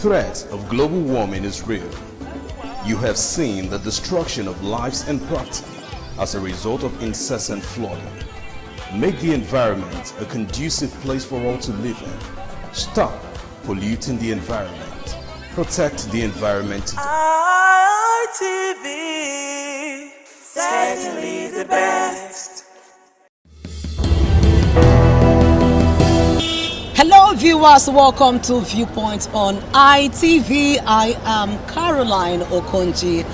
threat of global warming is real. You have seen the destruction of lives and property as a result of incessant flooding. Make the environment a conducive place for all to live in. Stop polluting the environment. Protect the environment. ITV, certainly the best. Hello viewers, welcome to Viewpoint on ITV. I am Caroline Okonji.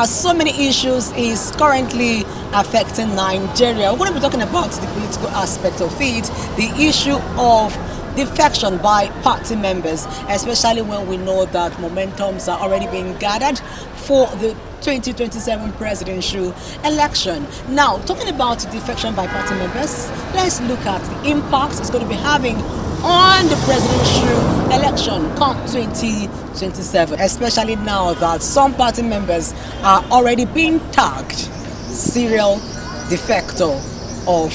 So many issues is currently affecting Nigeria. We're going to be talking about the political aspect of it, the issue of defection by party members, especially when we know that momentums are already being gathered for the 2027 presidential election. Now, talking about defection by party members, let's look at the impact it's going to be having on the presidential election come 2027, especially now that some party members are already being tagged serial defector of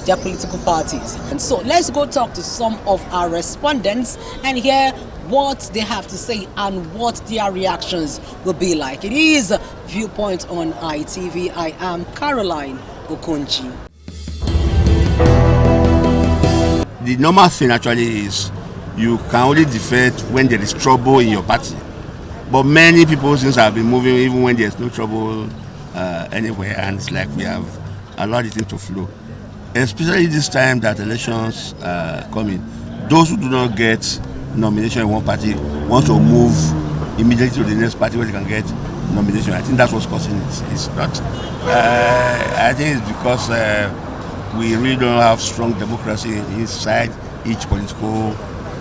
their political parties. And so let's go talk to some of our respondents and hear what they have to say and what their reactions will be like. It is Viewpoint on ITV. I am Caroline Okonji. The normal thing actually is you can only defect when there is trouble in your party. But many people since have been moving even when there's no trouble anywhere, and it's like we have allowed it to flow. Especially this time that elections are coming, those who do not get nomination in one party want to move immediately to the next party where they can get nomination. I think that's what's causing it. It's not. I think it's because we really don't have strong democracy inside each political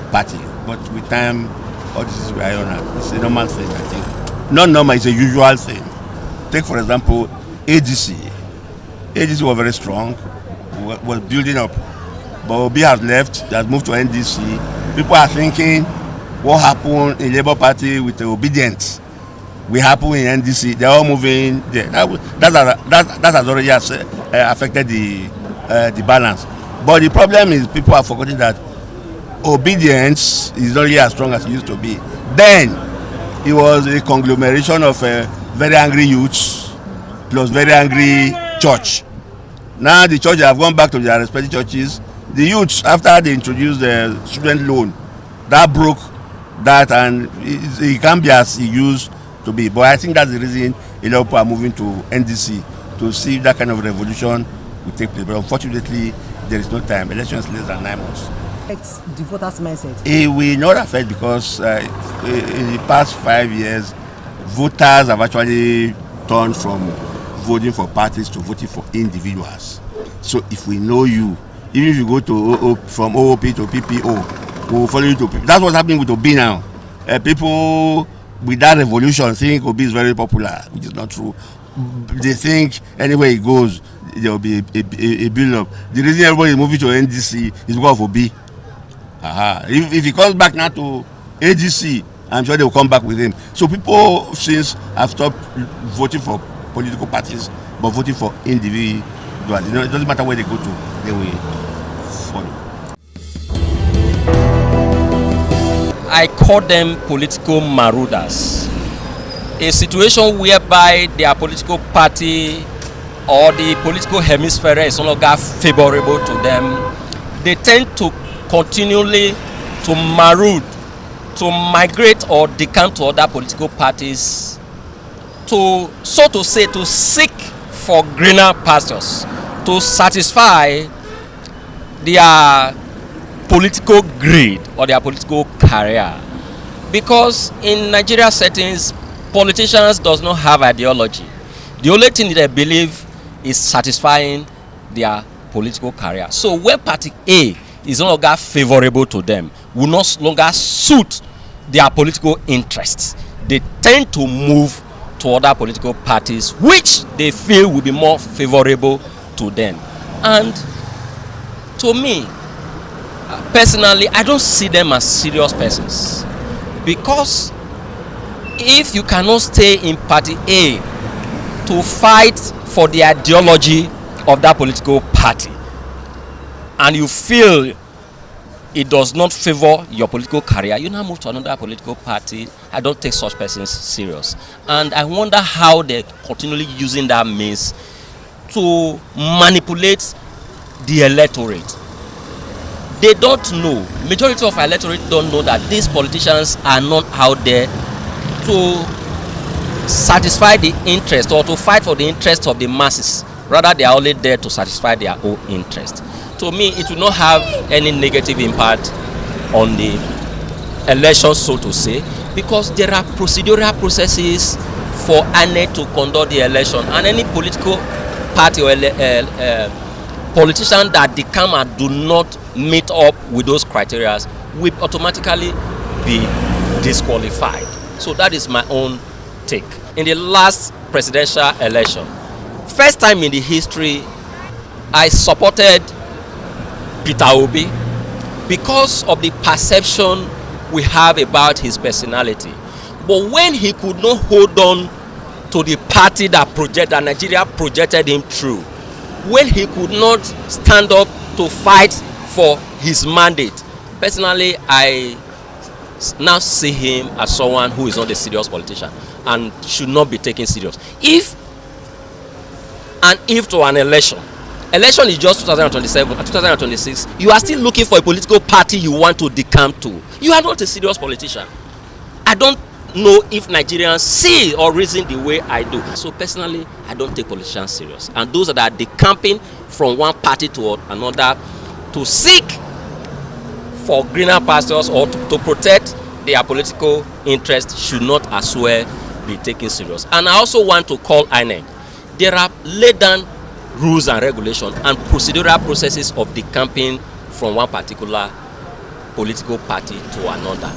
party. But with time, all this is where I own it. It's a normal thing, I think. Not normal, it's a usual thing. Take, for example, ADC. ADC was very strong, was building up. But Obi has left, has moved to NDC. People are thinking, what happened in Labour Party with the obedience will happen in NDC. They're all moving there. That has already affected the balance. But the problem is people are forgetting that obedience is not really as strong as it used to be. Then it was a conglomeration of very angry youths plus very angry church. Now the churches have gone back to their respective churches. The youths, after they introduced the student loan, that broke that, and it can't be as it used to be. But I think that's the reason a lot of people are moving to NDC to see if that kind of revolution will take place. But unfortunately, there is no time. Election is less than 9 months. It's the voters' mindset. It will not affect because in the past 5 years, voters have actually turned from voting for parties to voting for individuals. So if we know you, even if you go to from OOP to PPO, we will follow you to PPO. That's what's happening with Obi now. People with that revolution think Obi is very popular, which is not true. They think anywhere he goes, there will be a build-up. The reason everybody is moving to NDC is because of Obi. If he comes back now to ADC, I'm sure they will come back with him. So people since have stopped voting for political parties, but voting for individuals. It doesn't matter where they go to, they will follow. I call them political marauders. A situation whereby their political party or the political hemisphere is no longer favorable to them, they tend to continually to maraud, to migrate or decamp to other political parties, to, so to say, to seek for greener pastures, to satisfy their political greed or their political career. Because in Nigeria settings, politicians does not have ideology. The only thing they believe is satisfying their political career. So when party A is no longer favorable to them, will no longer suit their political interests, they tend to move to other political parties which they feel will be more favorable to them. And to me, personally, I don't see them as serious persons, because if you cannot stay in party A to fight for the ideology of that political party, and you feel it does not favor your political career, you now move to another political party. I don't take such persons serious. And I wonder how they're continually using that means to manipulate the electorate. They don't know, majority of electorate don't know that these politicians are not out there to satisfy the interest or to fight for the interest of the masses. Rather, they are only there to satisfy their own interest. To me, it will not have any negative impact on the election, so to say, because there are procedural processes for INEC to conduct the election, and any political party or politician that decamp and do not meet up with those criteria will automatically be disqualified. So that is my own take. In the last presidential election, first time in the history, I supported Peter Obi because of the perception we have about his personality. But when he could not hold on to the party that Nigeria projected him through, when he could not stand up to fight for his mandate, personally, I now see him as someone who is not a serious politician and should not be taken serious. If to an election is just 2027 and 2026, you are still looking for a political party you want to decamp to. You are not a serious politician. I don't know if Nigerians see or reason the way I do. So personally, I don't take politicians serious. And those that are decamping from one party to another to seek for greener pastures or to protect their political interests should not as well be taken serious. And I also want to call INEC. There are laid down rules and regulations and procedural processes of decamping from one particular political party to another.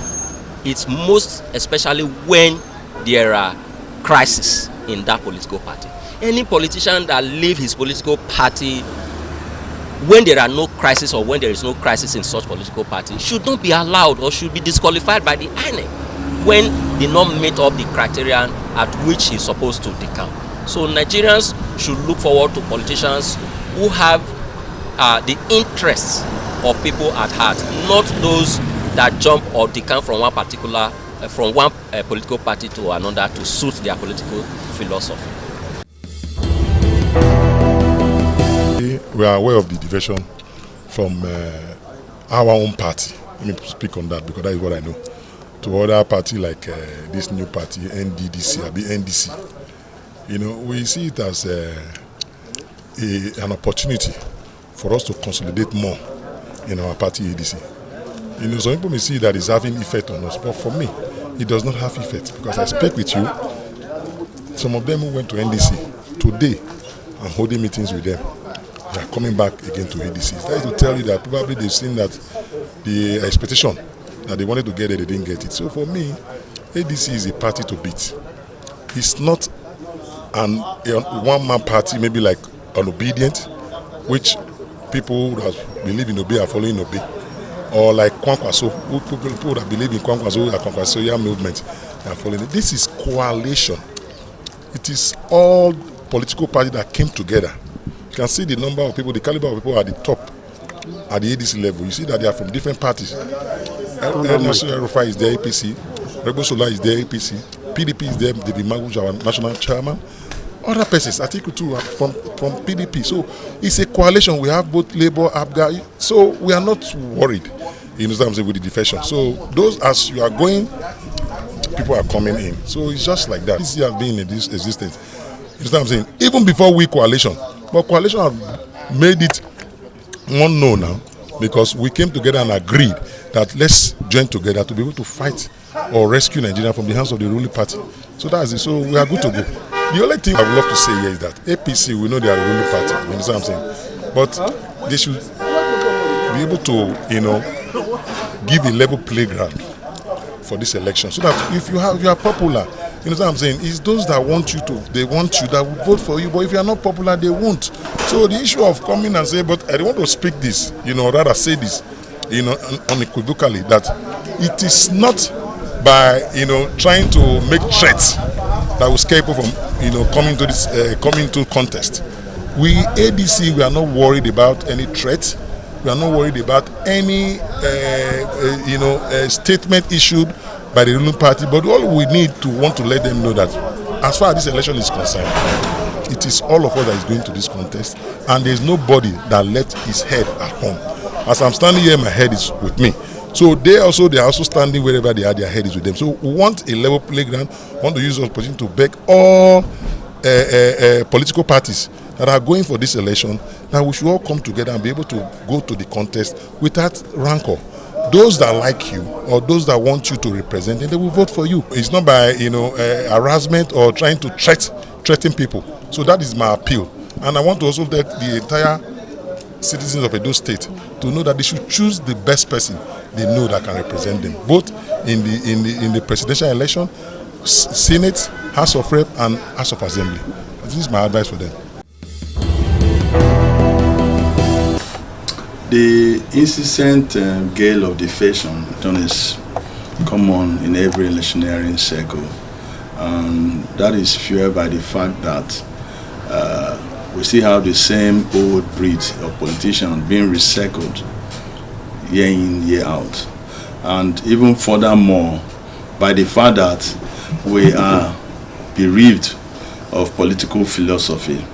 It's most especially when there are crises in that political party. Any politician that leave his political party when there are no crisis or when there is no crisis in such political party should not be allowed or should be disqualified by the INEC when they not meet up the criterion at which he's supposed to decamp. So Nigerians should look forward to politicians who have the interests of people at heart, not those that jump or decamp from one particular political party to another to suit their political philosophy. We are aware of the diversion from our own party. Let me speak on that because that is what I know. To other party like this new party, NDDC, or the NDC. You know, we see it as an opportunity for us to consolidate more in our party ADC. You know, some people may see that it's having effect on us, but for me, it does not have effect because I speak with you. Some of them who went to NDC today, I'm holding meetings with them. They are coming back again to ADC. That is to tell you that probably they've seen that the expectation that they wanted to get it, they didn't get it. So for me, ADC is a party to beat. It's not a one-man party, maybe like an obedient, which people that believe in Obi are following Obi, or like Kwankwaso, people that believe in Kwankwaso, the Kwankwasoya movement, they are following it. This is coalition. It is all political parties that came together. You can see the number of people, the caliber of people at the top, at the ADC level. You see that they are from different parties. National Rufai is there, APC. Rebo Sola is there, APC. PDP is there, David Maguj, our national chairman. Other persons, Article 2 from PDP. So it's a coalition. We have both Labour, ABGA. So we are not worried, you know what I'm saying, with the defection. So those, as you are going, people are coming in. So it's just like that. This has been in this existence. You know what I'm saying? Even before we coalition. But coalition have made it one no now because we came together and agreed that let's join together to be able to fight or rescue Nigeria from the hands of the ruling party. So that's it. So we are good to go. The only thing I would love to say here is that APC, we know they are a ruling party. You understand what I'm saying? But they should be able to, you know, give a level playground for this election. So that if you are popular, you know what I'm saying? It's those that want you to, they want you, that will vote for you. But if you are not popular, they won't. So the issue of coming and say, but I don't want to speak this, you know, rather say this, you know, unequivocally, that it is not by, you know, trying to make threats that will scare people from, you know, coming to this, coming to contest. We ADC, we are not worried about any threat. We are not worried about any statement issued by the ruling party. But all we need to want to let them know that as far as this election is concerned, it is all of us that is going to this contest, and there is nobody that left his head at home. As I'm standing here, my head is with me. So they are also standing wherever they are, their head is with them. So we want a level playground. We want to use this opportunity to beg all political parties that are going for this election that we should all come together and be able to go to the contest without rancor. Those that like you or those that want you to represent them, they will vote for you. It's not by harassment or trying to threaten people. So that is my appeal. And I want to also let the entire citizens of Edo State to know that they should choose the best person they know that can represent them, both in the presidential election, Senate, House of Rep, and House of Assembly. This is my advice for them. The incessant gale of defection is common in every electioneering circle, and that is fueled by the fact that we still have the same old breed of politicians being recycled year in, year out. And even furthermore, by the fact that we are bereaved of political philosophy,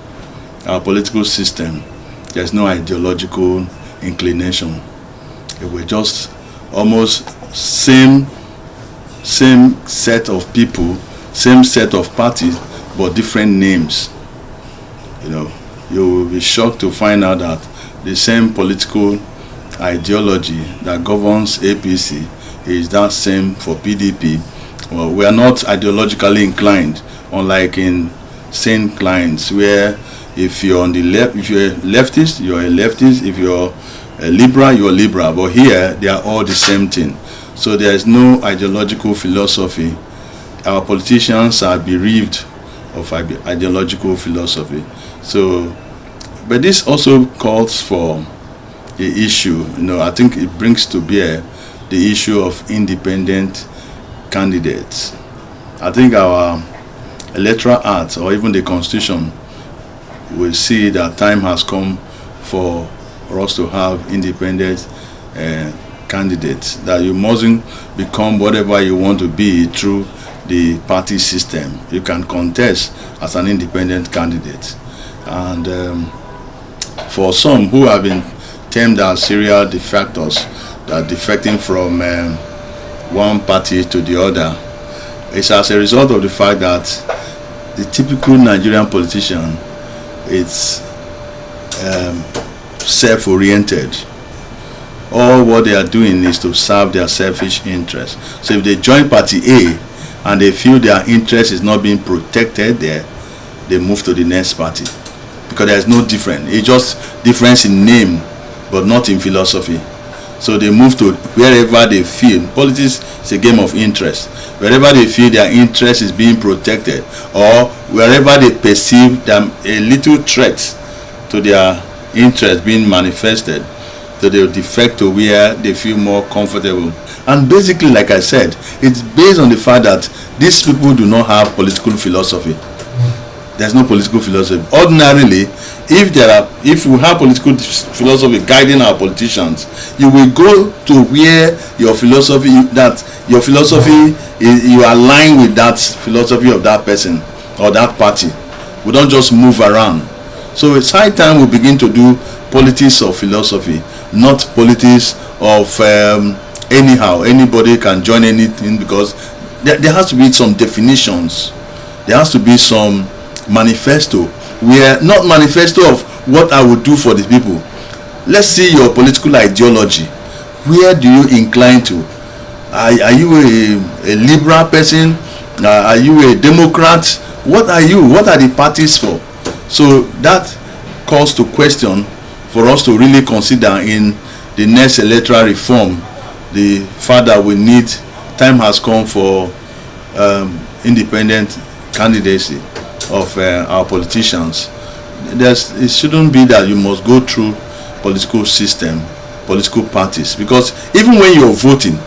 our political system, there's no ideological inclination. It was just almost same set of people, same set of parties, but different names. You will be shocked to find out that the same political ideology that governs APC is that same for PDP. Well, we are not ideologically inclined, unlike in sane clients, where if you're on the left, if you're a leftist, you're a leftist. If you're a liberal, you're a liberal. But here, they are all the same thing. So there is no ideological philosophy. Our politicians are bereaved of ideological philosophy. So, but this also calls for the issue. I think it brings to bear the issue of independent candidates. I think our electoral act or even the constitution will see that time has come for us to have independent candidates, that you mustn't become whatever you want to be through the party system. You can contest as an independent candidate. And for some who have been termed as serial defectors, that are defecting from one party to the other, it's as a result of the fact that the typical Nigerian politician is self-oriented. All what they are doing is to serve their selfish interests. So if they join party A and they feel their interest is not being protected there, they move to the next party, because there is no difference. It's just difference in name but not in philosophy. So they move to wherever they feel. Politics is a game of interest. Wherever they feel their interest is being protected, or wherever they perceive them a little threat to their interest being manifested, so they will defect to where they feel more comfortable. And basically, like I said, it's based on the fact that these people do not have political philosophy. There's no political philosophy. Ordinarily, if we have political philosophy guiding our politicians, you will go to where your philosophy is, you align with that philosophy of that person or that party. We don't just move around. So it's high time we begin to do politics of philosophy, not politics of anyhow. Anybody can join anything, because there has to be some definitions. There has to be some manifesto, where not manifesto of what I would do for the people. Let's see your political ideology. Where do you incline to? Are you a liberal person? Are you a Democrat? What are you? What are the parties for? So that calls to question for us to really consider in the next electoral reform. The fact that we need, time has come for independent candidacy of our politicians. It shouldn't be that you must go through political system, political parties, because even when you're voting,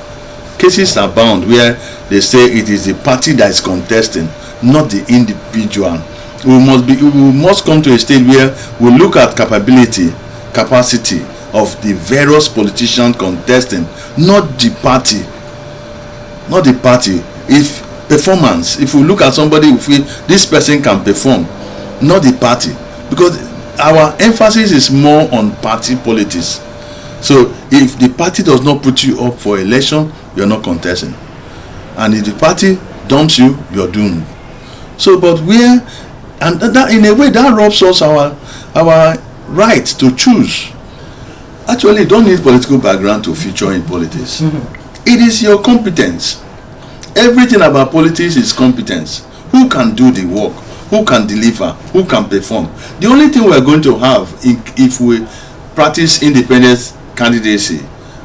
cases are bound where they say it is the party that is contesting, not the individual. We must come to a stage where we look at capability, capacity, of the various politicians contesting, not the party. Not the party. If performance, if we look at somebody, if this person can perform, not the party, because our emphasis is more on party politics. So if the party does not put you up for election, you're not contesting, and if the party dumps you, you're doomed. So, but and that, in a way, that robs us our right to choose. Actually, you don't need political background to feature in politics. It is your competence. Everything about politics is competence. Who can do the work? Who can deliver? Who can perform? The only thing we're going to have if we practice independent candidacy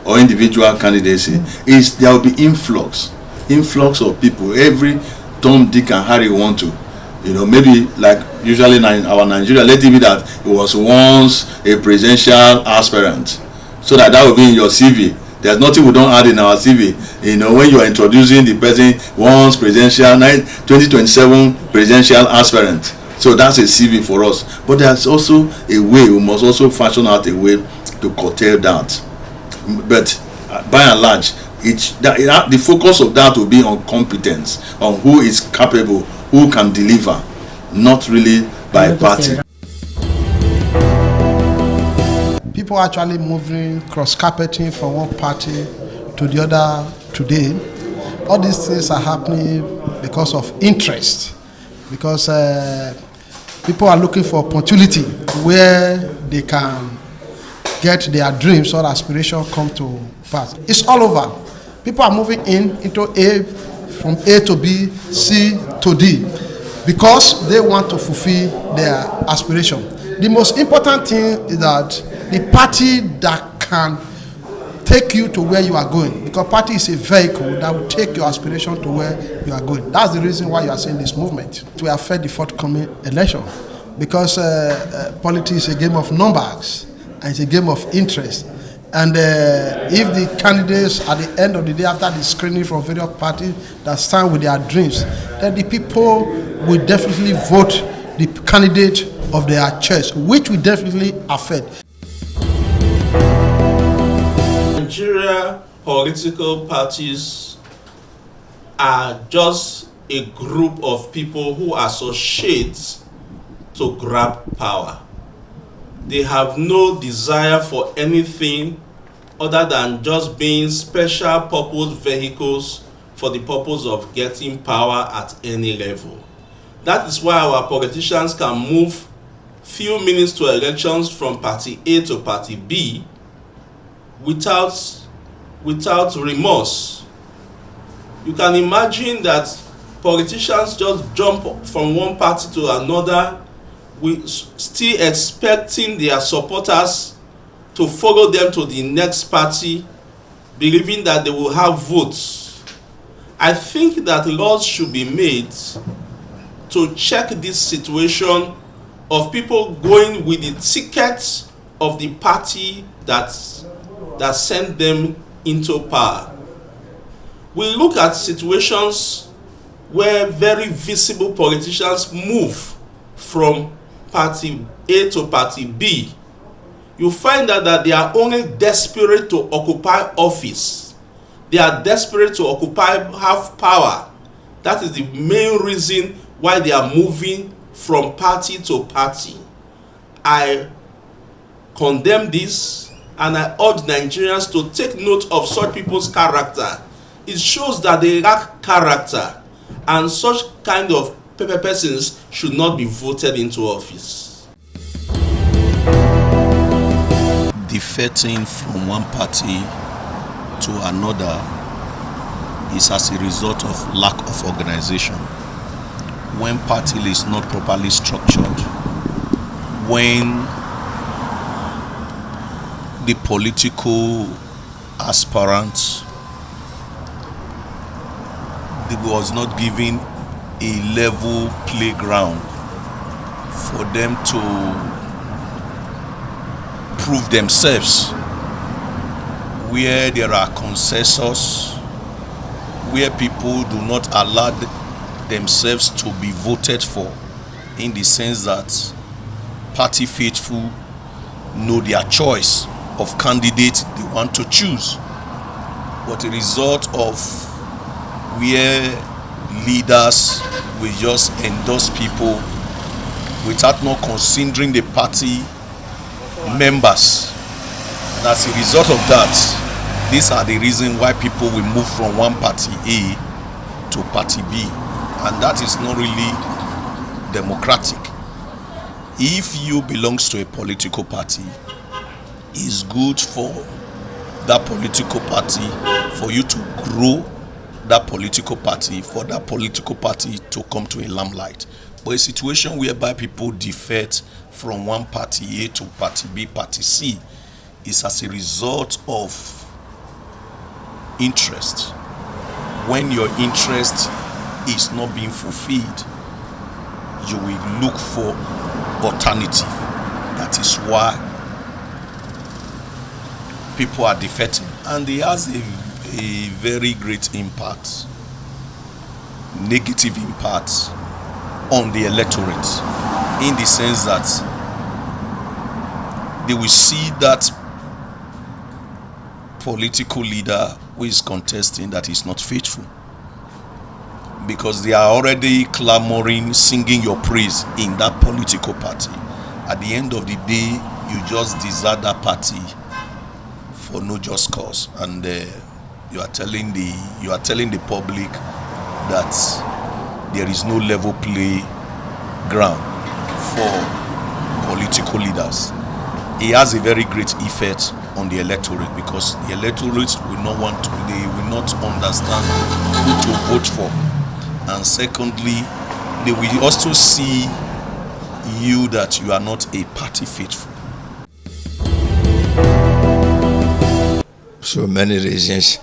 or individual candidacy is there will be influx of people. Every Tom, Dick and Harry want to, maybe like usually in our Nigeria, let it be that it was once a presidential aspirant, so that will be in your CV. There's nothing we don't add in our CV. When you are introducing the person, once presidential, 2027 presidential aspirant. So that's a CV for us. But there's also a way, we must also fashion out a way to curtail that. But by and large, the focus of that will be on competence, on who is capable, who can deliver, not really by party. People are actually moving cross-carpeting from one party to the other today. All these things are happening because of interest, because people are looking for opportunity where they can get their dreams or aspirations come to pass. It's all over. People are moving into A, from A to B, C to D, because they want to fulfill their aspiration. The most important thing is that the party that can take you to where you are going, because party is a vehicle that will take your aspiration to where you are going. That's the reason why you are seeing this movement to affect the forthcoming election, because politics is a game of numbers and it's a game of interest. And if the candidates at the end of the day, after the screening from various parties that stand with their dreams, then the people will definitely vote the candidate of their choice, which will definitely affect. Nigeria political parties are just a group of people who associate to grab power. They have no desire for anything other than just being special purpose vehicles for the purpose of getting power at any level. That is why our politicians can move few minutes to elections from party A to party B without remorse. You can imagine that politicians just jump from one party to another, still expecting their supporters to follow them to the next party, believing that they will have votes. I think that laws should be made to check this situation of people going with the ticket of the party that sent them into power. We look at situations where very visible politicians move from party A to party B. You find out that they are only desperate to occupy office. They are desperate to have power. That is the main reason why they are moving from party to party. I condemn this, and I urge Nigerians to take note of such people's character. It shows that they lack character, and such kind of persons should not be voted into office. Defecting from one party to another is as a result of lack of organization. When party is not properly structured, when the political aspirant was not given a level playground for them to prove themselves, where there are consensus, where people do not allow themselves to be voted for, in the sense that party faithful know their choice of candidates they want to choose, but a result of where leaders will just endorse people without not considering the party members. And as a result of that, these are the reasons why people will move from one party A to party B, and that is not really democratic. If you belong to a political party, it's good for that political party, for you to grow that political party, for that political party to come to a limelight. But a situation whereby people defect from one party A to party B, party C, is as a result of interest. When your interest is not being fulfilled, you will look for alternative. That is why people are defecting, and it has a very great impact, negative impact on the electorate, in the sense that they will see that political leader who is contesting that is not faithful, because they are already clamoring, singing your praise in that political party. At the end of the day, you just desert that party for no just cause, and you are telling the public that there is no level play ground for political leaders. It has a very great effect on the electorate, because the electorate will not understand who to vote for, and secondly, they will also see you that you are not a party faithful. So many reasons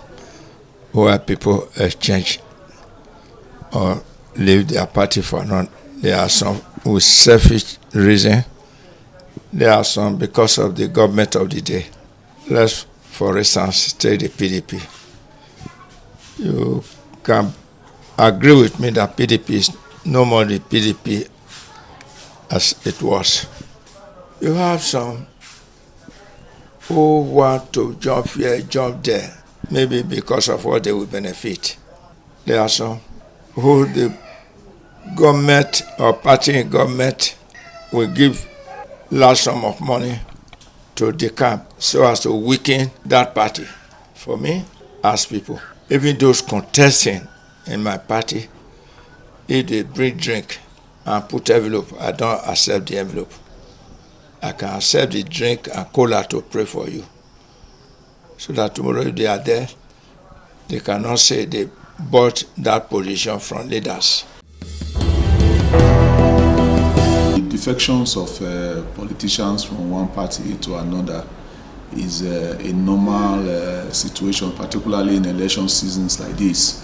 why people exchange or leave their party for none. There are some with selfish reason. There are some because of the government of the day. Let's, for instance, take the PDP. You can agree with me that PDP is no more the PDP as it was. You have some who want to jump here, jump there, maybe because of what they will benefit. There are some who the government or party in government will give large sum of money to the camp so as to weaken that party. For me, as people, even those contesting in my party, if they bring drink and put envelope, I don't accept the envelope. I can accept the drink and cola to pray for you, so that tomorrow if they are there, they cannot say they bought that position from leaders. The defections of politicians from one party to another is a normal situation, particularly in election seasons like this.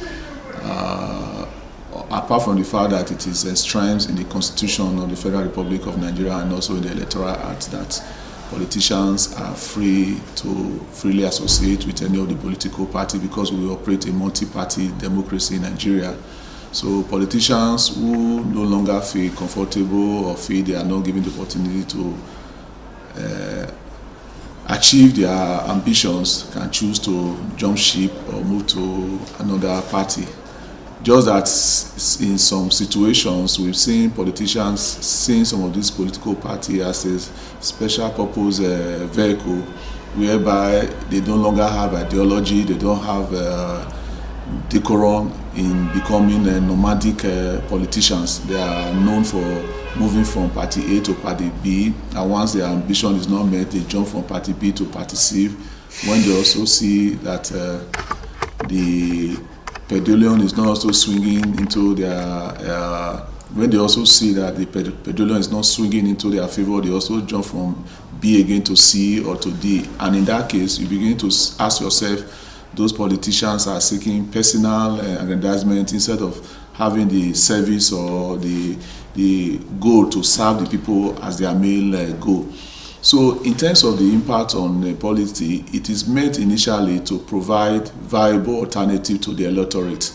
Apart from the fact that it is enshrined in the Constitution of the Federal Republic of Nigeria and also in the Electoral Act that politicians are free to freely associate with any of the political party, because we operate a multi-party democracy in Nigeria. So politicians who no longer feel comfortable or feel they are not given the opportunity to achieve their ambitions can choose to jump ship or move to another party. Just that in some situations we've seen politicians seeing some of these political parties as a special purpose vehicle, whereby they no longer have ideology, they don't have decorum in becoming nomadic politicians. They are known for moving from party A to party B, and once their ambition is not met, they jump from party B to party C, when they also see that the pendulum is not also swinging into their when they also see that the pendulum is not swinging into their favor, they also jump from B again to C or to D. And in that case, you begin to ask yourself, those politicians are seeking personal aggrandizement instead of having the service or the goal to serve the people as their main goal. So in terms of the impact on polity, it is meant initially to provide viable alternative to the electorate.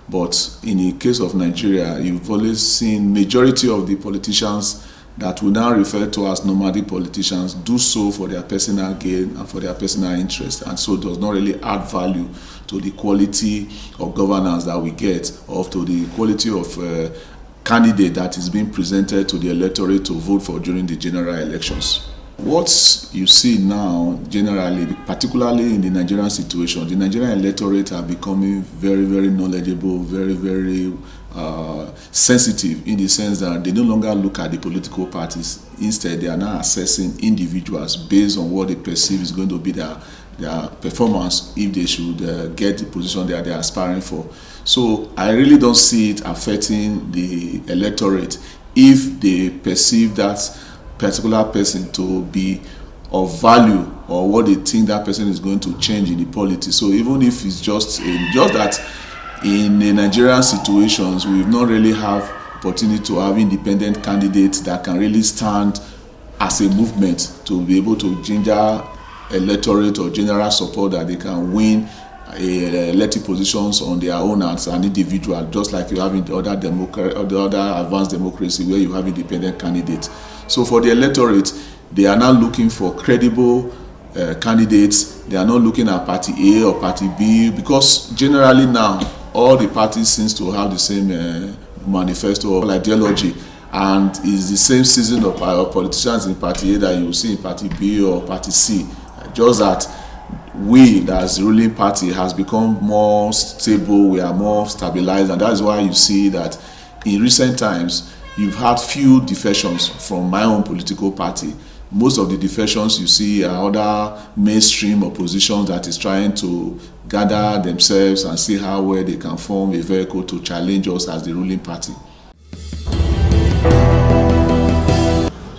But in the case of Nigeria, you've always seen majority of the politicians that we now refer to as nomadic politicians do so for their personal gain and for their personal interest, and so does not really add value to the quality of governance that we get, or to the quality of candidate that is being presented to the electorate to vote for during the general elections. What you see now, generally, particularly in the Nigerian situation, the Nigerian electorate are becoming very, very knowledgeable, very, very sensitive, in the sense that they no longer look at the political parties. Instead, they are now assessing individuals based on what they perceive is going to be their performance if they should get the position that they are aspiring for. So I really don't see it affecting the electorate if they perceive that particular person to be of value, or what they think that person is going to change in the polity. So even if it's just that in the Nigerian situations, we've not really have opportunity to have independent candidates that can really stand as a movement to be able to ginger electorate or general support that they can win elected positions on their own as an individual, just like you have in the other advanced democracy where you have independent candidates. So for the electorate, they are now looking for credible candidates. They are not looking at party A or party B, because generally now all the parties seems to have the same manifesto or ideology, and it's the same season of politicians in party A that you see in party B or party C. Just that we, as the ruling party, has become more stable, we are more stabilized, and that's why you see that in recent times you've had few defections from my own political party. Most of the defections you see are other mainstream opposition that is trying to gather themselves and see how well they can form a vehicle to challenge us as the ruling party.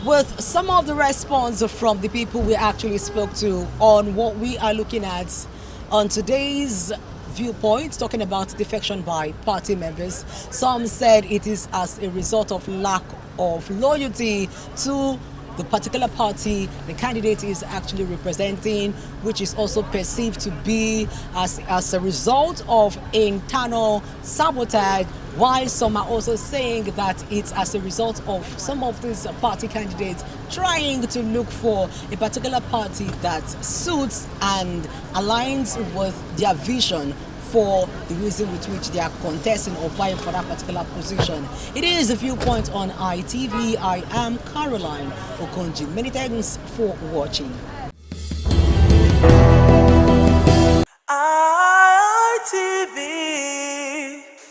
With some of the response from the people we actually spoke to on what we are looking at on today's viewpoint, talking about defection by party members, some said it is as a result of lack of loyalty to the particular party the candidate is actually representing, which is also perceived to be as a result of internal sabotage, while some are also saying that it's as a result of some of these party candidates trying to look for a particular party that suits and aligns with their vision for the reason with which they are contesting or vying for that particular position. It is a viewpoint on ITV. I am Caroline Okonji. Many thanks for watching. ITV,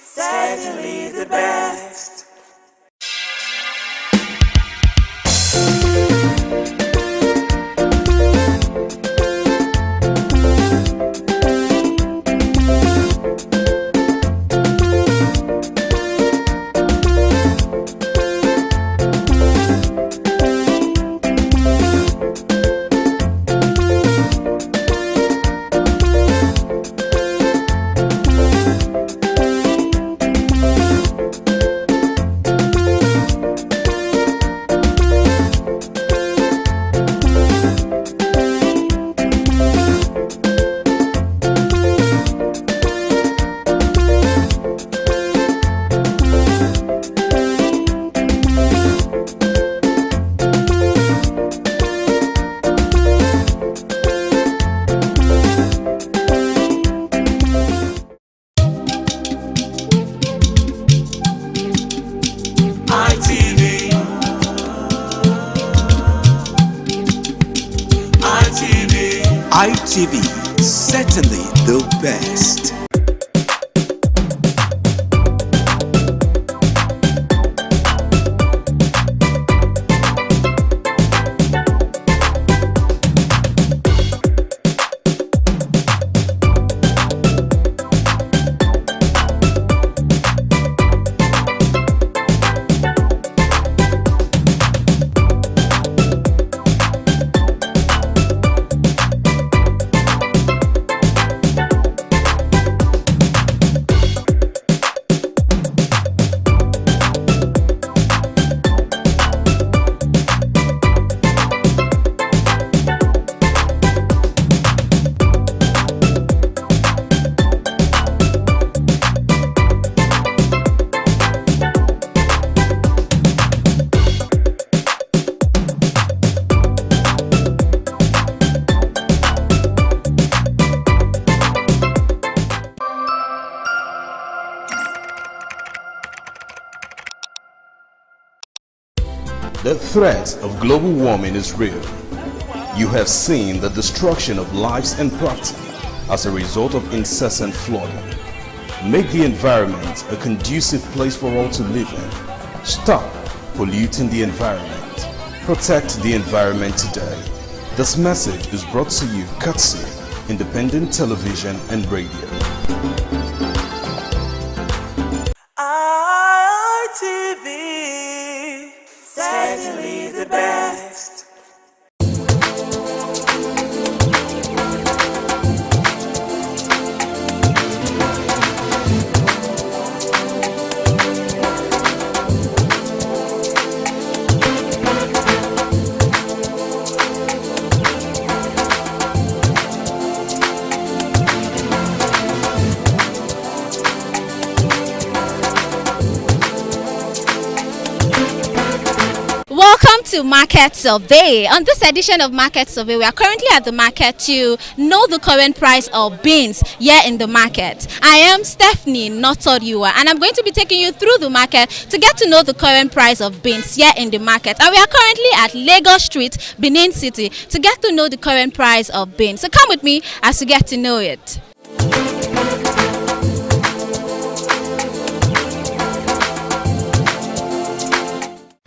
certainly the best. ITV, certainly the best. threat of global warming is real. You have seen the destruction of lives and property as a result of incessant flooding. Make the environment a conducive place for all to live in. Stop polluting the environment. Protect the environment today. This message is brought to you courtesy Independent Television and Radio. ITV, certainly the best. Welcome to Market Survey. On this edition of Market Survey, we are currently at the market to know the current price of beans here in the market. I am Stephanie Notoriua, and I'm going to be taking you through the market to get to know the current price of beans here in the market. And we are currently at Lagos Street, Benin City, to get to know the current price of beans. So come with me as we get to know it.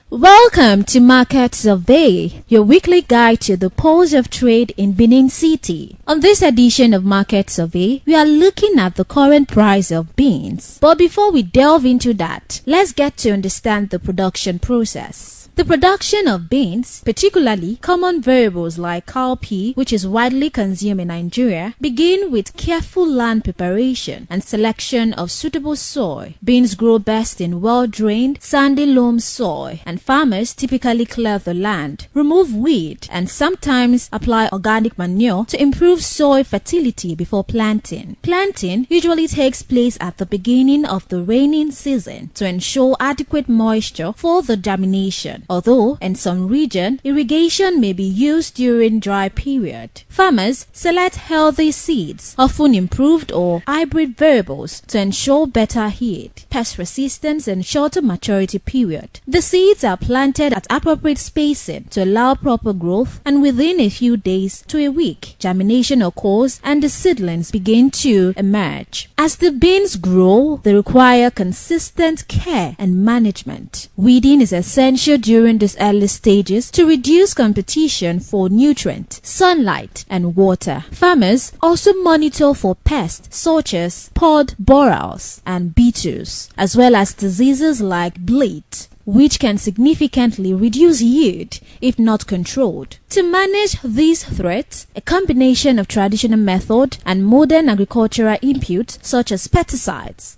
Welcome to Market Survey, your weekly guide to the pulse of trade in Benin City. On this edition of Market Survey, we are looking at the current price of beans. But before we delve into that, let's get to understand the production process. The production of beans, particularly common variables like cowpea, which is widely consumed in Nigeria, begin with careful land preparation and selection of suitable soil. Beans grow best in well-drained, sandy loam soil, and farmers typically clear the land, remove weed, and sometimes apply organic manure to improve soil fertility before planting. Planting usually takes place at the beginning of the raining season to ensure adequate moisture for the germination. Although in some regions, irrigation may be used during dry period. Farmers select healthy seeds, often improved or hybrid variables, to ensure better yield, pest resistance, and shorter maturity period. The seeds are planted at appropriate spacing to allow proper growth, and within a few days to a week, germination occurs and the seedlings begin to emerge. As the beans grow, they require consistent care and management. Weeding is essential during these early stages to reduce competition for nutrient, sunlight, and water. Farmers also monitor for pests such as pod borers and beetles, as well as diseases like blight, which can significantly reduce yield if not controlled. To manage these threats, a combination of traditional method and modern agricultural inputs such as pesticides,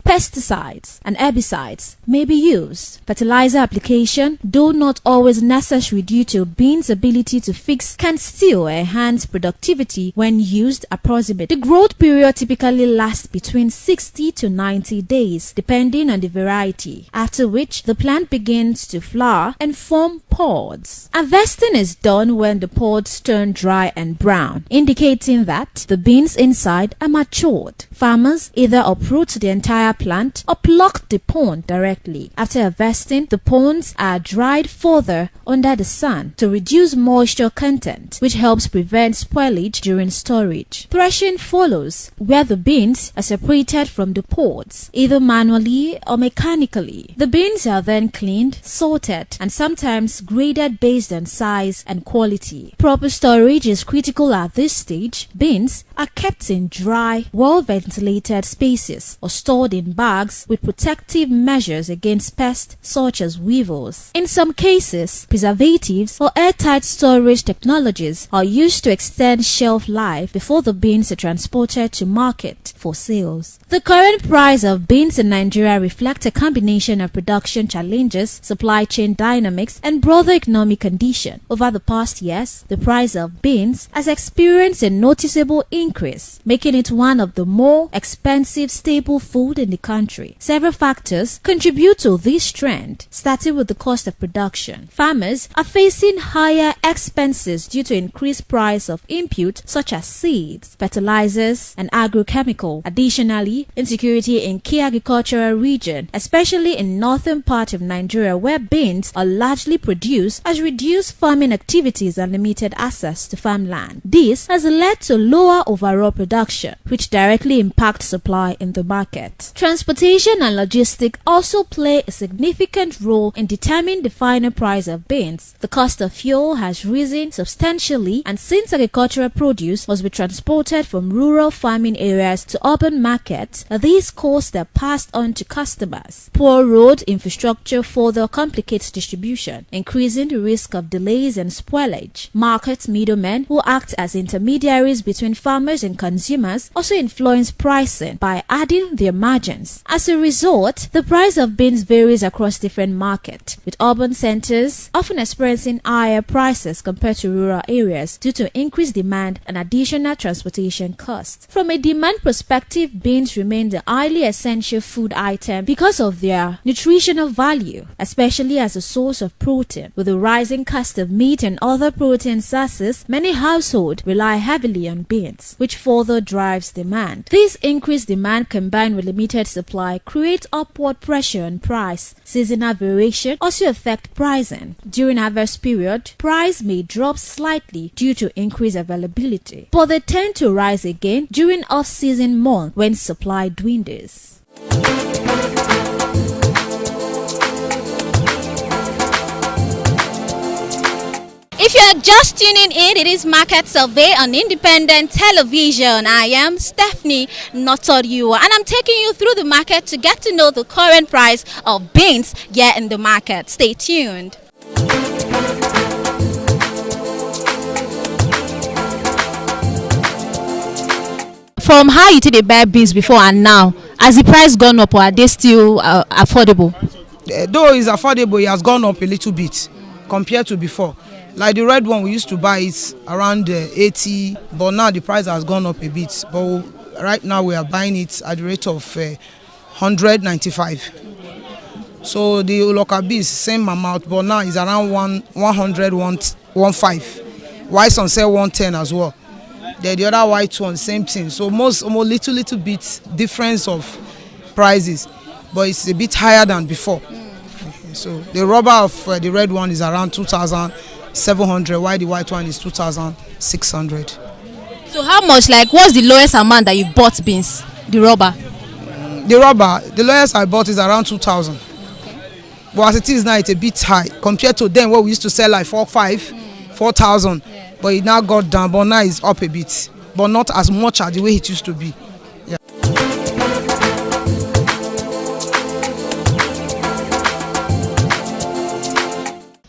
and herbicides may be used. Fertilizer application, though not always necessary due to beans' ability to fix, can still enhance productivity when used approximately. The growth period typically lasts between 60 to 90 days, depending on the variety, after which the plant begins to flower and form pods. Harvesting is done when the pods turn dry and brown, indicating that the beans inside are matured. Farmers either uproot the entire plant or pluck the pod directly. After harvesting, the pods are dried further under the sun to reduce moisture content, which helps prevent spoilage during storage. Threshing follows, where the beans are separated from the pods, either manually or mechanically. The beans are then cleaned, sorted, and sometimes graded based on size and quality. Proper storage is critical at this stage. Beans are kept in dry, well-ventilated spaces or stored in bags with protective measures against pests such as weevils. In some cases, preservatives or airtight storage technologies are used to extend shelf life before the beans are transported to market for sales. The current price of beans in Nigeria reflects a combination of production challenges, supply chain dynamics, and broader economic condition. Over the past years, areas, the price of beans has experienced a noticeable increase, making it one of the more expensive staple food in the country. Several factors contribute to this trend, starting with the cost of production. Farmers are facing higher expenses due to increased price of inputs such as seeds, fertilizers, and agrochemical. Additionally, insecurity in key agricultural regions, especially in northern part of Nigeria where beans are largely produced, has reduced farming activities and limited access to farmland. This has led to lower overall production, which directly impacts supply in the market. Transportation and logistics also play a significant role in determining the final price of beans. The cost of fuel has risen substantially, and since agricultural produce must be transported from rural farming areas to urban markets, these costs are passed on to customers. Poor road infrastructure further complicates distribution, increasing the risk of delays and spoilage. Market middlemen, who act as intermediaries between farmers and consumers, also influence pricing by adding their margins. As a result, the price of beans varies across different markets, with urban centers often experiencing higher prices compared to rural areas due to increased demand and additional transportation costs. From a demand perspective, beans remain the highly essential food item because of their nutritional value, especially as a source of protein. With the rising cost of meat and other protein sources, many households rely heavily on beans, which further drives demand. This increased demand combined with limited supply creates upward pressure on price. Seasonal variation also affect pricing. During harvest period, price may drop slightly due to increased availability, but they tend to rise again during off-season months when supply dwindles. If you are just tuning in, it is Market Survey on Independent Television. I am Stephanie Notoriua, and I'm taking you through the market to get to know the current price of beans here in the market. Stay tuned. From how you did buy beans before and now, has the price gone up or are they still affordable? Though it's affordable, it has gone up a little bit compared to before. Like the red one, we used to buy it around 80, but now the price has gone up a bit. But right now we are buying it at the rate of 195. So the local beans, same amount, but now it's around 100, 115. White one sell 110 as well. The other white one, same thing. So almost little bit difference of prices, but it's a bit higher than before. So the rubber of the red one is around 2,700, while the white one is 2,600. So how much, like, what's the lowest amount that you've bought beans, the rubber? The lowest I bought is around 2,000. But as it is now, it's a bit high compared to then what we used to sell like 4,000. But it now got down, but now it's up a bit, but not as much as the way it used to be. Yeah.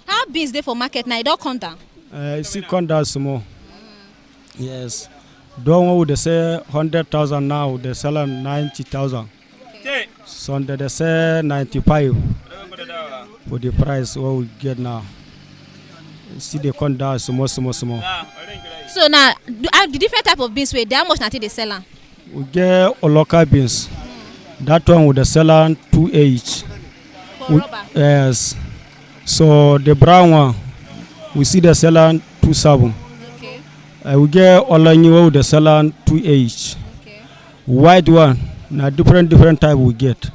How beans they for market now? It don't come down. It's come down some more. Yes. Don't want to say 100,000 now. They sell 90,000. Okay. So they say 95 for the price what we get now. See they come down some more. So now the different type of beans, how much now they sell? We get a local beans. That one with the seller 2 each. Yes. So the brown one, we see the seller 2.7. Okay. We get Olanyiwa with the seller 2 each. Okay. White one, now different type we get.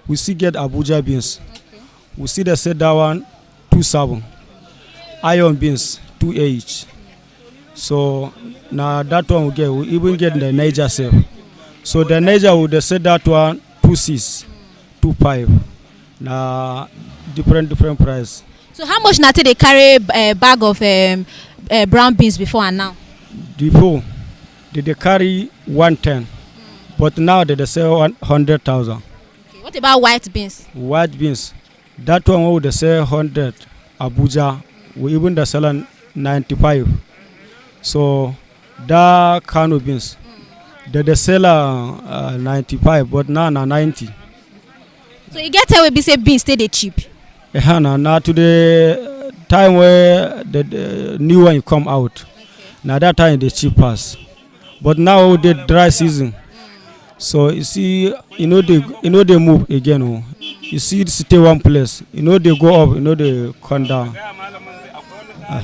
We see get Abuja beans. Okay. We see the cedar one 2.7. Iron beans 2 each. So now that one we even get the Niger sale. So the Niger would say that one 2.6, 2.5. Now different price. So how much now they carry a bag of brown beans before and now? Before they carry 110, but now they sell 100,000. Okay. What about white beans? White beans, that one would say 100. Abuja, we even the sell 95. So that kind of beans, they sell 95, but now 90. So you get away be say beans stay they cheap. Yeah, now today time where the new one come out. Now that time the cheap pass. But now the dry season. So you see, they move again. Oh. You see, stay one place. They go up. They come down.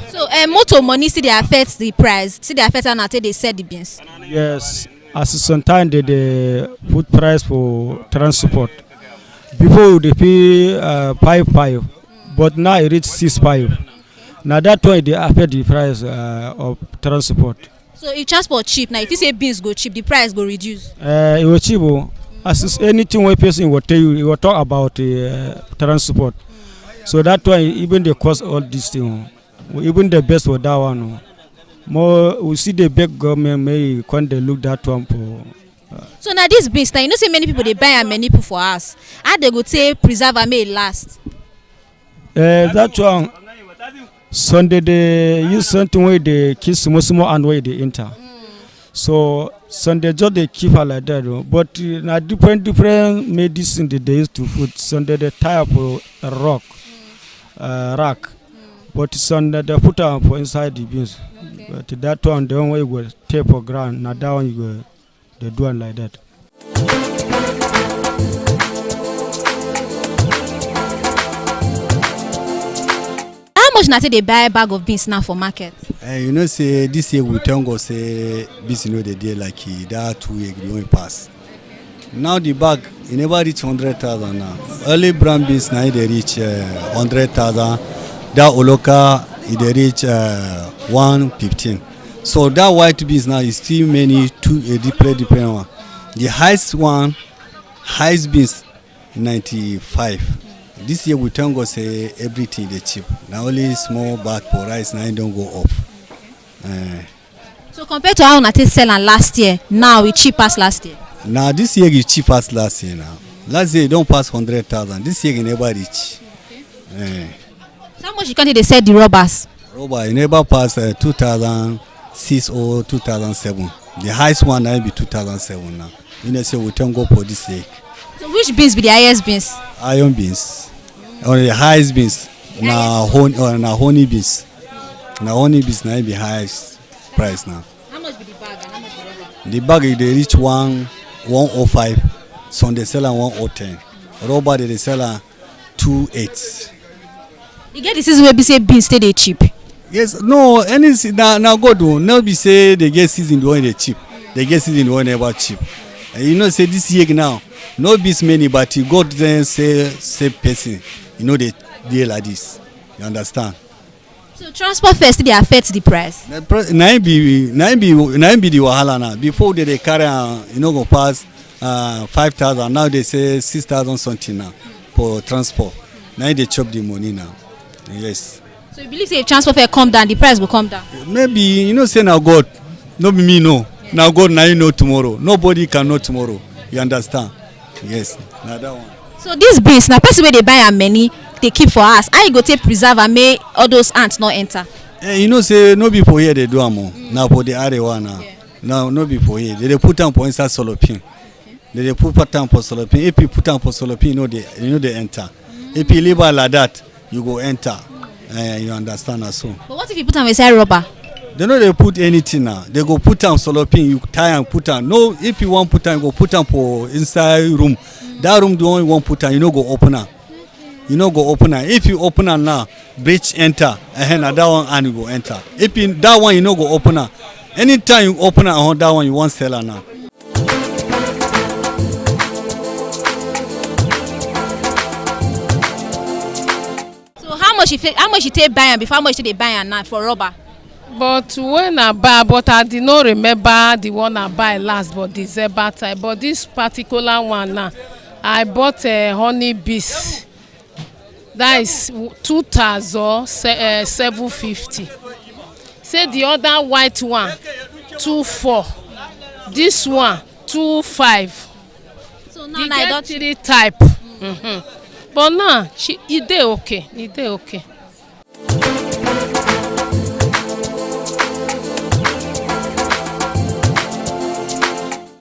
So motor money see they affect the price. See they affect how they sell the beans. Yes, as sometimes they put price for transport. Before they pay 5, but now it reach 6.5. Now that way they affect the price of transport. So if transport cheap, now if you say beans go cheap, the price go reduce. It was cheap. As anything one person will tell you, he will talk about transport. So that why even the cost all these things, even the best for that one. More we see the big government may when they look that one for. So now this beans, now say many people they buy and many people for us. How they go say preserve and may last? That one. Sunday they use something where they keep small and where they enter. So Sunday just they keep her like that. But na different medicine they use to food. Sunday they tie up a rack. But Sunday they put her for inside the beans. But that one the one way will tape for ground. Now that one you go they do it like that. How much na they buy a bag of beans now for market? Say this year we thank God say beans the day like that 2 years they only pass. Now the bag it never reach 100,000 now. Early brown beans now they reach 100,000. That Oloka they reach 115. So that white beans now is still many different one. The highest beans 95. This year we thank God say everything they cheap. Now only small bag for rice now don't go up. So compared to how Nate sell last year, now it cheap as last year. Now this year is cheap as last year now. Last year it don't pass 100,000. This year it never reach. So how much you can't they sell the rubbers? Rubber it never pass 2006 or 2007. The highest one now be 2007 now. Say we thank God for this year. So which beans be the highest beans? Iron beans. Or the highest beans. Na honey beans. Na honey beans now be highest price now. How much be the bag and how much the rubber? The bag they reach 105. Some they sell 110. Rubber they sell 28. You get the season where be say beans stay they cheap. Yes, no, anything now go do. Now be say they get season the one they cheap. They get season the one never cheap. Say this year now, no beans many, but you got then say person. They deal like this. You understand? So transport first they affect the price. Nine be the wahala now. Before they carry go pass 5,000. Now they say 6,000 something now for transport. Now they chop the money now. Yes. So you believe say if transport fare come down, the price will come down? Maybe say now God, no be me no. Now God now you know tomorrow. Nobody can know tomorrow. You understand? Yes. Now that one. So this beans now person where they buy and many they keep for us. How you go take preserve and make all those ants not enter? Say no be for here they do am. Now for the arewa now. Yeah. Now no be for here. They put them for inside solopin. They put them for solopin. If you put them for solopin, they enter. If you leave like that, you go enter. You understand as so. But what if you put them inside rubber? They put anything now. They go put them solopin. You tie and put them. No, if you want put them, go put them for inside room. That room the only one put them. Go open her. Go open her. If you open her now, breach enter. And that one and you go enter. If you that one go open her. Anytime you open her on that one, you want sell her now. So how much you take buy am before how much they buy am now for rubber? But when I buy, but I did not remember the one I buy last, but December time. But this particular one now, I bought a honey bees. That is 2,750. Say the other white one, 2,400. This one, 2,500. So now I got 3 type. But now, it dey okay. It dey okay.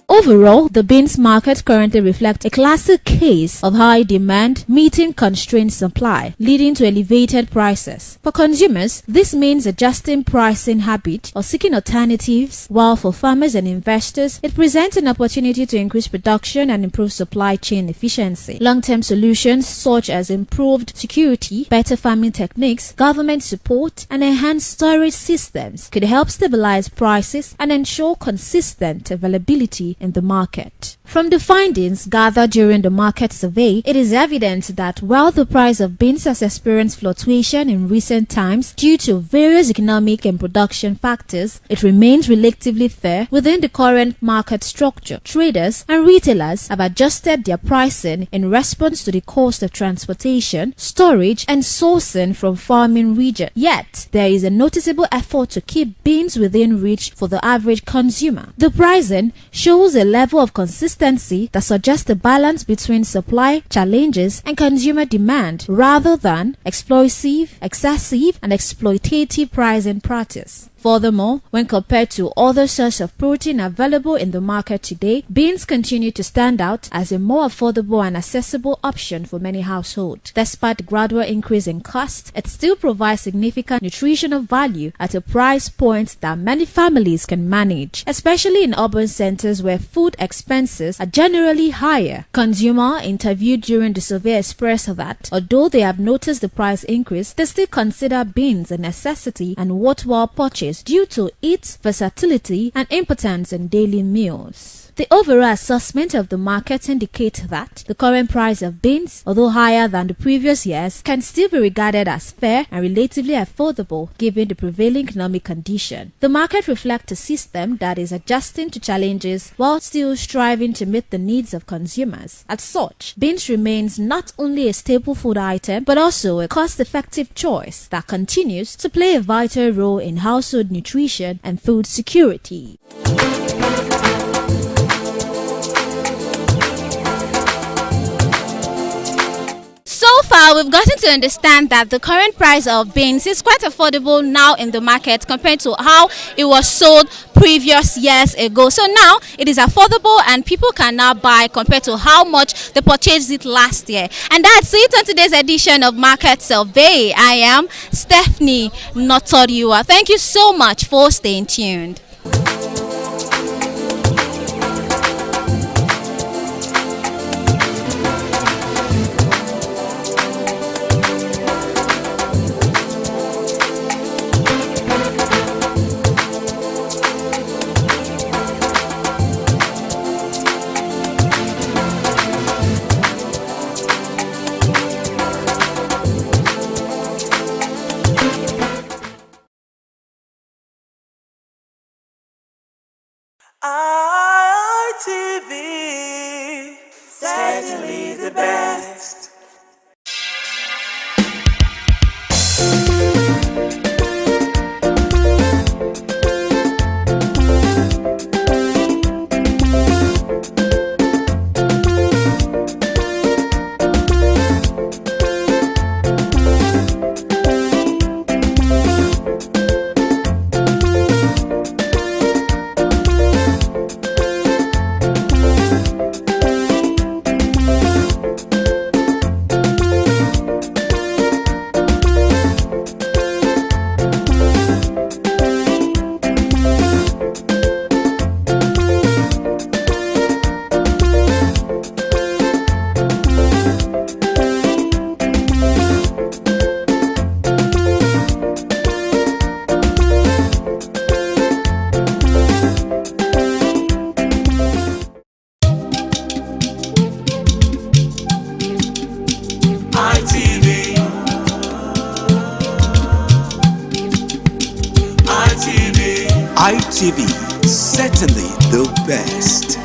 Over Overall, the beans market currently reflects a classic case of high demand meeting constrained supply, leading to elevated prices. For consumers, this means adjusting pricing habit or seeking alternatives, while for farmers and investors, it presents an opportunity to increase production and improve supply chain efficiency. Long-term solutions such as improved security, better farming techniques, government support, and enhanced storage systems could help stabilize prices and ensure consistent availability in the market. From the findings gathered during the market survey, it is evident that while the price of beans has experienced fluctuation in recent times due to various economic and production factors, it remains relatively fair within the current market structure. Traders and retailers have adjusted their pricing in response to the cost of transportation, storage, and sourcing from farming regions. Yet, there is a noticeable effort to keep beans within reach for the average consumer. The pricing shows a level of consistency that suggests a balance between supply challenges and consumer demand rather than explosive, excessive, and exploitative pricing practice. Furthermore, when compared to other sources of protein available in the market today, beans continue to stand out as a more affordable and accessible option for many households. Despite the gradual increase in cost, it still provides significant nutritional value at a price point that many families can manage, especially in urban centers where food expenses are generally higher. Consumers interviewed during the survey expressed that although they have noticed the price increase, they still consider beans a necessity and worthwhile purchase due to its versatility and importance in daily meals. The overall assessment of the market indicates that the current price of beans, although higher than the previous years, can still be regarded as fair and relatively affordable given the prevailing economic condition. The market reflects a system that is adjusting to challenges while still striving to meet the needs of consumers. As such, beans remains not only a staple food item but also a cost-effective choice that continues to play a vital role in household nutrition and food security. So far, we've gotten to understand that the current price of beans is quite affordable now in the market compared to how it was sold previous years ago. So now it is affordable and people can now buy compared to how much they purchased it last year. And that's it on today's edition of Market Survey. I am Stephanie Notoriua. Thank you so much for staying tuned. ITV, certainly the best. ITV, certainly the best.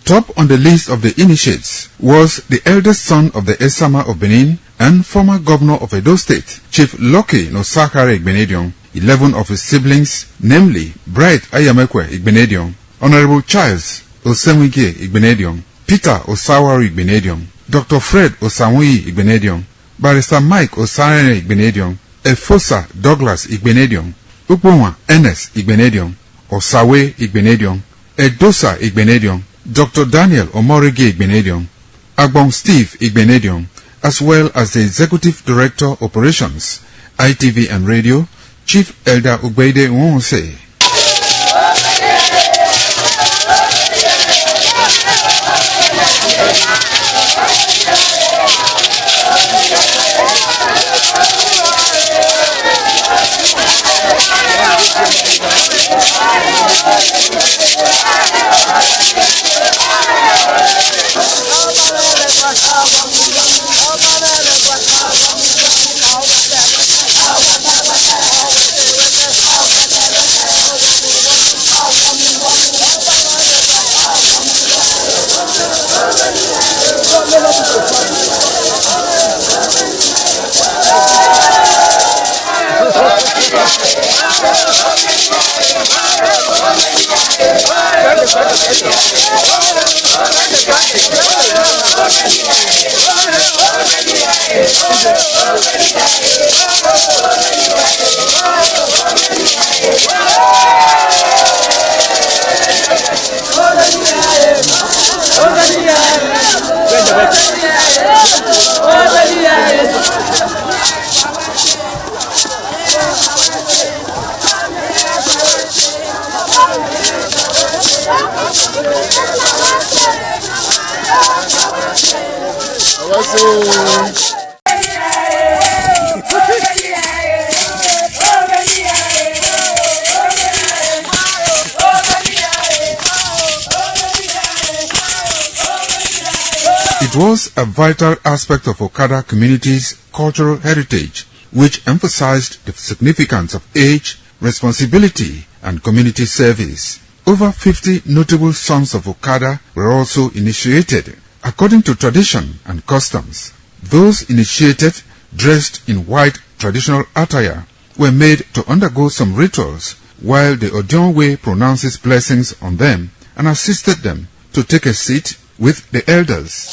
Top on the list of the initiates was the eldest son of the Esama of Benin and former governor of Edo State, Chief Lucky Nosakare Igbenedion. 11 of his siblings, namely Bright Ayamekwe Igbenedion, Honorable Charles Osemwige Igbenedion, Peter Osawari Igbenedion, Dr. Fred Osanwi Igbenedion, Barrister Mike Osarene Igbenedion, Efosa Douglas Igbenedion, Ukponwa Ernest Igbenedion, Osawe Igbenedion, Edosa Igbenedion, Dr. Daniel Omorige Igbenedion, Agbon Steve Igbenedion, as well as the Executive Director Operations, ITV and Radio, Chief Elder Ugbeide Nwonse. It was a vital aspect of Okada community's cultural heritage, which emphasized the significance of age, responsibility, and community service. Over 50 notable sons of Okada were also initiated. According to tradition and customs, those initiated, dressed in white traditional attire, were made to undergo some rituals, while the Odionwe pronounces blessings on them and assisted them to take a seat with the elders.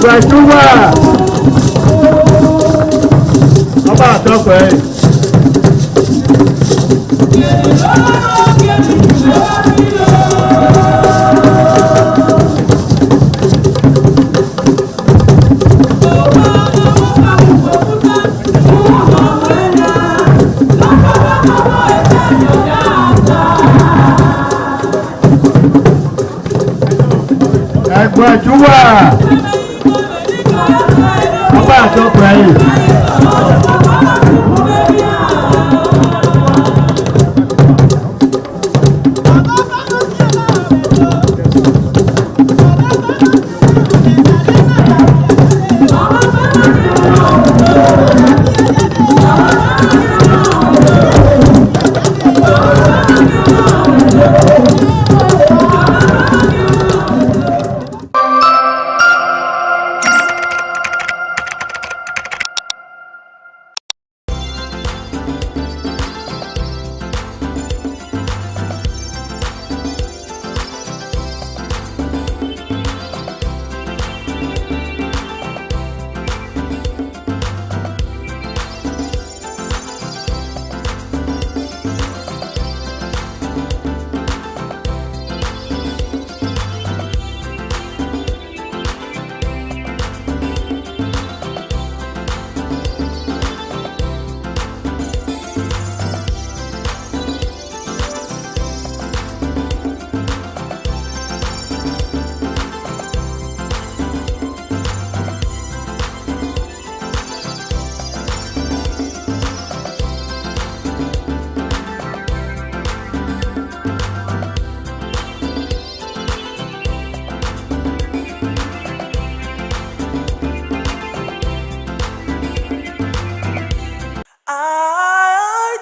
Gbajúmọ̀ ọba àtọ́pẹ́. Gbajúmọ̀ ọba àtọ́pẹ́ yìí.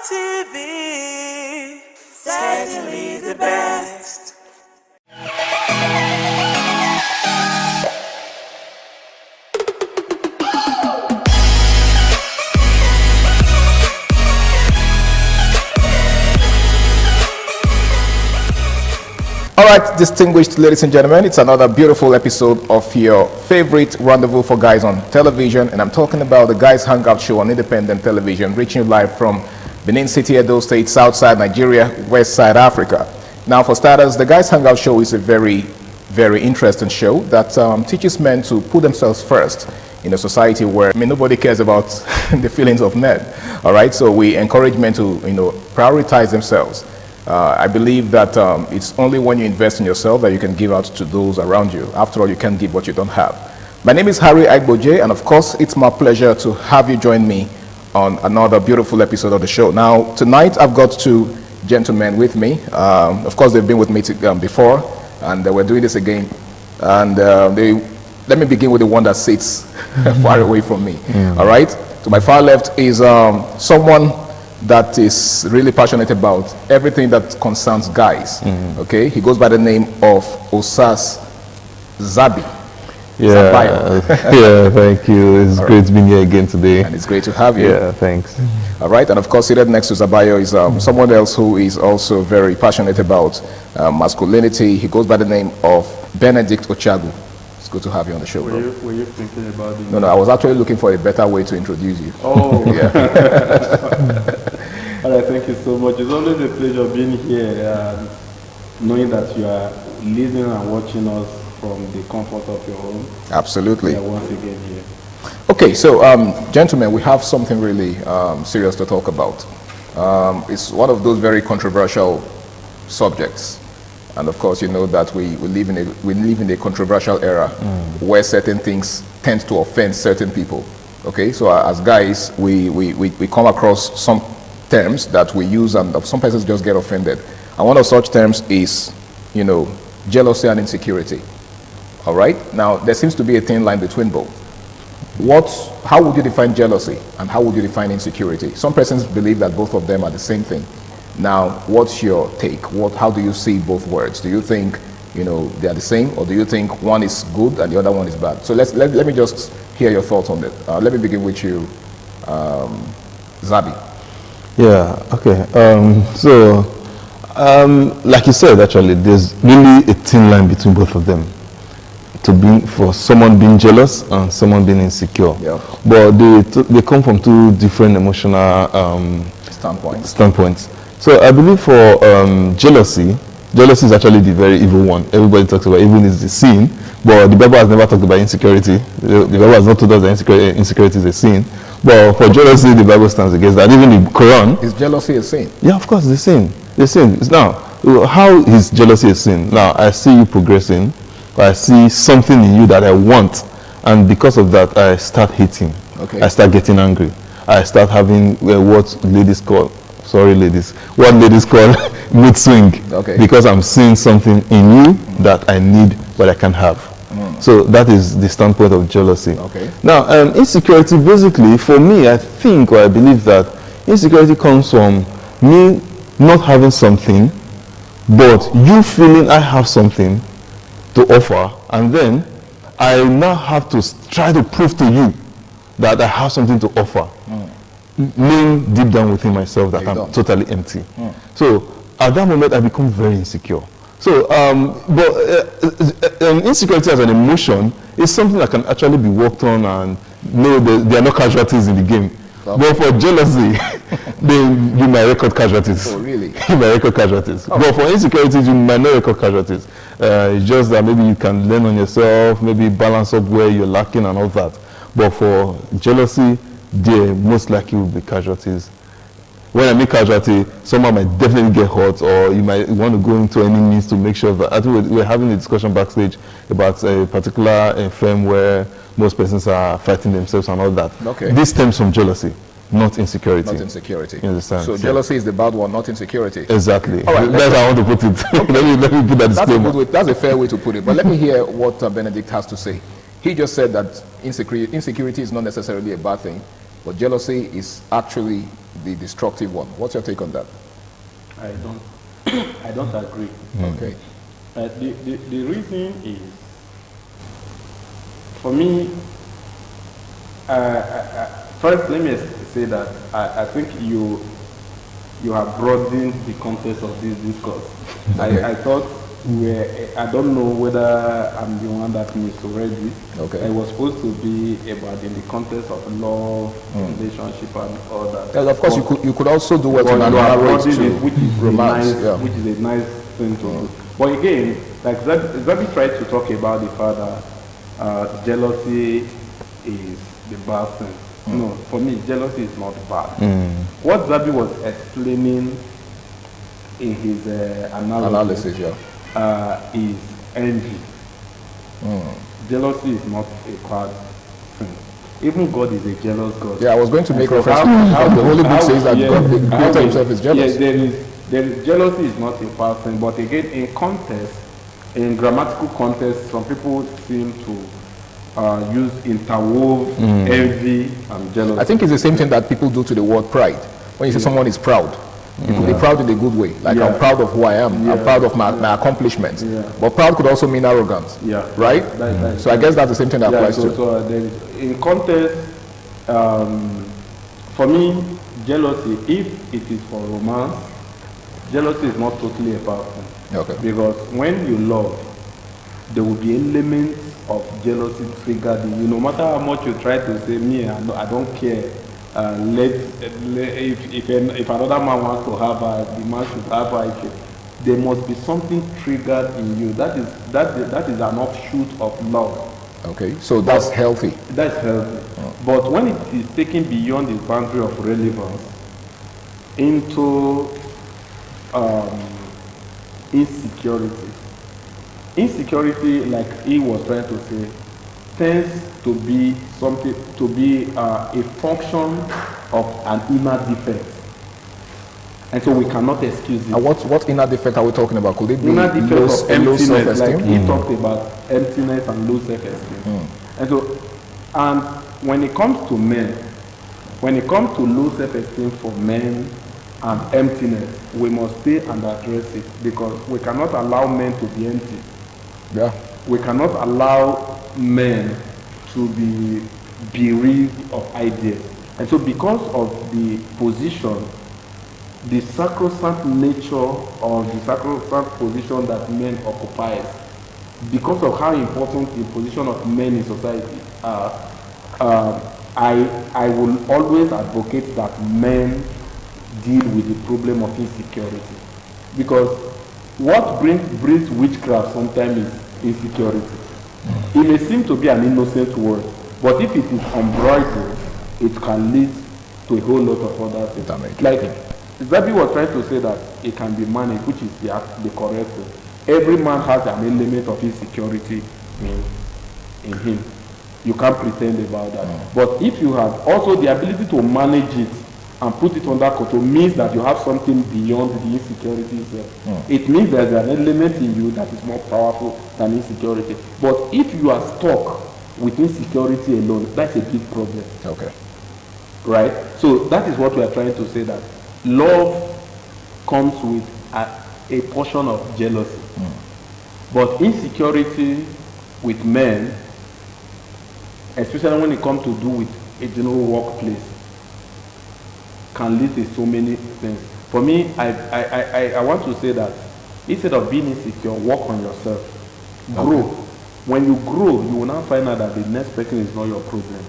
ITV, certainly the best. All right, distinguished ladies and gentlemen, it's another beautiful episode of your favorite Rendezvous for Guys on television, and I'm talking about the Guys Hangout Show on independent television, reaching you live from Benin City, Edo State, Southside Nigeria, West Side Africa. Now, for starters, the Guys Hangout Show is a very, very interesting show that teaches men to put themselves first in a society where nobody cares about the feelings of men. All right, so we encourage men to prioritize themselves. I believe that it's only when you invest in yourself that you can give out to those around you. After all, you can't give what you don't have. My name is Harry Aigboje, and of course, it's my pleasure to have you join me on another beautiful episode of the show. Now, tonight, I've got two gentlemen with me. Of course, they've been with me before, and we're doing this again. And let me begin with the one that sits far away from me. All right? To my far left is someone that is really passionate about everything that concerns guys. Okay, he goes by the name of Osas Zabi. Yeah, yeah, thank you. It's great being here again today. And it's great to have you. Yeah, thanks. All right, and of course, seated next to Zabayo is someone else who is also very passionate about masculinity. He goes by the name of Benedict Ochagu. It's good to have you on the show, bro. Were you thinking about it? No, I was actually looking for a better way to introduce you. Oh, yeah. All right, thank you so much. It's always a pleasure being here, knowing that you are listening and watching us from the comfort of your home. Absolutely. Yeah, once again here. Okay, so gentlemen, we have something really serious to talk about. It's one of those very controversial subjects. And of course, you know that we live in a controversial era where certain things tend to offend certain people. Okay, so as guys, we come across some terms that we use, and some persons just get offended. And one of such terms is, jealousy and insecurity. All right. Now there seems to be a thin line between both. How would you define jealousy, and how would you define insecurity? Some persons believe that both of them are the same thing. Now, what's your take? How do you see both words? Do you think, they are the same, or do you think one is good and the other one is bad? So let me just hear your thoughts on it. Let me begin with you, Zabi. Yeah, okay. Like you said, actually, there's really a thin line between both of them. For someone being jealous and someone being insecure. Yeah. But they come from two different emotional standpoints. So I believe for jealousy is actually the very evil one. Everybody talks about evil is the sin, but the Bible has never talked about insecurity. The Bible has not told us that insecurity is a sin. But for jealousy, the Bible stands against that. Even the Quran. Is jealousy a sin? Yeah, of course, the sin. The sin. Now, how is jealousy a sin? Now, I see you progressing. I see something in you that I want, and because of that, I start hating. Okay. I start getting angry. I start having what ladies call mood swing. Okay. Because I'm seeing something in you that I need but I can't have. So that is the standpoint of jealousy. Okay. Now, insecurity, basically, for me, I think or I believe that insecurity comes from me not having something, but you feeling I have something to offer, and then I now have to try to prove to you that I have something to offer, knowing deep down within myself that I'm totally empty. So at that moment, I become very insecure. So, insecurity as an emotion is something that can actually be worked on, and no, there are no casualties in the game. But for jealousy, then you might record casualties. Oh, really? You might record casualties. Oh. But for insecurities, you might not record casualties. It's just that maybe you can learn on yourself, maybe balance up where you're lacking and all that. But for jealousy, there most likely will be casualties. When I mean casualty, someone might definitely get hurt, or you might want to go into any means to make sure that. I think we're having a discussion backstage about a particular firm where most persons are fighting themselves and all that. Okay. This stems from jealousy, not insecurity. Not insecurity. You understand? So jealousy is the bad one, not insecurity. Exactly. All right, that's how I want to put it. Okay. let me put that disclaimer. That's a fair way to put it. But let me hear what Benedict has to say. He just said that insecurity is not necessarily a bad thing, but jealousy is actually the destructive one. What's your take on that? I don't agree. Okay. The reason is, for me, first let me say that I think you have broadened the context of this discourse. Okay. I thought I don't know whether I'm the one that misread it. Okay. It was supposed to be about in the context of love, relationship, and all that. Yes, of course, you could also do what you narrow it to romance, which is a nice thing to do. But again, like Zabi tried to talk about the fact that jealousy is the bad thing. No, for me, jealousy is not bad. What Zabi was explaining in his analysis is envy. Jealousy is not a bad thing. Even God is a jealous God. Yeah, I was going to make reference to how the Holy Book says that God, the Creator himself is jealous. Yes, there is jealousy is not a bad thing, but again, in context, in grammatical context, some people seem to use interwove envy and jealousy. I think it's the same thing that people do to the word pride. When you say someone is proud, you could be proud in a good way. Like I'm proud of who I am. I'm proud of my accomplishments. But proud could also mean arrogance. Right? So I guess that's the same thing that applies to. So in context, for me, jealousy, if it is for romance, jealousy is not totally a bad thing. Okay. Because when you love, there will be elements of jealousy triggered in you. No matter how much you try to say, me, I don't care. If another man wants to have her, the man should have her. There must be something triggered in you. That is an offshoot of love. Okay, so that's healthy. That's healthy. But when it is taken beyond the boundary of relevance into insecurity, like he was trying to say, tends to be something, to be a function of an inner defect, and so we cannot excuse it. And what inner defect are we talking about? Could it be inner defect of emptiness, like he talked about emptiness and low self-esteem. And when it comes to men, when it comes to low self-esteem for men and emptiness, we must stay and address it, because we cannot allow men to be empty. Yeah. We cannot allow men to be bereaved of ideas. And so because of the position, the sacrosanct nature of the sacrosanct position that men occupy, because of how important the position of men in society are, I will always advocate that men deal with the problem of insecurity. Because what brings witchcraft sometimes is insecurity. It may seem to be an innocent word, but if it is unbridled, it can lead to a whole lot of other things. Like Zabi was trying to say that it can be managed, which is the correct thing. Every man has an element of insecurity in him. You can't pretend about that. But if you have also the ability to manage it and put it under control, means that you have something beyond the insecurity itself. It means there's an element in you that is more powerful than insecurity. But if you are stuck with insecurity alone, that's a big problem. Okay. Right? So that is what we are trying to say, that love comes with a portion of jealousy. But insecurity with men, especially when it comes to do with a general workplace, can lead to so many things. For me, I want to say that instead of being insecure, work on yourself. Grow. When you grow, you will now find out that the next person is not your problem.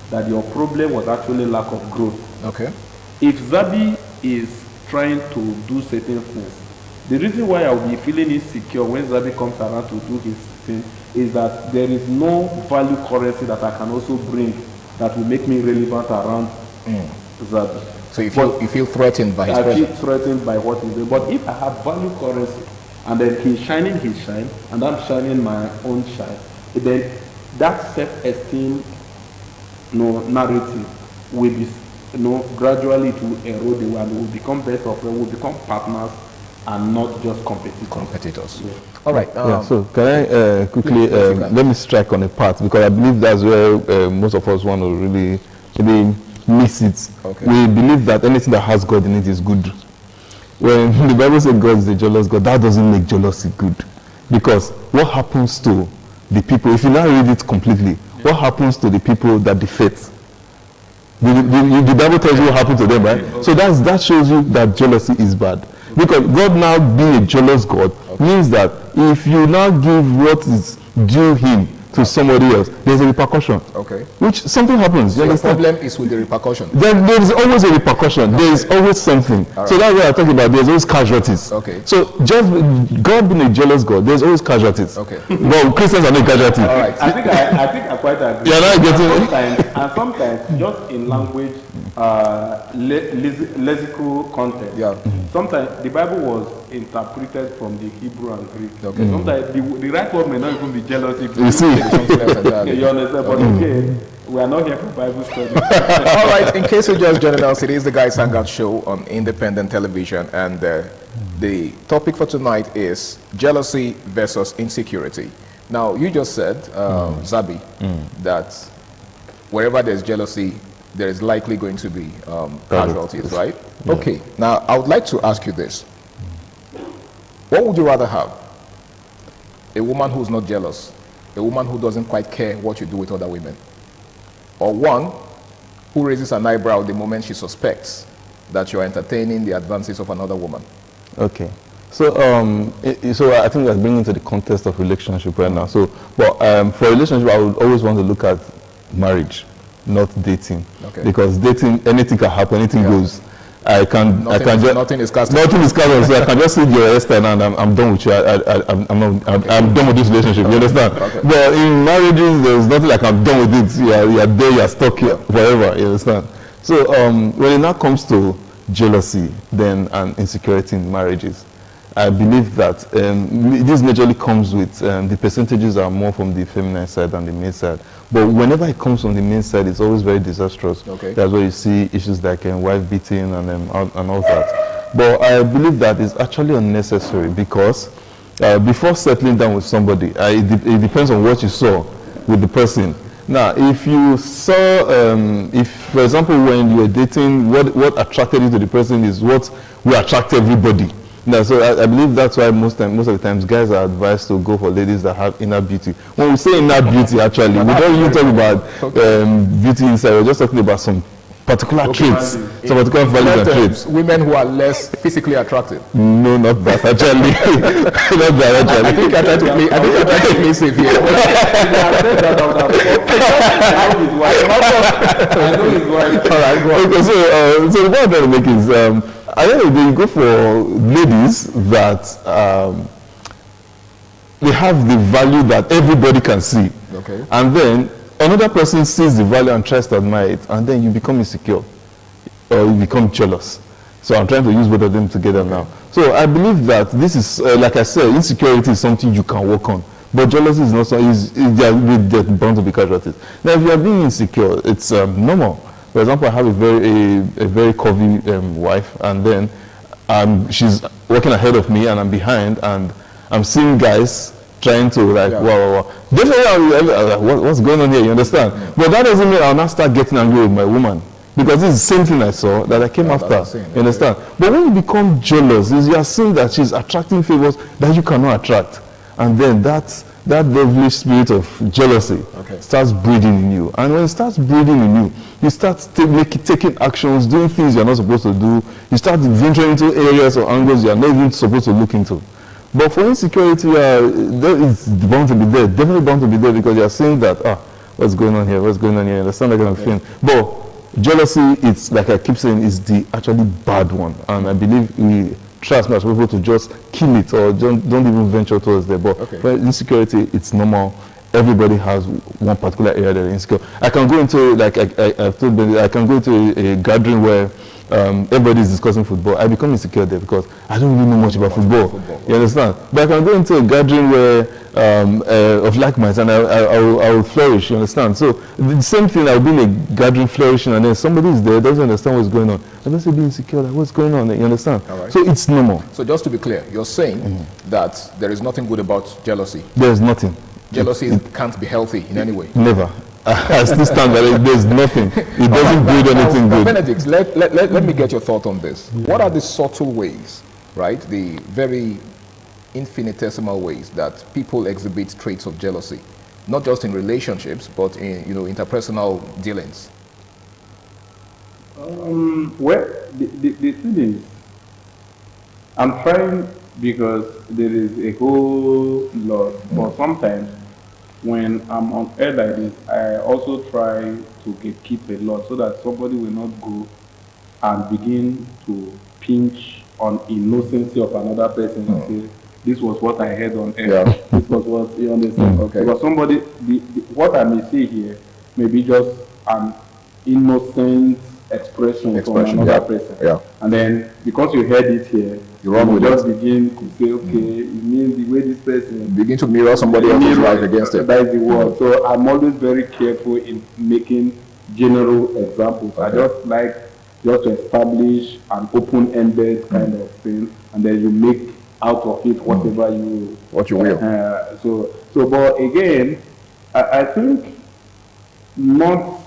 That your problem was actually lack of growth. Okay. If Zabi is trying to do certain things, the reason why I will be feeling insecure when Zabi comes around to do his thing is that there is no value currency that I can also bring that will make me relevant around Zabi. So you feel threatened by his presence? I feel threatened by what he's doing. But if I have value currency, and then he's shining his shine, and I'm shining my own shine, then that self-esteem narrative will be gradually to erode away, and will become better off, will become partners and not just competitors. Yeah. All right. So can I quickly let me strike on a part, because I believe that's where most of us want to really miss it. Okay. We believe that anything that has God in it is good. When the Bible says God is a jealous God, that doesn't make jealousy good. Because what happens to the people, if you now read it completely, what happens to the people that defect? The Bible tells you what happened to them, right? So that shows you that jealousy is bad. Because God now being a jealous God means that if you now give what is due him to somebody else, there's a repercussion. Okay. Which something happens. So the problem is with the repercussion. There is always a repercussion. There is always something. Right. So that's what I'm talking about. There's always casualties. Okay. So just God being a jealous God, there's always casualties. Okay. Well, Christians are not casualties. All right. I think I quite agree. You're not getting and sometimes just in language, lexical content. Yeah. Sometimes the Bible was interpreted from the Hebrew and Greek. Okay. Sometimes the right word may not even be jealousy. You see. You understand? But okay, we are not here for Bible study. All right, in case you're just joining us, it is the Guys Hangout Show on independent television, and the topic for tonight is jealousy versus insecurity. Now, you just said, Zabi, that wherever there's jealousy, there is likely going to be casualties, right? Yeah. Okay, now I would like to ask you this. What would you rather have? A woman who's not jealous, a woman who doesn't quite care what you do with other women, or one who raises an eyebrow the moment she suspects that you're entertaining the advances of another woman? Okay. So, so I think that's bringing to the context of relationship right now. So, but for a relationship, I would always want to look at marriage, not dating. Okay. Because dating, anything can happen, anything goes. Nothing is cast. Nothing is cast. So I can just see your hairstyle and I'm done with you. I'm done with this relationship. You understand? Okay. But in marriages, there's nothing like I'm done with it. You're there. You're stuck here forever. You understand? So when it now comes to jealousy, then and insecurity in marriages, I believe that this majorly comes with the percentages are more from the feminine side than the male side. But whenever it comes from the male side, it's always very disastrous. Okay. That's where you see issues like wife beating and all that. But I believe that it's actually unnecessary, because before settling down with somebody, it depends on what you saw with the person. Now, if you saw, if for example, when you were dating, what attracted you to the person is what will attract everybody. No, so I believe that's why most of the times guys are advised to go for ladies that have inner beauty. When we say inner beauty, actually, we don't even talk about beauty inside. We're just talking about some particular traits, some particular values and traits. Women who are less physically attractive. No, not that actually. Not that actually. I think I tried to play safe here. All right, okay, so the point I'm trying to make is, at the end of the day, you go for ladies that they have the value that everybody can see. Okay. And then another person sees the value and tries to admire it, and then you become insecure or you become jealous. So I'm trying to use both of them together now. So I believe that this is, like I said, insecurity is something you can work on, but jealousy is not something, they're bound to be casualties. Now, if you are being insecure, it's normal. For example, I have a very curvy wife, and then she's working ahead of me, and I'm behind, and I'm seeing guys trying to wow. Definitely, what's going on here? You understand? But that doesn't mean I'll not start getting angry with my woman, because this is the same thing I saw that I came after. You understand? But when you become jealous, is you are seeing that she's attracting favors that you cannot attract, and then that devilish spirit of jealousy starts breeding in you. And when it starts breeding in you, you start taking actions, doing things you're not supposed to do. You start venturing into areas or angles you're not even supposed to look into. But for insecurity, it's bound to be there, definitely bound to be there, because you're saying that, what's going on here, you understand that kind of thing. But jealousy, it's like I keep saying, is the actually bad one. And I believe we try as much as possible to just kill it, or don't even venture towards there. But for insecurity, it's normal. Everybody has one particular area that they're insecure. I can go into, like I've told you, I can go to a gathering where everybody is discussing football. I become insecure there because I don't really know much about football. You understand? But I can go into a gathering where of like minds, and I will flourish. You understand? So the same thing, I'll be in a gathering flourishing, and then somebody is there, doesn't understand what's going on. I just say be insecure, like what's going on? You understand? So it's normal. So just to be clear, you're saying that there is nothing good about jealousy. There's nothing. Jealousy can't be healthy in any way. Never. I still stand by it. There's nothing. It doesn't breed anything good. Benedict, let me get your thought on this. What are the subtle ways, right? The very infinitesimal ways that people exhibit traits of jealousy, not just in relationships, but in interpersonal dealings. Well, the thing is, I'm trying, because there is a whole lot, but sometimes when I'm on air like this, I also try to keep a lot so that somebody will not go and begin to pinch on innocency of another person and say, this was what I heard on air. This was what, you understand? Because somebody, what I may say here may be just an innocent expression from another person. And then because you heard it here, you just begin to say, okay, it means the way this person begin to mirror somebody else's life against it. That is the word. So I'm always very careful in making general examples. I just like to establish an open-ended kind of thing, and then you make out of it whatever you will. But again, I think not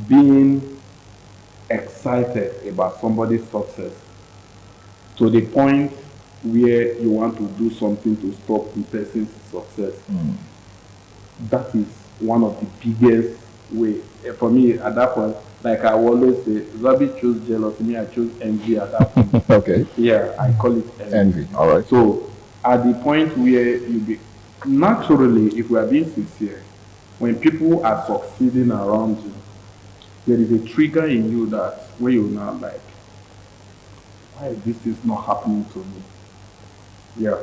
being excited about somebody's success to the point where you want to do something to stop the person's success. That is one of the biggest ways. For me, at that point, like I always say, Zabi chose jealousy, me I chose envy at that point. Yeah, I call it envy. All right. So at the point where you be, naturally, if we are being sincere, when people are succeeding around you, there is a trigger in you that where you're now like, why this is not happening to me? Yeah,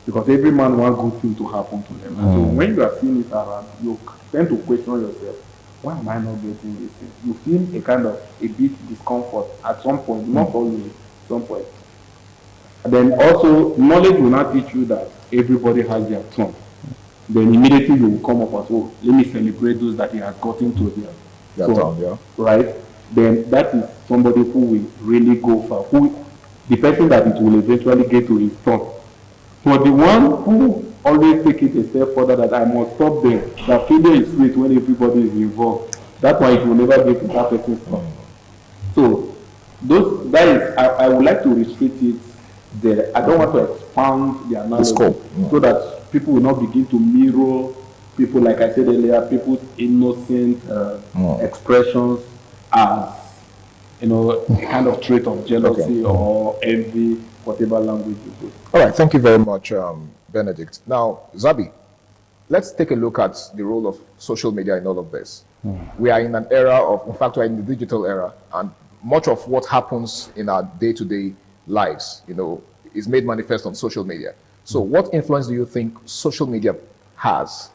because every man wants good thing to happen to them. So when you are seeing it around, you tend to question yourself, why am I not getting this thing? You feel a kind of a bit discomfort at some point, not always, at some point. And then also, knowledge will not teach you that everybody has their turn. Then immediately you will come up as, oh, let me celebrate those that he has gotten to their turn. Right? Then that is somebody who will really go far, the person that it will eventually get to his turn. For the one who always take it a step further, that I must stop there, that failure is sweet when everybody is involved. That's why it will never get to that person's turn. So, that is, I would like to restrict it I don't want to expand the analogy scope, so that people will not begin to mirror people, like I said earlier, people's innocent expressions as, you know, a kind of trait of jealousy or envy, whatever language you use. All right, thank you very much, Benedict. Now, Zabi, let's take a look at the role of social media in all of this. We are in an era of, in fact, we're in the digital era, and much of what happens in our day-to-day lives, you know, is made manifest on social media. So what influence do you think social media has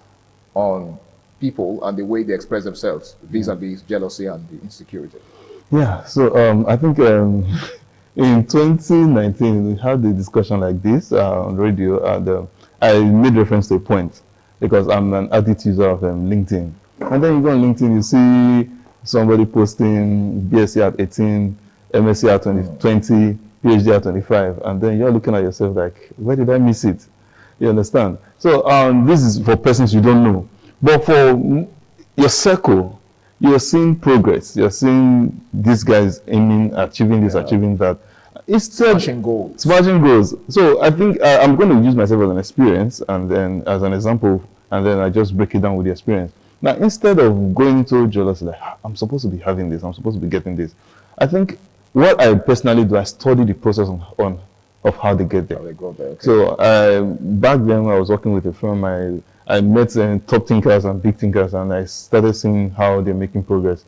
on people and the way they express themselves vis-a-vis jealousy and the insecurity? Yeah, so I think in 2019, we had a discussion like this on radio, and I made reference to a point because I'm an added user of LinkedIn. And then you go on LinkedIn, you see somebody posting BSc at 18, MSc at 20, PhD at 25, and then you're looking at yourself like, where did I miss it? You understand? So this is for persons you don't know. But for your circle, you're seeing progress. You're seeing these guys aiming, achieving this, achieving that. It's smashing goals. Smashing goals. So I think I'm going to use myself as an experience and then as an example, and then I just break it down with the experience. Now, instead of going into jealousy, like, I'm supposed to be having this, I'm supposed to be getting this, I think what I personally do, I study the process of how they get there. How they go there, okay. So back then, when I was working with a firm, I met top thinkers and big thinkers, and I started seeing how they're making progress.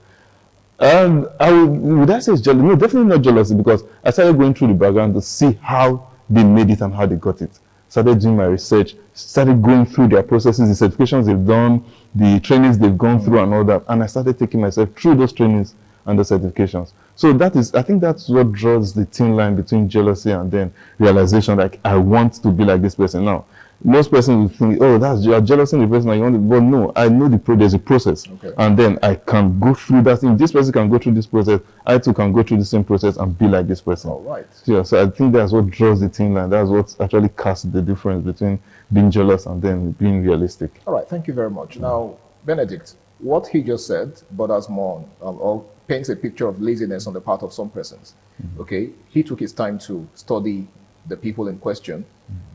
And would I say it's jealousy? No, definitely not jealousy, because I started going through the background to see how they made it and how they got it. Started doing my research, started going through their processes, the certifications they've done, the trainings they've gone through and all that. And I started taking myself through those trainings and the certifications. So I think that's what draws the thin line between jealousy and then realization, like, I want to be like this person now. Most persons will think, oh, you're jealous in the person you want to, but no, I know there's a process. Okay. And then I can go through that. If this person can go through this process, I too can go through the same process and be like this person. All right. Yeah, so I think that's what draws the thin line. That's what actually casts the difference between being jealous and then being realistic. All right, thank you very much. Now, Benedict, what he just said borders more or paints a picture of laziness on the part of some persons. Okay, he took his time to study the people in question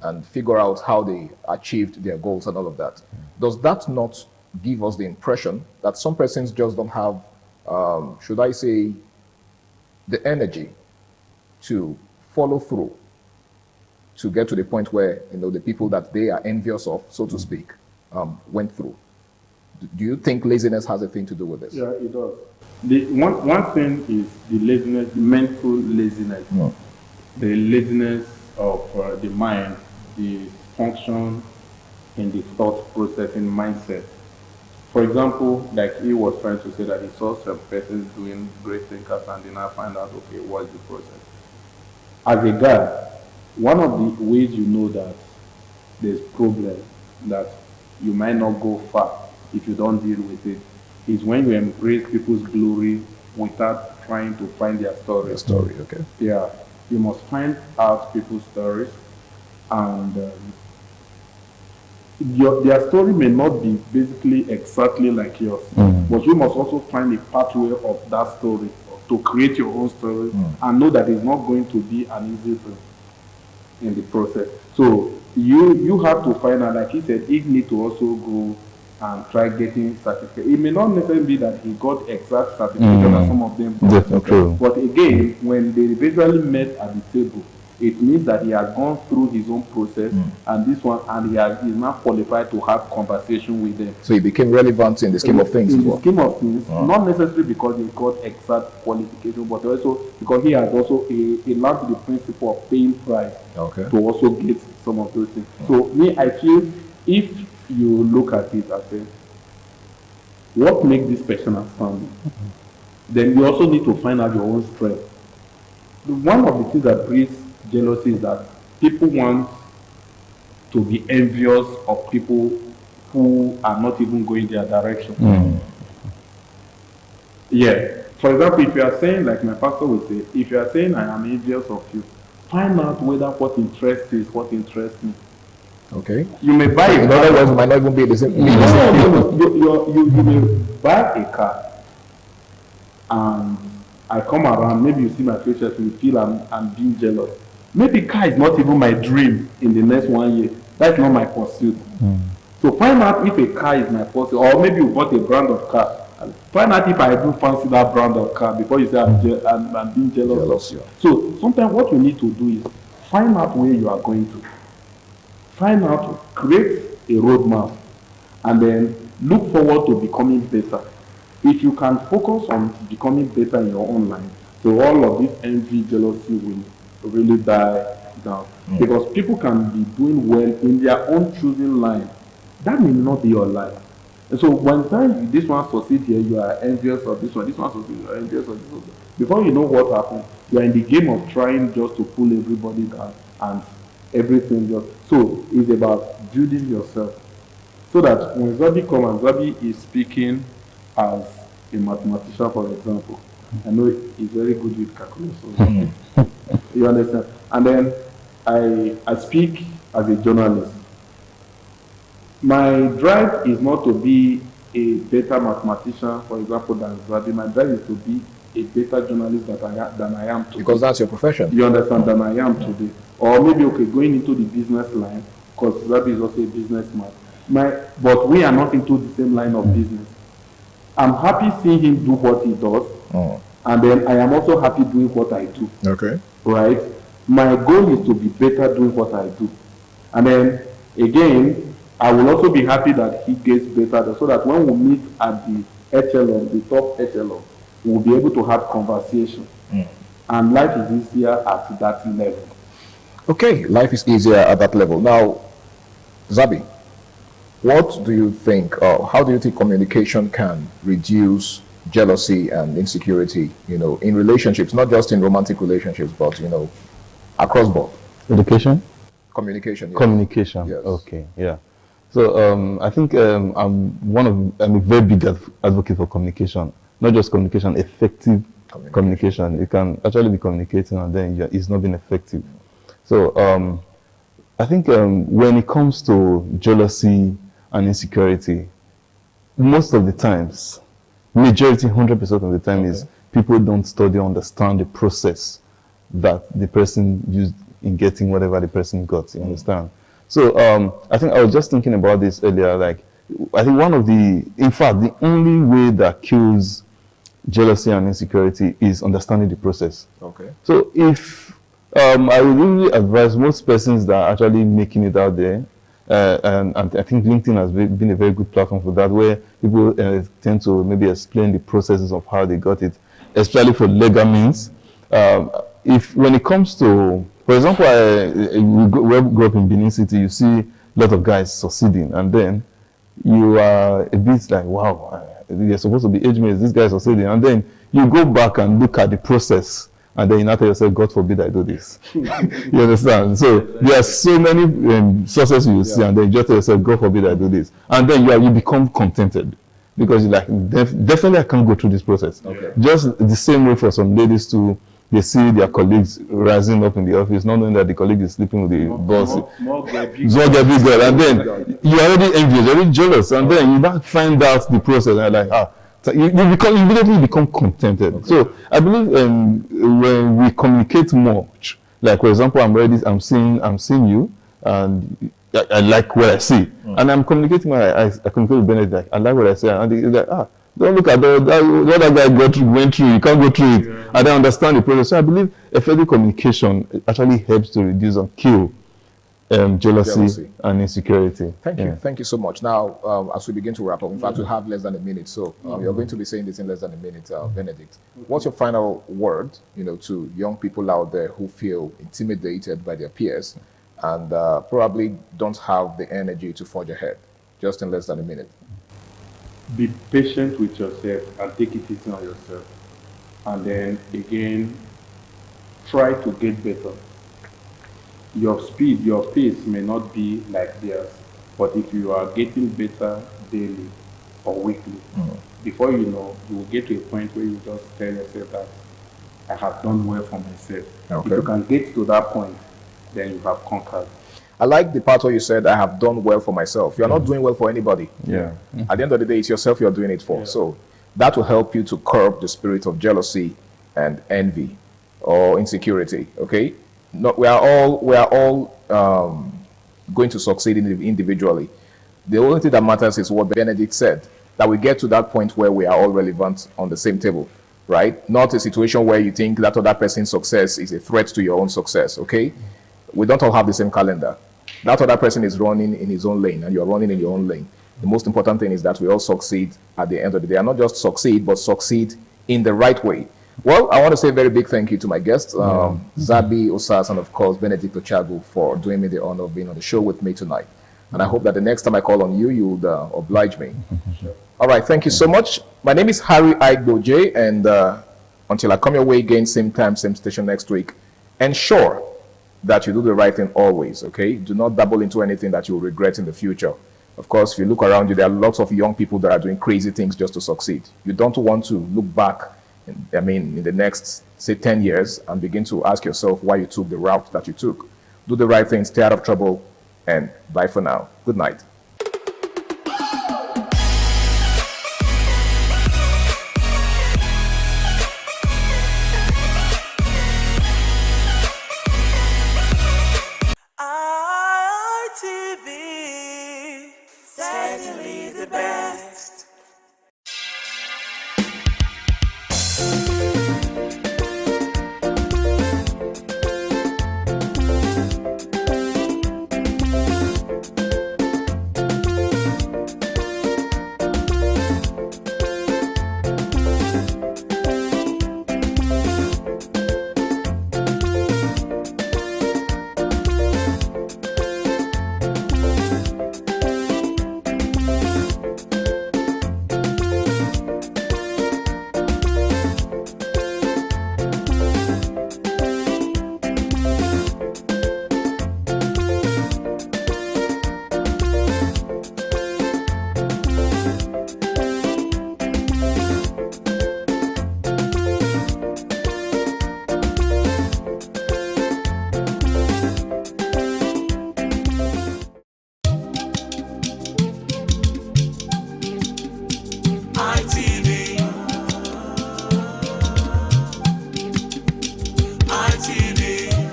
and figure out how they achieved their goals and all of that. Does that not give us the impression that some persons just don't have, should I say, the energy to follow through to get to the point where, you know, the people that they are envious of, so to speak, went through? Do you think laziness has a thing to do with this? Yeah, it does. One thing is the laziness, the mental laziness, the laziness of the mind, the function in the thought processing mindset. For example, like he was trying to say that he saw some persons doing great thinkers and then I find out, okay, what's the process? As a guy, one of the ways you know that there's problem, that you might not go far if you don't deal with it, is when you embrace people's glory without trying to find their story. Their story, okay. Yeah, you must find out people's stories, and their story may not be basically exactly like yours, but you must also find a pathway of that story to create your own story and know that it's not going to be an easy thing in the process. So you have to find out, like he said, he need to also go and try getting certificate. It may not necessarily be that he got exact certification as some of them got. But again, when they eventually met at the table, it means that he has gone through his own process and this one, and he's now qualified to have conversation with them. So he became relevant in the scheme of things. In the scheme of things, not necessarily because he got exact qualification, but also because he has also he learned the principle of paying price to also get some of those things. So me, I feel if you look at it as a, what makes this person outstanding, then you also need to find out your own strength. One of the things that breeds jealousy is that people want to be envious of people who are not even going their direction. Yeah. For example, if you are saying, like my pastor would say, if you are saying I am envious of you, find out whether what interests you is what interests me. Okay. You may buy a car. In other words, it might not even be the same. You may buy a car, and I come around, maybe you see my features, you feel I'm being jealous. Maybe car is not even my dream in the next 1 year. That's not my pursuit. So find out if a car is my pursuit, or maybe you bought a brand of car. Find out if I do fancy that brand of car before you say I'm being jealous. So sometimes what you need to do is find out where you are going to. Find out, create a roadmap, and then look forward to becoming better. If you can focus on becoming better in your own life, so all of this envy, jealousy will really die down. Because people can be doing well in their own choosing line. That may not be your life. And so when time this one succeeds here, you are envious of this one succeeds, you are envious of this one. Before you know what happened, you are in the game of trying just to pull everybody down and everything just. So it's about building yourself. So that when Zabi comes and Zabi is speaking as a mathematician, for example, I know he's very good with calculation. You understand? And then I speak as a journalist. My drive is not to be a better mathematician, for example, than Zabi. My drive is to be a better journalist than I am today. Because that's your profession. You understand? Than I am today. Or maybe, okay, going into the business line, because Zabi is also a businessman. But we are not into the same line of business. I'm happy seeing him do what he does. And then I am also happy doing what I do. Okay. Right? My goal is to be better doing what I do. And then, again, I will also be happy that he gets better so that when we meet at the echelon, the top echelon, we'll be able to have conversation. And life is easier at that level. Okay, life is easier at that level. Now, Zabi, what do you think, or how do you think communication can reduce jealousy and insecurity, in relationships, not just in romantic relationships, but, across board? Education? Communication. Yes. Communication, yes. Okay, yeah. So I think I'm a very big advocate for communication, not just communication, effective communication. You can actually be communicating and then it's not being effective. So I think when it comes to jealousy and insecurity, most of the times, majority, 100% of the time, is people don't study or understand the process that the person used in getting whatever the person got, you understand? So I think I was just thinking about this earlier, like, I think in fact, the only way that kills jealousy and insecurity is understanding the process. Okay. So if, I would really advise most persons that are actually making it out there, and I think LinkedIn has been a very good platform for that, where people tend to maybe explain the processes of how they got it, especially for legal means. When it comes to, for example, we grew up in Benin City, you see a lot of guys succeeding, and then you are a bit like, wow, you're supposed to be age mates, this guy is succeeding, and then you go back and look at the process, and then you now tell yourself, God forbid I do this. You understand? So there are so many successes you see, and then you just tell yourself, God forbid I do this, and then you become contented. Because you're like, definitely I can't go through this process. Okay. Just the same way for some ladies too, they see their colleagues rising up in the office, not knowing that the colleague is sleeping with the boss. Small girl, and then you're already envious, you're already jealous, and then you not find out the process, and you're like, so you immediately become contented. Okay. So I believe when we communicate much, like for example, I'm seeing you, and I like what I see, and I'm communicating. I communicate with Bennett, like, I like what I say, and he's like, don't look at what that guy went through. You can't go through it. I don't understand the process. So I believe effective communication actually helps to reduce and kill jealousy and insecurity. Thank you so much. Now, as we begin to wrap up, in fact, we have less than a minute, so you're going to be saying this in less than a minute, Benedict. What's your final word, to young people out there who feel intimidated by their peers and probably don't have the energy to forge ahead? Just in less than a minute. Be patient with yourself and take it easy on yourself. And then again, try to get better. Your speed, your pace may not be like theirs, but if you are getting better daily or weekly, before you know, you will get to a point where you just tell yourself that I have done well for myself. Okay. If you can get to that point, then you have conquered. I like the part where you said, I have done well for myself. You're not doing well for anybody. Yeah. At the end of the day, it's yourself you're doing it for. Yeah. So that will help you to curb the spirit of jealousy and envy or insecurity, okay? we are all going to succeed individually. The only thing that matters is what Benedict said, that we get to that point where we are all relevant on the same table, right? Not a situation where you think that other person's success is a threat to your own success, okay? We don't all have the same calendar. That other person is running in his own lane and you're running in your own lane. The most important thing is that we all succeed at the end of the day. And not just succeed, but succeed in the right way. Well, I want to say a very big thank you to my guests, Zabi Osas and of course Benedict Ochagu, for doing me the honor of being on the show with me tonight. And I hope that the next time I call on you, you'll oblige me. Sure. All right, thank you so much. My name is Harry Aigboje, and until I come your way again, same time, same station next week, ensure that you do the right thing always, okay? Do not dabble into anything that you'll regret in the future. Of course, if you look around you, there are lots of young people that are doing crazy things just to succeed. You don't want to look back, in the next, say, 10 years and begin to ask yourself why you took the route that you took. Do the right thing, stay out of trouble, and bye for now. Good night. ITV, certainly the best.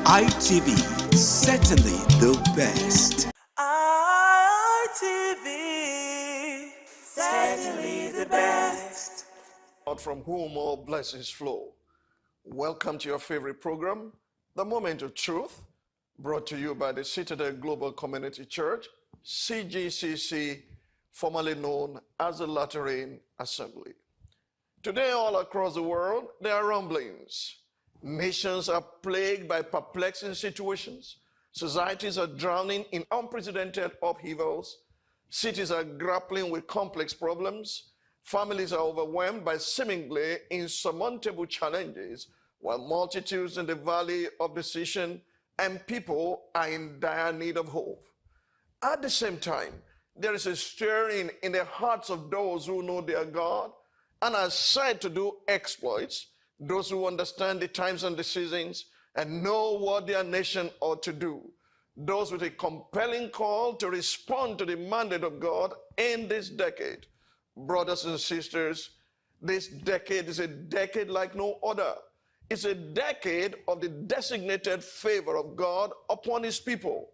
ITV, certainly the best. ITV, certainly the best. From whom all blessings flow. Welcome to your favorite program, The Moment of Truth, brought to you by the Citadel Global Community Church, CGCC, formerly known as the Lateran Assembly. Today, all across the world, there are rumblings. Nations are plagued by perplexing situations. Societies are drowning in unprecedented upheavals. Cities are grappling with complex problems. Families are overwhelmed by seemingly insurmountable challenges, while multitudes in the valley of decision and people are in dire need of hope. At the same time, there is a stirring in the hearts of those who know their God and are said to do exploits, those who understand the times and the seasons and know what their nation ought to do, those with a compelling call to respond to the mandate of God in this decade. Brothers and sisters, this decade is a decade like no other. It's a decade of the designated favor of God upon his people.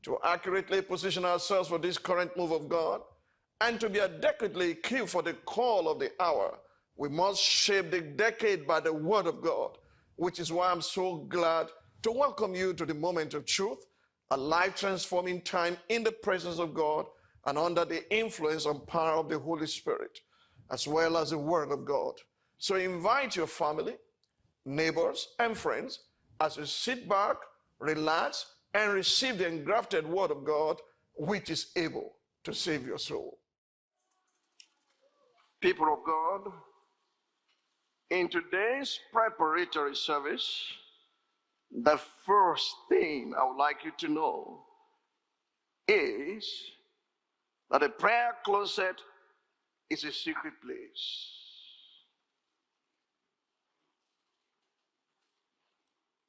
To accurately position ourselves for this current move of God and to be adequately equipped for the call of the hour, we must shape the decade by the word of God, which is why I'm so glad to welcome you to the Moment of Truth, a life-transforming time in the presence of God and under the influence and power of the Holy Spirit, as well as the word of God. So invite your family, neighbors, and friends as you sit back, relax, and receive the engrafted word of God, which is able to save your soul. People of God, in today's preparatory service, the first thing I would like you to know is that a prayer closet is a secret place.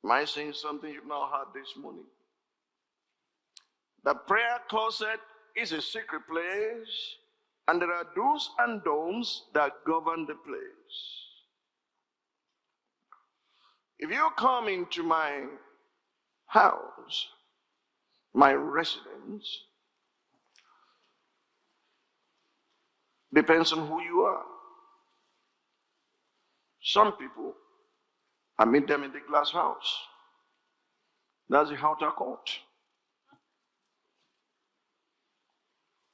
Am I saying something you've not heard this morning? The prayer closet is a secret place, and there are do's and don'ts that govern the place. If you come into my house, my residence, depends on who you are. Some people, I meet them in the glass house. That's the outer court.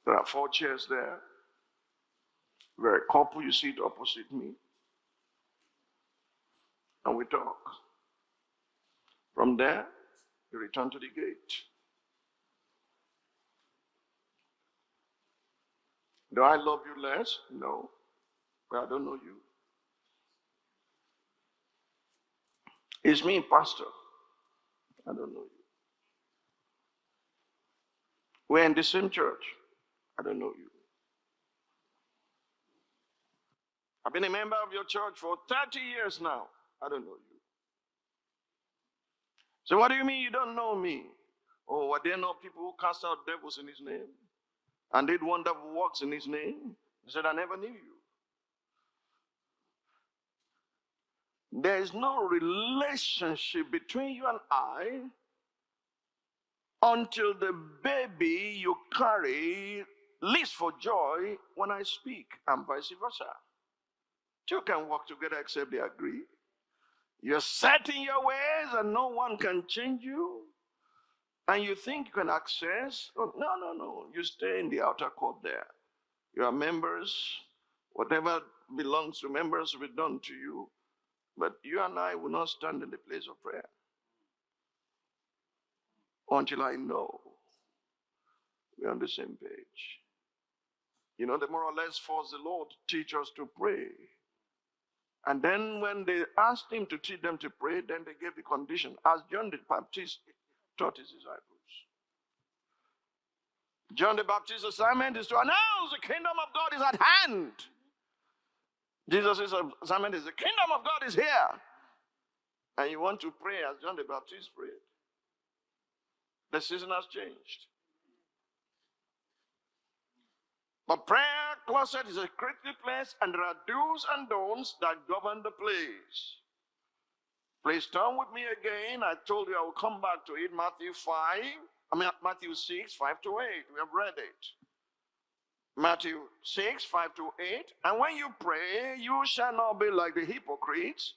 There are 4 chairs there. We're a couple, you sit opposite me. And we talk. From there, you return to the gate. Do I love you less? No. But I don't know you. It's me, pastor. I don't know you. We're in the same church. I don't know you. I've been a member of your church for 30 years now. I don't know you. So what do you mean you don't know me? Oh, are there not people who cast out devils in his name? And did wonderful works in his name? He said, I never knew you. There is no relationship between you and I until the baby you carry leaps for joy when I speak, and vice versa. Two can work together except they agree. You're set in your ways and no one can change you. And you think you can access? Oh, no. You stay in the outer court there. You are members. Whatever belongs to members will be done to you. But you and I will not stand in the place of prayer until I know we're on the same page. You know, they more or less forced the Lord to teach us to pray. And then when they asked him to teach them to pray, then they gave the condition, as John the Baptist taught his disciples. John the Baptist's assignment is to announce the kingdom of God is at hand. Jesus' assignment is the kingdom of God is here. And you want to pray as John the Baptist prayed. The season has changed. But prayer closet is a critical place, and there are do's and don'ts that govern the place. Please turn with me again. I told you I will come back to it. Matthew 6, 5 to 8. We have read it. Matthew 6, 5 to 8. And when you pray, you shall not be like the hypocrites,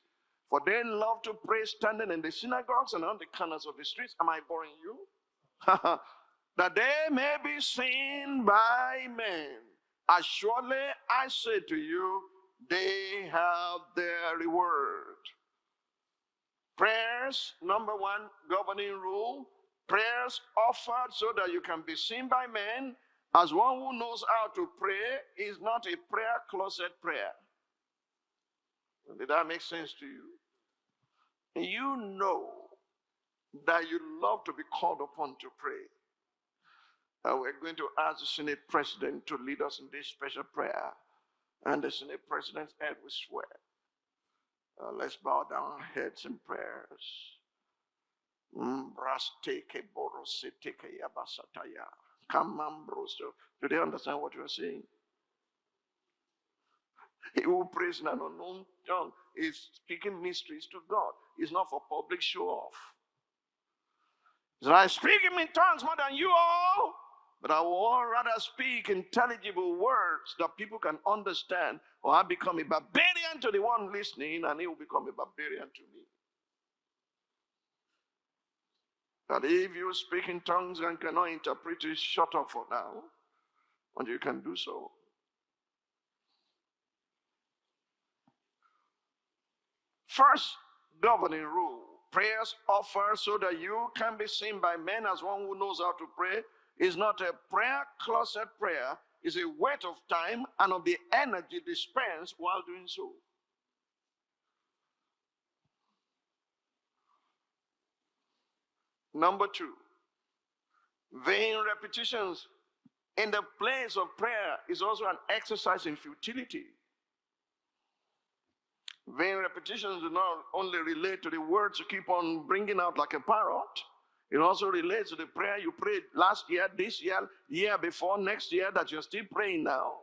for they love to pray standing in the synagogues and on the corners of the streets. Am I boring you? That they may be seen by men. As surely I say to you, they have their reward. Prayers, number 1, governing rule. Prayers offered so that you can be seen by men as one who knows how to pray is not a prayer closet prayer. Did that make sense to you? You know that you love to be called upon to pray. We're going to ask the Senate President to lead us in this special prayer. And the Senate President's head will swear. Let's bow down our heads in prayers. Do they understand what you are saying? He who prays in an unknown tongue is speaking mysteries to God. It's not for public show off. So I speak in tongues more than you all, but I will rather speak intelligible words that people can understand, or I become a barbarian to the one listening, and he will become a barbarian to me. That if you speak in tongues and cannot interpret it, shut up for now, and you can do so. First governing rule. Prayers offered so that you can be seen by men as one who knows how to pray is not a prayer closet prayer. It's a waste of time and of the energy dispensed while doing so. Number 2, vain repetitions in the place of prayer is also an exercise in futility. Vain repetitions do not only relate to the words you keep on bringing out like a parrot. It also relates to the prayer you prayed last year, this year, year before, next year, that you're still praying now.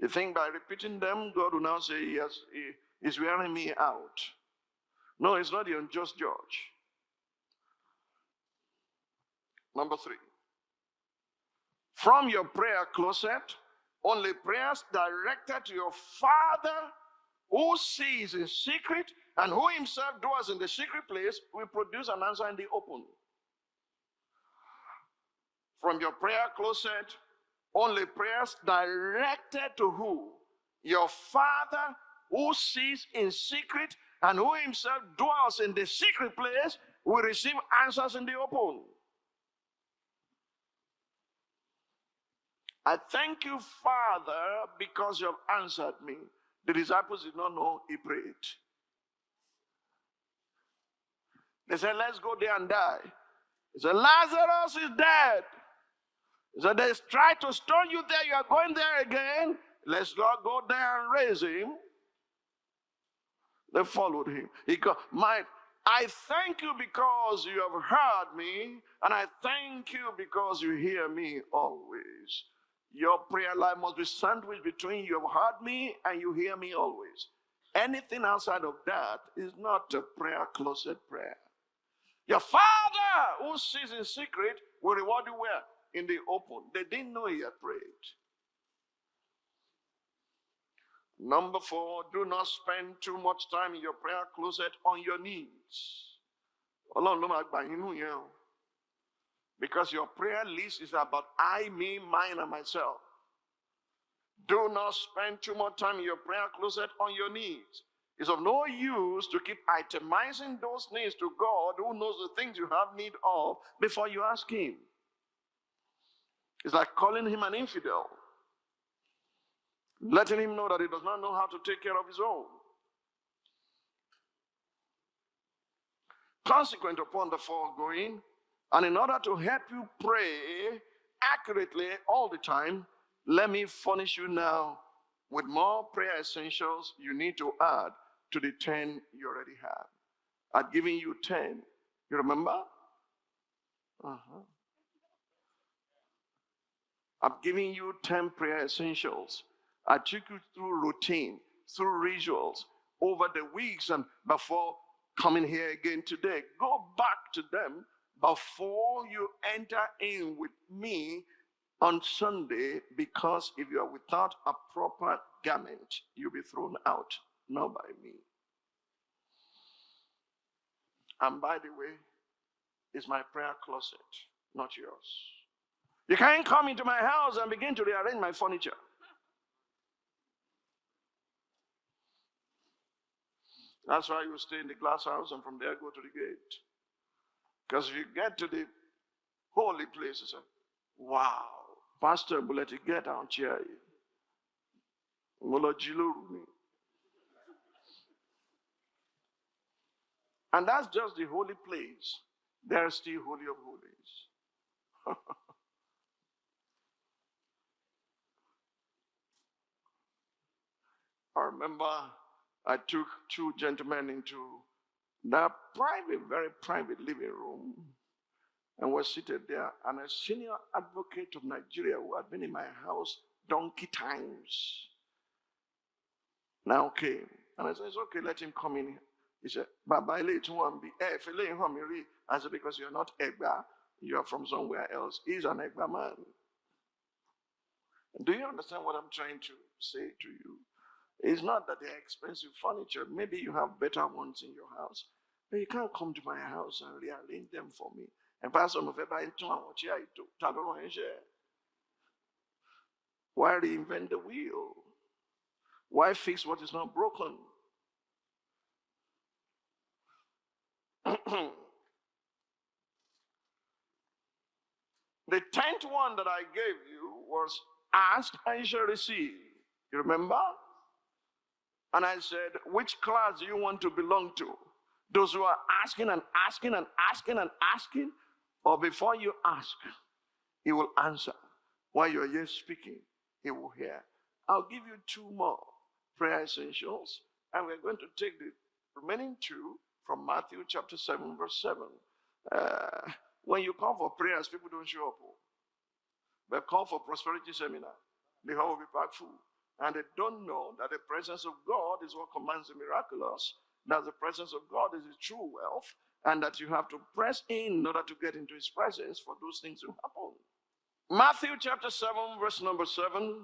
You think by repeating them, God will now say, yes, he's wearing me out. No, it's not the unjust judge. Number 3. From your prayer closet, only prayers directed to your Father who sees in secret and who himself dwells in the secret place will produce an answer in the open. From your prayer closet, only prayers directed to who? Your Father who sees in secret and who himself dwells in the secret place will receive answers in the open. I thank you, Father, because you have answered me. The disciples did not know he prayed. They said, let's go there and die. He said, Lazarus is dead. He said, they tried to stone you there. You are going there again. Let's not go there and raise him. They followed him. I thank you because you have heard me, and I thank you because you hear me always. Your prayer life must be sandwiched between you have heard me and you hear me always. Anything outside of that is not a prayer closet prayer. Your Father who sees in secret will reward you where? In the open. They didn't know he had prayed. Number 4, do not spend too much time in your prayer closet on your knees. Because your prayer list is about I, me, mine, and myself. Do not spend too much time in your prayer closet on your knees. It's of no use to keep itemizing those needs to God who knows the things you have need of before you ask him. It's like calling him an infidel, letting him know that he does not know how to take care of his own. Consequent upon the foregoing, and in order to help you pray accurately all the time, let me furnish you now with more prayer essentials you need to add to the 10 you already have. I've given you 10. You remember? I've given you 10 prayer essentials. I took you through routine, through rituals, over the weeks and before coming here again today. Go back to them before you enter in with me on Sunday, because if you are without a proper garment, you'll be thrown out, not by me. And by the way, it's my prayer closet, not yours. You can't come into my house and begin to rearrange my furniture. That's why you stay in the glass house and from there go to the gate. Because if you get to the holy place, you say, wow, Pastor Bulletti, get out here. And that's just the holy place. There's still Holy of Holies. I remember I took 2 gentlemen into that private, very private living room and was seated there. And a senior advocate of Nigeria who had been in my house donkey times now came. And I said, it's okay, let him come in. He said, Baba, I said, because you're not Egba, you are from somewhere else. He's an Egba man. Do you understand what I'm trying to say to you? It's not that they're expensive furniture. Maybe you have better ones in your house. But you can't come to my house and rearrange them for me. And Pastor why reinvent the wheel? Why fix what is not broken? The 10th one that I gave you was ask and you shall receive. You remember? And I said, which class do you want to belong to? Those who are asking and asking and asking and asking, or before you ask, he will answer. While you're here speaking, he will hear. I'll give you 2 more prayer essentials, and we're going to take the remaining 2 from Matthew chapter 7, verse 7. When you come for prayers, people don't show up. But come for prosperity seminar, the hall will be packed full. And they don't know that the presence of God is what commands the miraculous. that the presence of God is the true wealth, and that you have to press in order to get into his presence for those things to happen. Matthew chapter 7, verse number 7,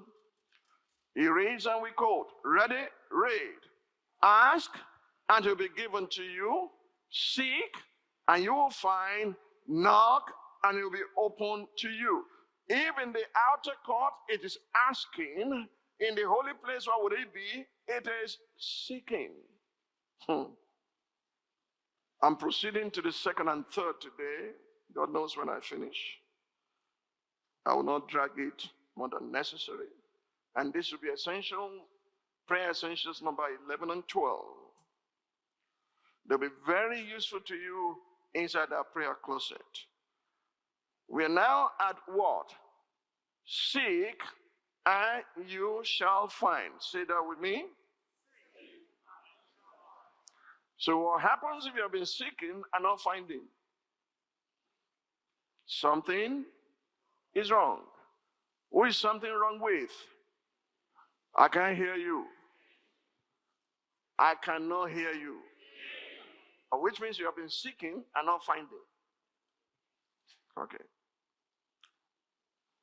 he reads and we quote, ready, read. Ask, and it will be given to you. Seek, and you will find. Knock, and it will be open to you. If in the outer court it is asking, in the holy place, what would it be? It is seeking. I'm proceeding to the second and third today. God knows when I finish. I will not drag it more than necessary. And this will be essential, prayer essentials number 11 and 12. They'll be very useful to you inside our prayer closet. We are now at what? Seek and you shall find. Say that with me. So what happens if you have been seeking and not finding? Something is wrong. What is something wrong with? I can't hear you. I cannot hear you. Which means you have been seeking and not finding. Okay.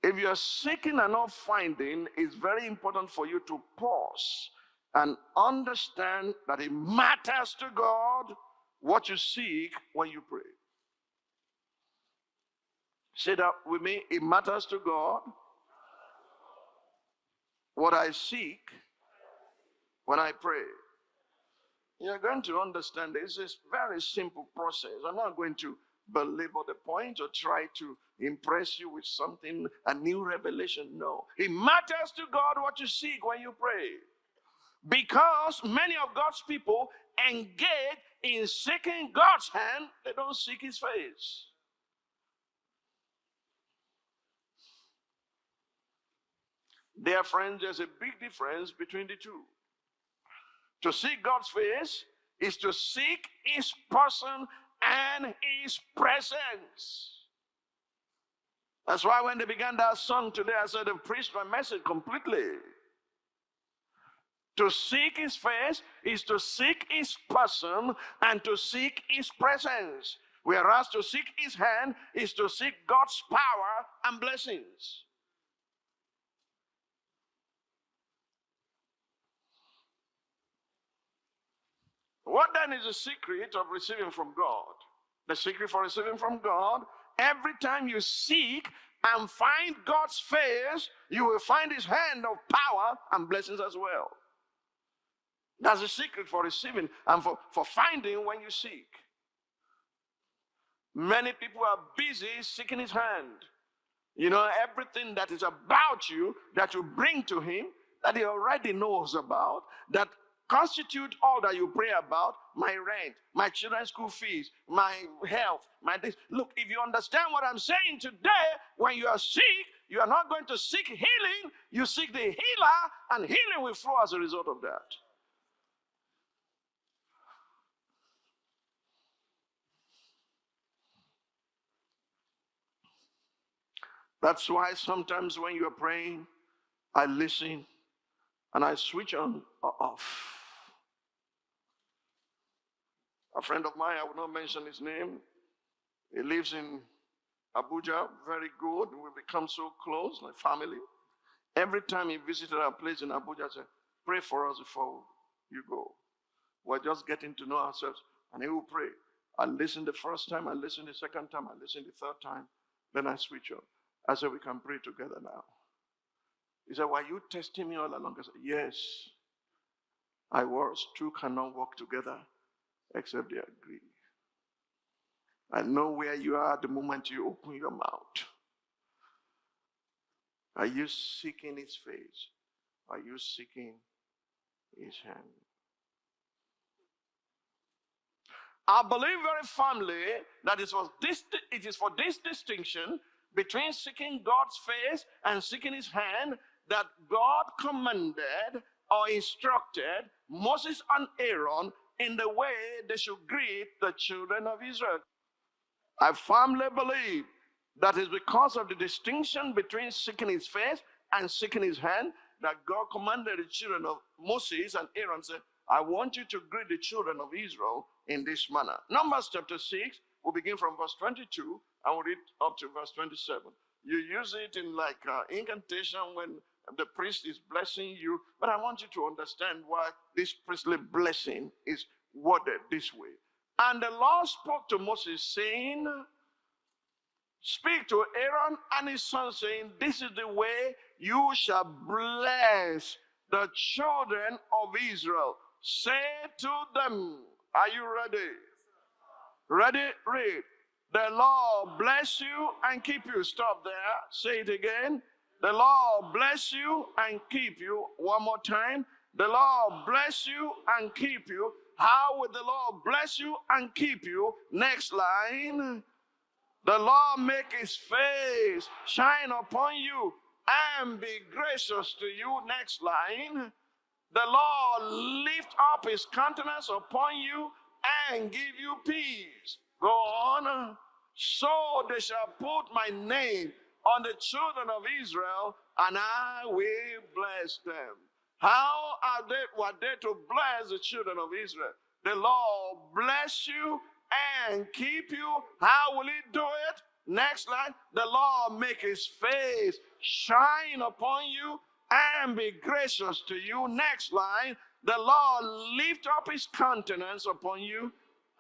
If you are seeking and not finding, it's very important for you to pause and understand that it matters to God what you seek when you pray. Say that with me. It matters to God what I seek when I pray. You're going to understand this is a very simple process. I'm not going to belabor the point or try to impress you with something, a new revelation. No. It matters to God what you seek when you pray. Because many of God's people engage in seeking God's hand, they don't seek his face. Dear friends, there's a big difference between the two. To seek God's face is to seek his person and his presence. That's why when they began that song today, I said they've preached my message completely. To seek his face is to seek his person and to seek his presence. Whereas to seek his hand is to seek God's power and blessings. What then is the secret of receiving from God? The secret for receiving from God, every time you seek and find God's face, you will find his hand of power and blessings as well. That's the secret for receiving and for finding when you seek. Many people are busy seeking his hand. You know, everything that is about you, that you bring to him, that he already knows about, that constitute all that you pray about, my rent, my children's school fees, my health, my this. Look, if you understand what I'm saying today, when you are sick, you are not going to seek healing, you seek the healer, and healing will flow as a result of that. That's why sometimes when you are praying, I listen and I switch on or off. A friend of mine, I will not mention his name, he lives in Abuja, very good. We become so close, like family. Every time he visited our place in Abuja, I said, pray for us before you go. We're just getting to know ourselves. And he will pray. I listen the first time, I listen the second time, I listen the third time. Then I switch on. I said, we can pray together now. He said, were you testing me all along? I said, yes, I was. Two cannot walk together except they agree. I know where you are at the moment you open your mouth. Are you seeking his face? Are you seeking his hand? I believe very firmly that it is for this distinction between seeking God's face and seeking his hand that God commanded or instructed Moses and Aaron in the way they should greet the children of Israel. I firmly believe that is because of the distinction between seeking his face and seeking his hand that God commanded the children of Moses and Aaron, said, I want you to greet the children of Israel in this manner. Numbers chapter 6, we'll begin from verse 22 and we'll read up to verse 27. You use it in like incantation when the priest is blessing you, but I want you to understand why this priestly blessing is worded this way. And the Lord spoke to Moses, saying, speak to Aaron and his son, saying, this is the way you shall bless the children of Israel. Say to them, are you ready? Ready? Read. The Lord bless you and keep you. Stop there. Say it again. The Lord bless you and keep you. One more time. The Lord bless you and keep you. How will the Lord bless you and keep you? Next line. The Lord make his face shine upon you and be gracious to you. Next line. The Lord lift up his countenance upon you and give you peace. Go on. So they shall put my name on the children of Israel, and I will bless them. How were they to bless the children of Israel? The Lord bless you and keep you. How will he do it? Next line. The Lord make his face shine upon you and be gracious to you. Next line. The Lord lift up his countenance upon you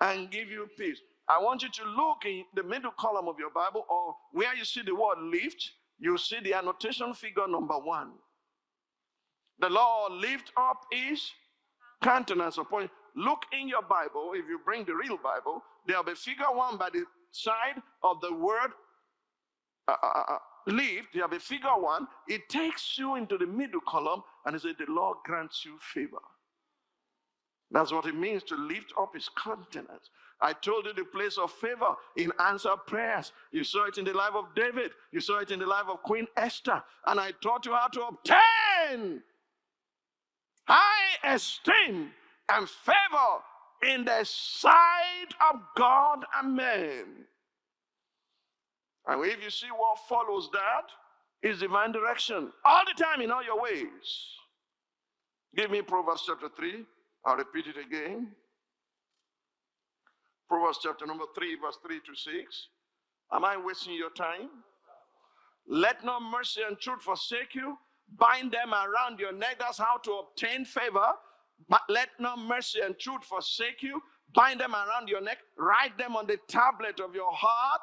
and give you peace. I want you to look in the middle column of your Bible, or where you see the word lift, you see the annotation figure number 1. The Lord lift up his countenance upon you. Look in your Bible. If you bring the real Bible, there'll be figure 1 by the side of the word lift. There'll be figure 1. It takes you into the middle column and it says the Lord grants you favor. That's what it means to lift up his countenance. I told you the place of favor in answered prayers. You saw it in the life of David. You saw it in the life of Queen Esther. And I taught you how to obtain high esteem and favor in the sight of God and men. And if you see what follows that, is divine direction. All the time in all your ways. Give me Proverbs chapter 3. I'll repeat it again. Proverbs chapter number 3, verse 3 to 6. Am I wasting your time? Let no mercy and truth forsake you. Bind them around your neck. That's how to obtain favor. But let no mercy and truth forsake you. Bind them around your neck. Write them on the tablet of your heart.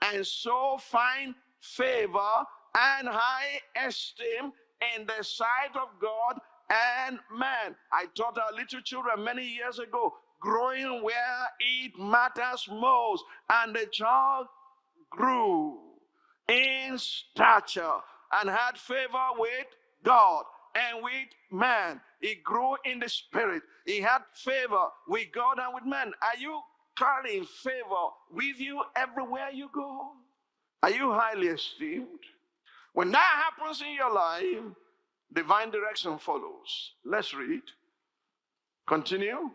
And so find favor and high esteem in the sight of God and man. I taught our little children many years ago, growing where it matters most. And the child grew in stature and had favor with God and with man. He grew in the spirit. He had favor with God and with man. Are you carrying favor with you everywhere you go? Are you highly esteemed? When that happens in your life, divine direction follows. Let's read. Continue.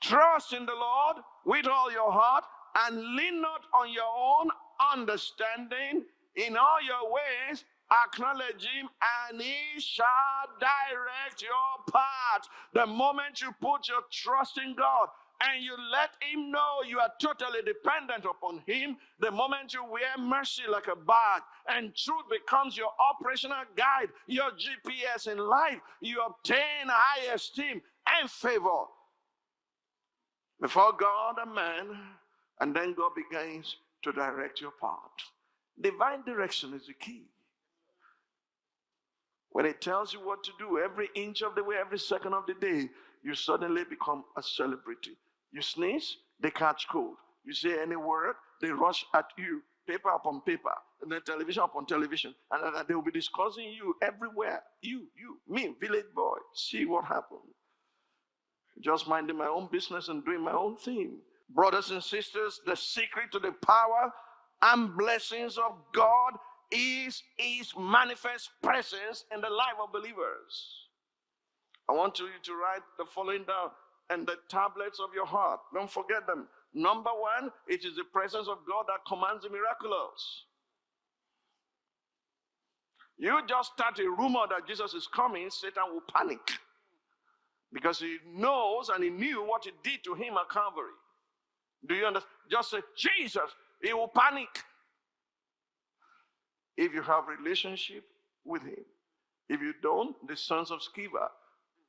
Trust in the Lord with all your heart and lean not on your own understanding. In all your ways, acknowledge him and he shall direct your path. The moment you put your trust in God and you let him know you are totally dependent upon him, the moment you wear mercy like a badge and truth becomes your operational guide, your GPS in life, you obtain high esteem and favor before God and man, and then God begins to direct your path. Divine direction is the key. When it tells you what to do every inch of the way, every second of the day, you suddenly become a celebrity. You sneeze, they catch cold. You say any word, they rush at you. Paper upon paper, and then television upon television. And they will be discussing you everywhere. You, me, village boy. See what happened. Just minding my own business and doing my own thing. Brothers and sisters, the secret to the power and blessings of God is his manifest presence in the life of believers. I want you to write the following down and the tablets of your heart. Don't forget them. Number 1, it is the presence of God that commands the miraculous. You just start a rumor that Jesus is coming, Satan will panic. Because he knows and he knew what he did to him at Calvary. Do you understand? Just say, Jesus, he will panic. If you have relationship with him. If you don't, the sons of Sceva,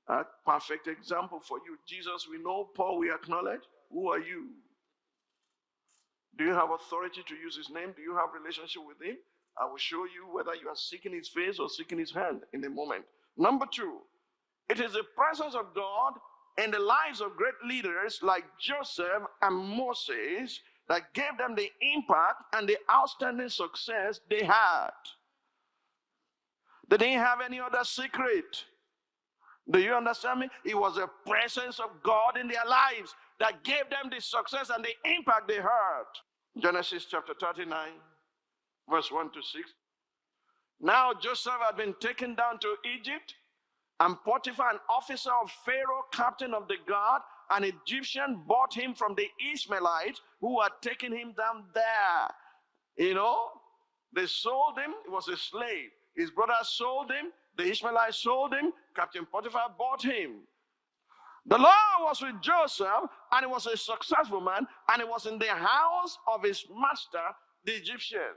a perfect example for you. Jesus, we know. Paul, we acknowledge. Who are you? Do you have authority to use his name? Do you have relationship with him? I will show you whether you are seeking his face or seeking his hand in a moment. Number two, it is the presence of God in the lives of great leaders like Joseph and Moses that gave them the impact and the outstanding success they had. They didn't have any other secret. Do you understand me? It was the presence of God in their lives that gave them the success and the impact they had. Genesis chapter 39, verse 1 to 6. Now Joseph had been taken down to Egypt, and Potiphar, an officer of Pharaoh, captain of the guard, an Egyptian, bought him from the Ishmaelites who had taken him down there. You know, they sold him. He was a slave. His brother sold him. The Ishmaelites sold him. Captain Potiphar bought him. The Lord was with Joseph, and he was a successful man, and he was in the house of his master, the Egyptian.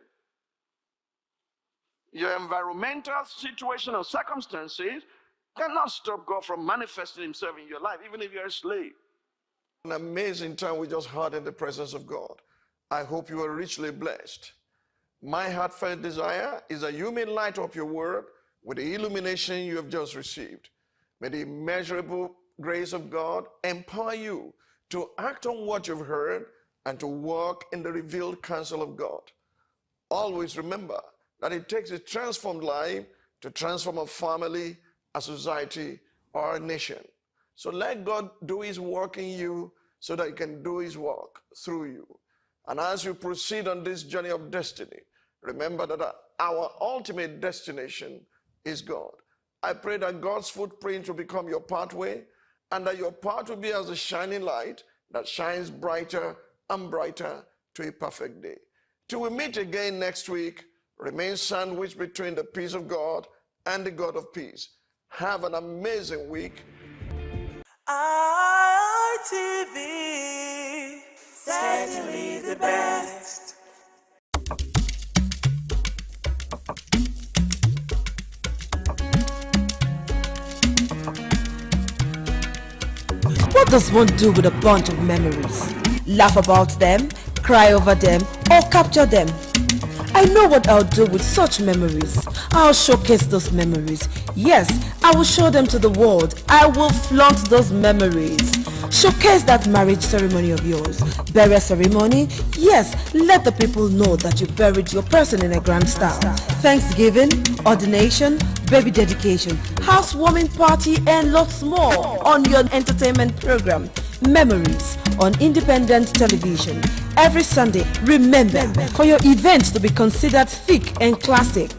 Your environmental situation or circumstances cannot stop God from manifesting himself in your life, even if you're a slave. An amazing time we just had in the presence of God. I hope you are richly blessed. My heartfelt desire is that you may light up your word with the illumination you have just received. May the immeasurable grace of God empower you to act on what you've heard and to walk in the revealed counsel of God. Always remember that it takes a transformed life to transform a family, a society, or a nation. So let God do his work in you so that he can do his work through you. And as you proceed on this journey of destiny, remember that our ultimate destination is God. I pray that God's footprint will become your pathway, and that your path will be as a shining light that shines brighter and brighter to a perfect day. Till we meet again next week, remain sandwiched between the peace of God and the God of peace. Have an amazing week. ITV, certainly the best. What does one do with a bunch of memories? Laugh about them, cry over them, or capture them? I know what I'll do with such memories. I'll showcase those memories. Yes, I will show them to the world. I will flaunt those memories. Showcase that marriage ceremony of yours. Burial ceremony? Yes, let the people know that you buried your person in a grand style. Thanksgiving, ordination, baby dedication, housewarming party, and lots more on your entertainment program, Memories, on independent television. Every Sunday, remember, for your event to be considered thick and classic,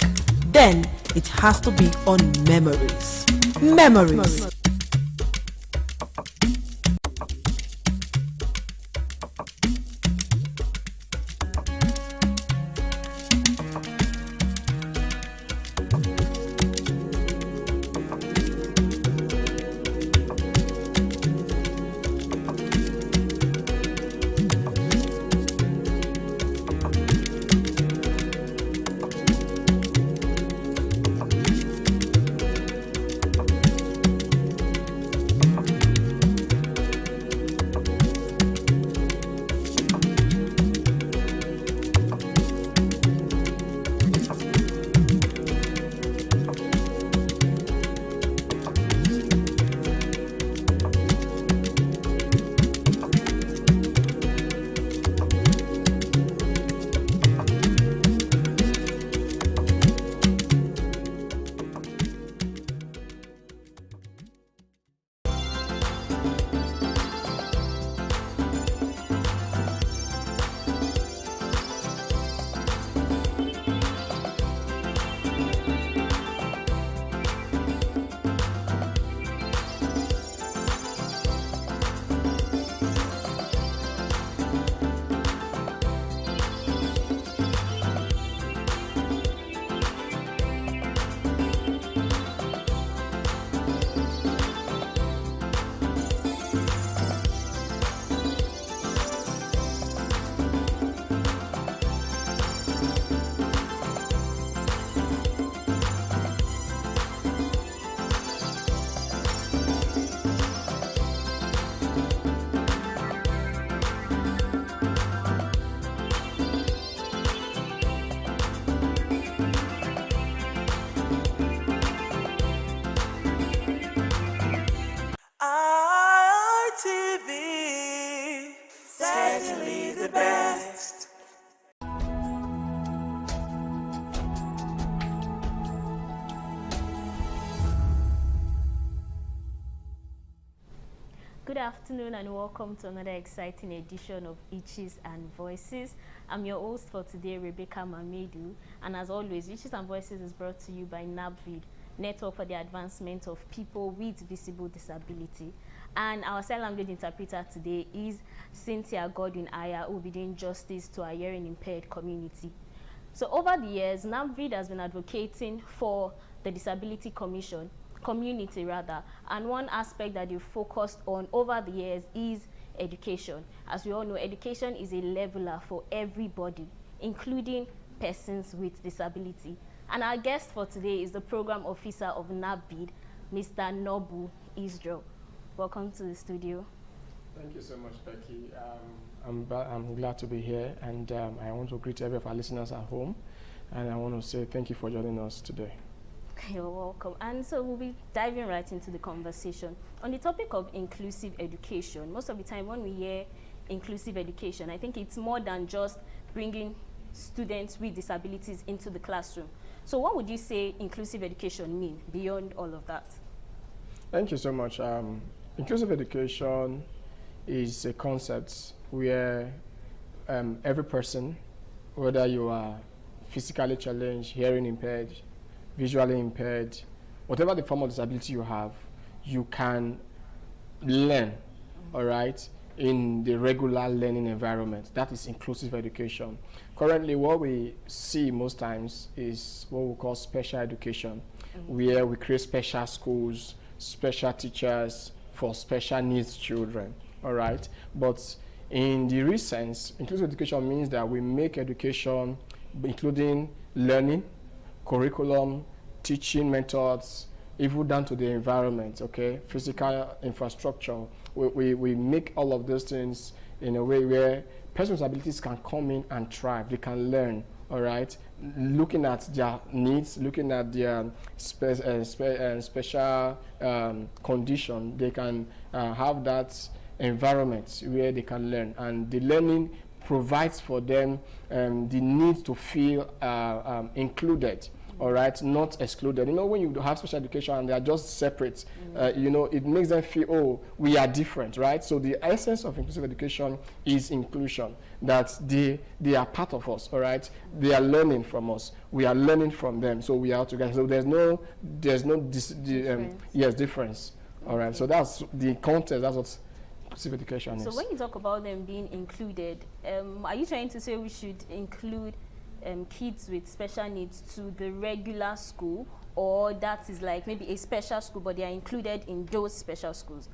then it has to be on Memories. Memories. afternoon and welcome to another exciting edition of Itches and Voices. I'm your host for today, Rebecca Mamedu, and as always, Itches and Voices is brought to you by NABVID, Network for the Advancement of People with Visible Disability. And our sign language interpreter today is Cynthia Godwin-Aya, who will be doing justice to our hearing impaired community. So over the years, NABVID has been advocating for the Disability community, and one aspect that you focused on over the years is education. As we all know, education is a leveler for everybody, including persons with disability. And our guest for today is the program officer of NABVID, Mr. Nobu Israel. Welcome to the studio. Thank you so much, Becky. I'm glad to be here, and I want to greet every of our listeners at home, and I want to say thank you for joining us today. You're welcome. And so we'll be diving right into the conversation. On the topic of inclusive education, most of the time when we hear inclusive education, I think it's more than just bringing students with disabilities into the classroom. So what would you say inclusive education mean beyond all of that? Thank you so much. Inclusive education is a concept where every person, whether you are physically challenged, hearing impaired, visually impaired, whatever the form of disability you have, you can learn, all right, in the regular learning environment. That is inclusive education. Currently, what we see most times is what we call special education, where we create special schools, special teachers for special needs children, all right? But in the real sense, inclusive education means that we make education, including learning, curriculum, teaching methods, even down to the environment, okay, physical infrastructure. We make all of those things in a way where persons with abilities can come in and thrive. They can learn, all right, looking at their needs, looking at their special condition. They can have that environment where they can learn, and the learning provides for them the need to feel included, all right, not excluded. You know, when you have special education and they are just separate, you know, it makes them feel, oh, we are different, right? So the essence of inclusive education is inclusion, that they are part of us, all right? They are learning from us. We are learning from them, so we are together. So there's no difference, all right? So that's the context, that's what inclusive education is. So when you talk about them being included, are you trying to say we should include kids with special needs to the regular school, or that is like maybe a special school but they are included in those special schools?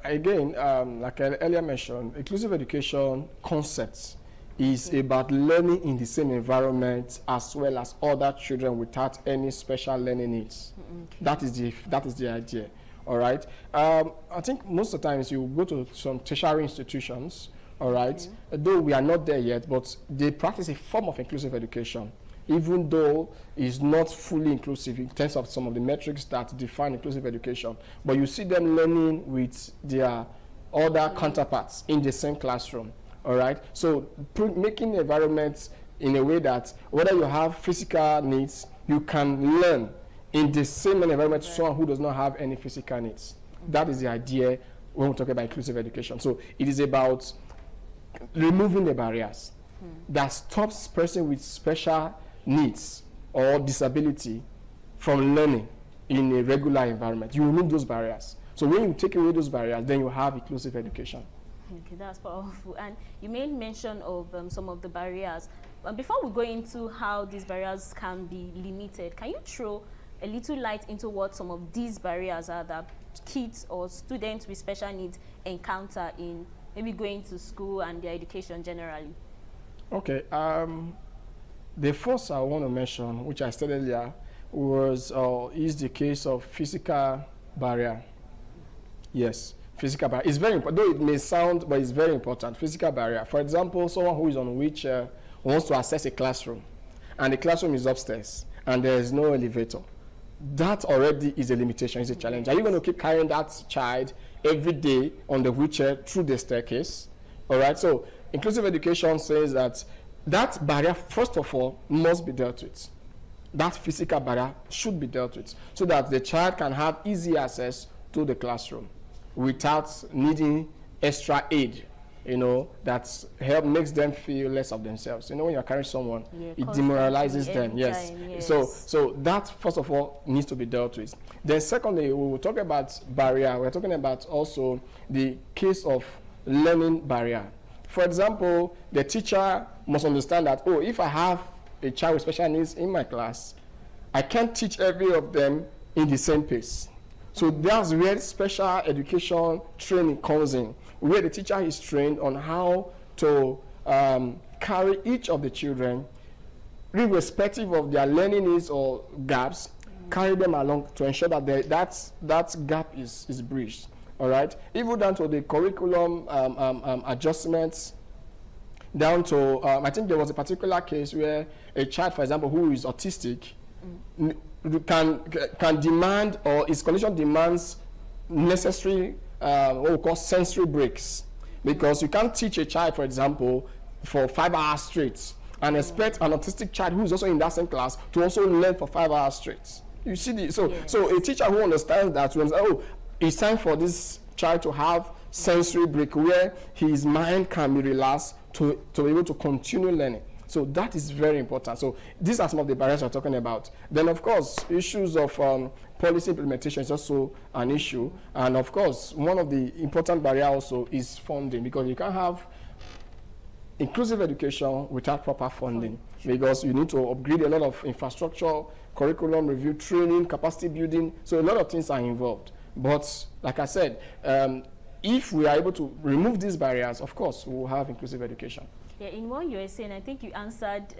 Again, like I earlier mentioned, inclusive education concepts is about learning in the same environment as well as other children without any special learning needs. That is the idea. All right. I think most of the times you go to some tertiary institutions, all right, though we are not there yet, but they practice a form of inclusive education, even though it's not fully inclusive in terms of some of the metrics that define inclusive education. But you see them learning with their other counterparts in the same classroom, all right? So making the environment in a way that whether you have physical needs, you can learn in the same environment to someone who does not have any physical needs. That is the idea when we talk about inclusive education. So it is about removing the barriers that stops person with special needs or disability from learning in a regular environment. You remove those barriers. So when you take away those barriers, then you have inclusive education. Okay, that's powerful. And you made mention of some of the barriers. Before we go into how these barriers can be limited, can you throw a little light into what some of these barriers are that kids or students with special needs encounter in maybe going to school and their education generally? Okay, the first I want to mention, which I said earlier, is the case of physical barrier. Yes, physical barrier. It's very important, though it may sound, but it's very important. Physical barrier. For example, someone who is on a wheelchair wants to access a classroom, and the classroom is upstairs, and there is no elevator. That already is a limitation, is a challenge. Are you going to keep carrying that child every day on the wheelchair through the staircase? All right, so inclusive education says that that barrier, first of all, must be dealt with. That physical barrier should be dealt with so that the child can have easy access to the classroom without needing extra aid, that makes them feel less of themselves. When you're carrying someone, it demoralizes them. Yes. So that, first of all, needs to be dealt with. Then secondly, we will talk about barrier. We're talking about also the case of learning barrier. For example, the teacher must understand that, if I have a child with special needs in my class, I can't teach every of them in the same pace. So that's where special education training comes in, where the teacher is trained on how to carry each of the children, irrespective of their learning needs or gaps, carry them along to ensure that that gap is bridged. All right, even down to the curriculum adjustments, down to I think there was a particular case where a child, for example, who is autistic, can demand, or his condition demands necessary what we call sensory breaks, because you can't teach a child, for example, for 5 hours straight and expect an autistic child who is also in that same class to also learn for 5 hours straight. You see, so a teacher who understands that, it's time for this child to have sensory break where his mind can be relaxed to be able to continue learning. So that is very important. So these are some of the barriers we're talking about. Then, of course, issues of policy implementation is also an issue. And, of course, one of the important barriers also is funding, because you can't have inclusive education without proper funding, because you need to upgrade a lot of infrastructure, curriculum review, training, capacity building. So a lot of things are involved. But like I said, if we are able to remove these barriers, of course, we will have inclusive education. Yeah, in what you were saying, I think you answered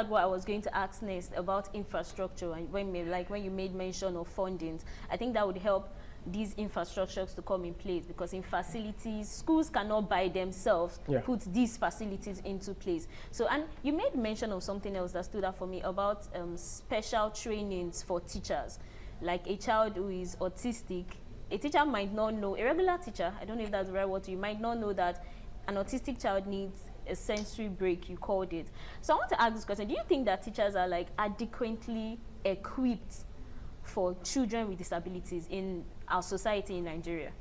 what I was going to ask next about infrastructure, and when you made mention of fundings. I think that would help these infrastructures to come in place, because in facilities, schools cannot by themselves put these facilities into place. So, and you made mention of something else that stood out for me about special trainings for teachers. Like a child who is autistic, a teacher might not know, a regular teacher, I don't know if that's the right word, you might not know that an autistic child needs a sensory break, you called it. So I want to ask this question: do you think that teachers are adequately equipped for children with disabilities in our society in Nigeria?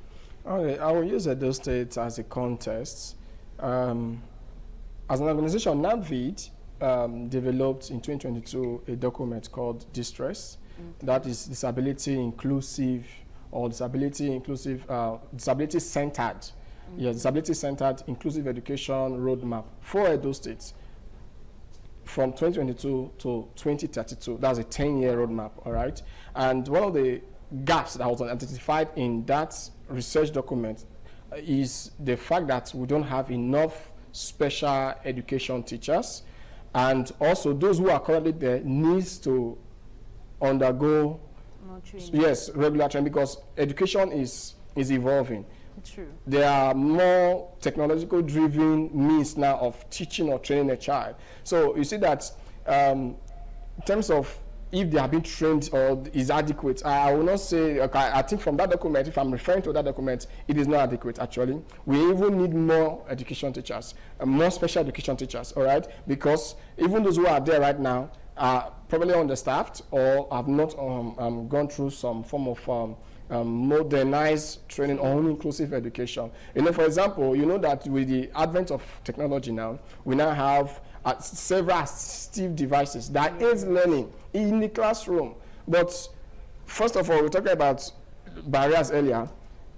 Okay, I will use Edo State as a context. As an organization, NABVID developed in 2022 a document called Distress, that is disability inclusive, or disability-centered. Yes, disability-centered inclusive education roadmap for Edo State from 2022 to 2032. That's a 10-year roadmap, all right? And one of the gaps that was identified in that research document is the fact that we don't have enough special education teachers, and also those who are currently there needs to undergo regular training, because education is evolving. True. There are more technological driven means now of teaching or training a child. So you see that in terms of if they have been trained or is adequate, I will not say, okay, I think from that document, if I'm referring to that document, it is not adequate actually. We even need more education teachers, more special education teachers, all right? Because even those who are there right now are probably understaffed or have not gone through some form of modernized training on inclusive education. For example, that with the advent of technology now, we now have several assistive devices that aids learning in the classroom. But first of all, we're talking about barriers earlier.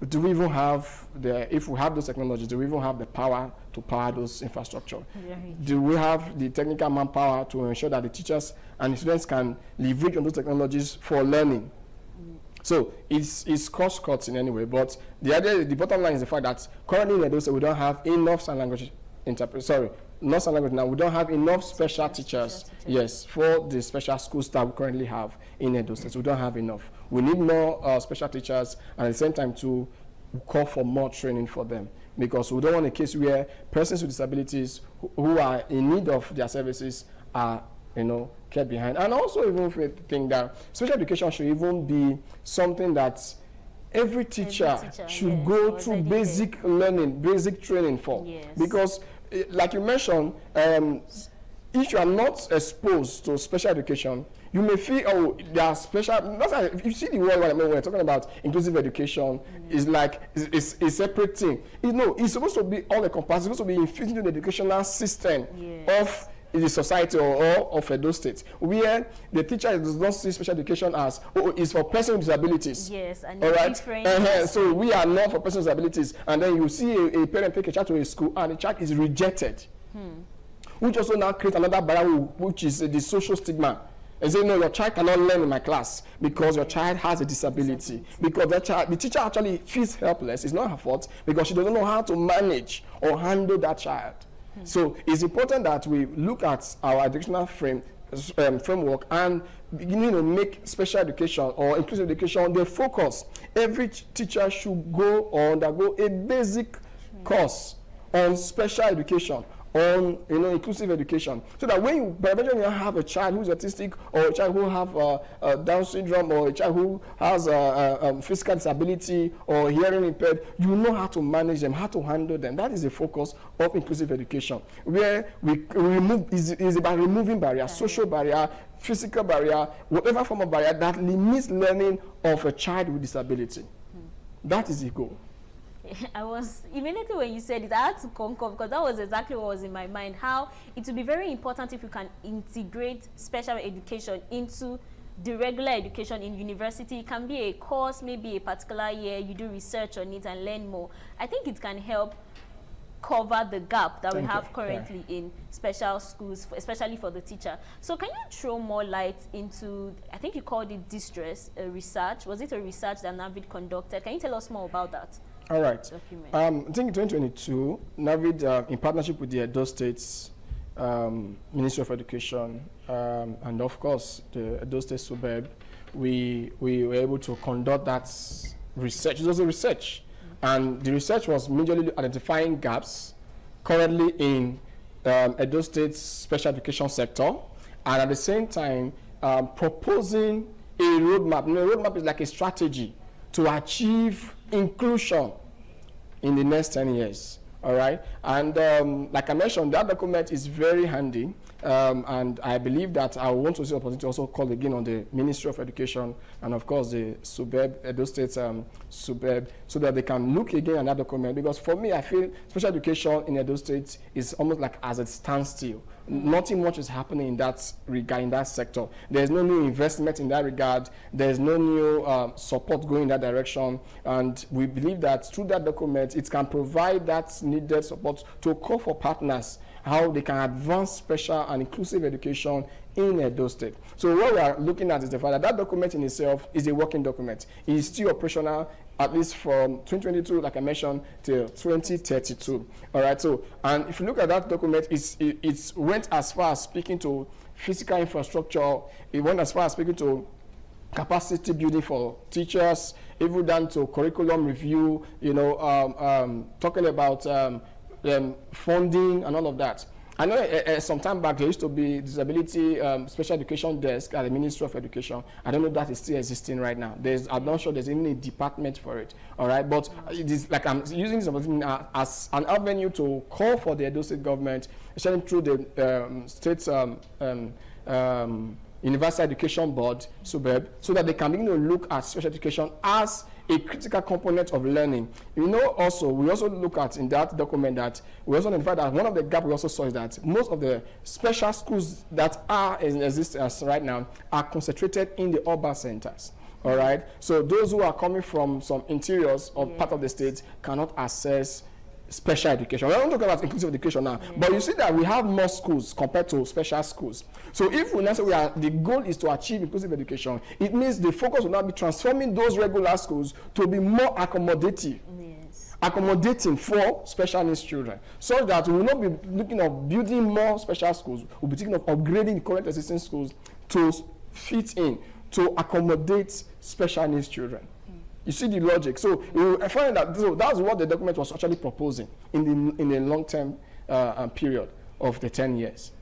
Do we even have if we have those technologies, do we even have the power to power those infrastructure? Right. Do we have the technical manpower to ensure that the teachers and the students can leverage on those technologies for learning? So it's cost cuts in any way, but the bottom line is the fact that currently in Edo State we don't have enough sign language not sign language now. We don't have enough special teachers, yes, for the special schools that we currently have in Edo State. We don't have enough. We need more special teachers, and at the same time to call for more training for them, because we don't want a case where persons with disabilities who are in need of their services are kept behind. And also even think that special education should even be something that every teacher should go through basic learning, basic training for. Yes. Because like you mentioned, if you are not exposed to special education, You may feel, oh, there are special, that's why if you see the word when we're talking about inclusive education, is like, it's a separate thing. It's supposed to be all encompassing, it's supposed to be infused into the educational system of the society or of Edo State, where the teacher does not see special education as, it's for persons with disabilities. Yes, and all right? different. So we are not for persons with disabilities. And then you see a parent take a child to a school and the child is rejected, which also now creates another barrier, which is the social stigma. And say, no, your child cannot learn in my class because your child has a disability. Because the teacher actually feels helpless. It's not her fault because she doesn't know how to manage or handle that child. So it's important that we look at our educational framework and make special education or inclusive education the focus. Every teacher should go or undergo a basic course on special education, on inclusive education, so that when you have a child who's autistic, or a child who have Down syndrome, or a child who has physical disability or hearing impaired, you know how to manage them, how to handle them. That is the focus of inclusive education, where we remove is about removing barriers, social barrier, physical barrier, whatever form of barrier that limits learning of a child with disability. That is the goal. I was, immediately when you said it, I had to concur, because that was exactly what was in my mind, how it would be very important if you can integrate special education into the regular education in university. It can be a course, maybe a particular year, you do research on it and learn more. I think it can help cover the gap that we have currently in special schools, especially for the teacher. So can you throw more light into, I think you called it distress research. Was it a research that NAVID conducted? Can you tell us more about that? All right. I think in 2022, NAVID, in partnership with the Edo State's Ministry of Education, and of course the Edo State SUBEB, we were able to conduct that research. It was a research, and the research was majorly identifying gaps currently in Edo State's special education sector, and at the same time proposing a roadmap. A roadmap is like a strategy to achieve inclusion in the next 10 years. All right, and like I mentioned, that document is very handy, and I believe that I want to see the opportunity to also call again on the Ministry of Education and of course the SUBEB, Edo State SUBEB, so that they can look again at that document, because for me, I feel special education in Edo State is almost like as a standstill. Nothing much is happening in that regard, in that sector. There's no new investment in that regard. There's no new support going in that direction, and we believe that through that document, it can provide that needed support to call for partners, how they can advance special and inclusive education in Edo State. So what we are looking at is the fact that that document in itself is a working document. It is still operational, at least from 2022, like I mentioned, till 2032. All right, so, and if you look at that document, it went as far as speaking to physical infrastructure, it went as far as speaking to capacity building for teachers, even down to curriculum review, talking about funding and all of that. I know some time back there used to be disability special education desk at the Ministry of Education. I don't know if that is still existing right now. I'm not sure there's even a department for it. All right, but it is like I'm using this opportunity as an avenue to call for the Edo State government, especially through the state's Universal Education Board, SUBEB, so that they can begin to look at special education as a critical component of learning. Also, we also look at in that document that we also identified that one of the gaps we also saw is that most of the special schools that are in existence right now are concentrated in the urban centers. All right, so those who are coming from some interiors or part of the state cannot access special education. We're not talking about inclusive education now, but you see that we have more schools compared to special schools. So if we now say the goal is to achieve inclusive education, it means the focus will now be transforming those regular schools to be more accommodating for special needs children, so that we will not be looking at building more special schools. We'll be thinking of upgrading the current existing schools to fit in, to accommodate special needs children. You see the logic. So I find that that's what the document was actually proposing in the long-term period of the 10 years.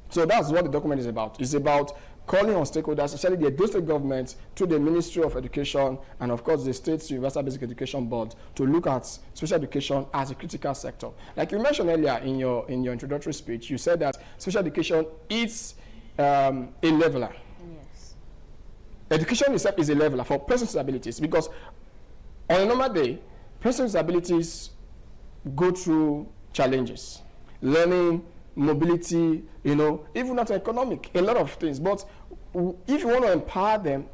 So that's what the document is about. It's about calling on stakeholders, especially the Edo State government, to the Ministry of Education, and of course the State's Universal Basic Education Board, to look at special education as a critical sector. Like you mentioned earlier in your introductory speech, you said that special education is a leveler. education itself is a leveler for persons with disabilities, because on a normal day, persons with disabilities go through challenges, learning, mobility, you know, even not economic, a lot of things. But if you want to empower them,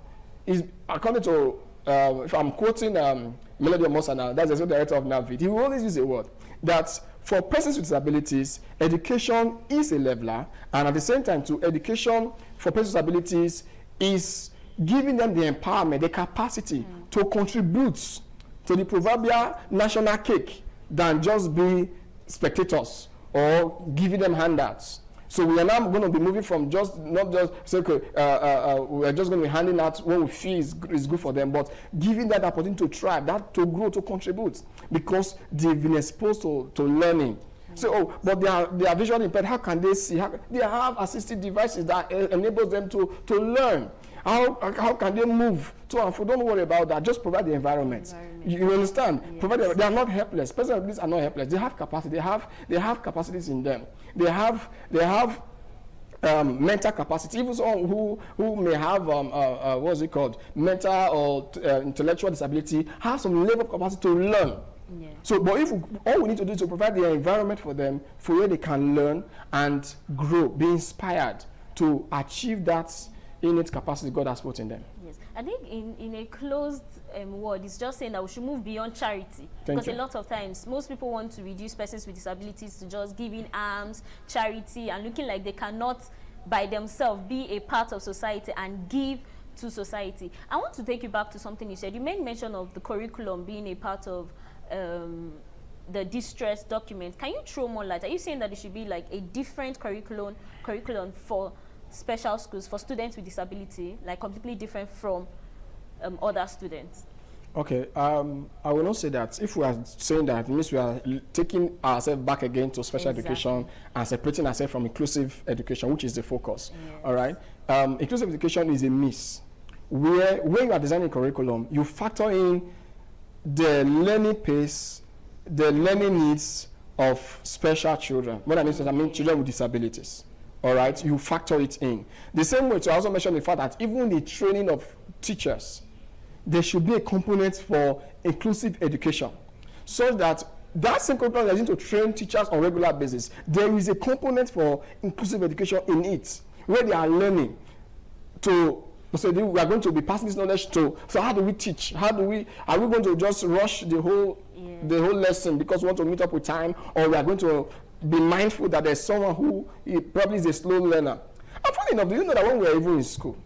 is according to, if I'm quoting Melody Omosana, that's the director of NAVID, he will always use a word that for persons with disabilities, education is a leveler, and at the same time, too, education for persons with disabilities is giving them the empowerment, the capacity to contribute to the proverbial national cake than just be spectators or giving them handouts. So we are now going to be moving from just, not just, say, okay, we are just going to be handing out what we feel is good for them, but giving that opportunity to thrive, that to grow, to contribute, because they've been exposed to learning. So, but they are visually impaired. How can they see? They have assistive devices that enable them to learn. How can they move to and fro? Don't worry about that. Just provide the environment. You understand? Yes. They are not helpless. Persons with disabilities are not helpless. They have capacity. They have capacities in them. They have mental capacity. Even someone who may have what's it called, mental or intellectual disability, have some level of capacity to learn. Yeah. So, but if all we need to do is to provide the environment for them, for where they can learn and grow, be inspired to achieve that innate capacity God has put in them. Yes, I think in a closed word, it's just saying that we should move beyond charity. Because a lot of times, most people want to reduce persons with disabilities to just giving alms, charity, and looking like they cannot by themselves be a part of society and give to society. I want to take you back to something you said. You made mention of the curriculum being a part of the distress document. Can you throw more light? Are you saying that it should be like a different curriculum for special schools, for students with disability, like completely different from other students? Okay, I will not say that. If we are saying that, it means we are taking ourselves back again to special education and separating ourselves from inclusive education, which is the focus. Yes. All right. Inclusive education is a miss, where when you are designing curriculum, you factor in the learning pace, the learning needs of special children. What I mean children with disabilities. All right, you factor it in. The same way, to also mention the fact that even the training of teachers, there should be a component for inclusive education, so that same component that is to train teachers on a regular basis, there is a component for inclusive education in it, where they are learning to. So we are going to be passing this knowledge to. So how do we teach? Are we going to just rush the whole lesson because we want to meet up with time, or we are going to be mindful that there's someone who probably is a slow learner? And funny enough, do you know that when we were even in school,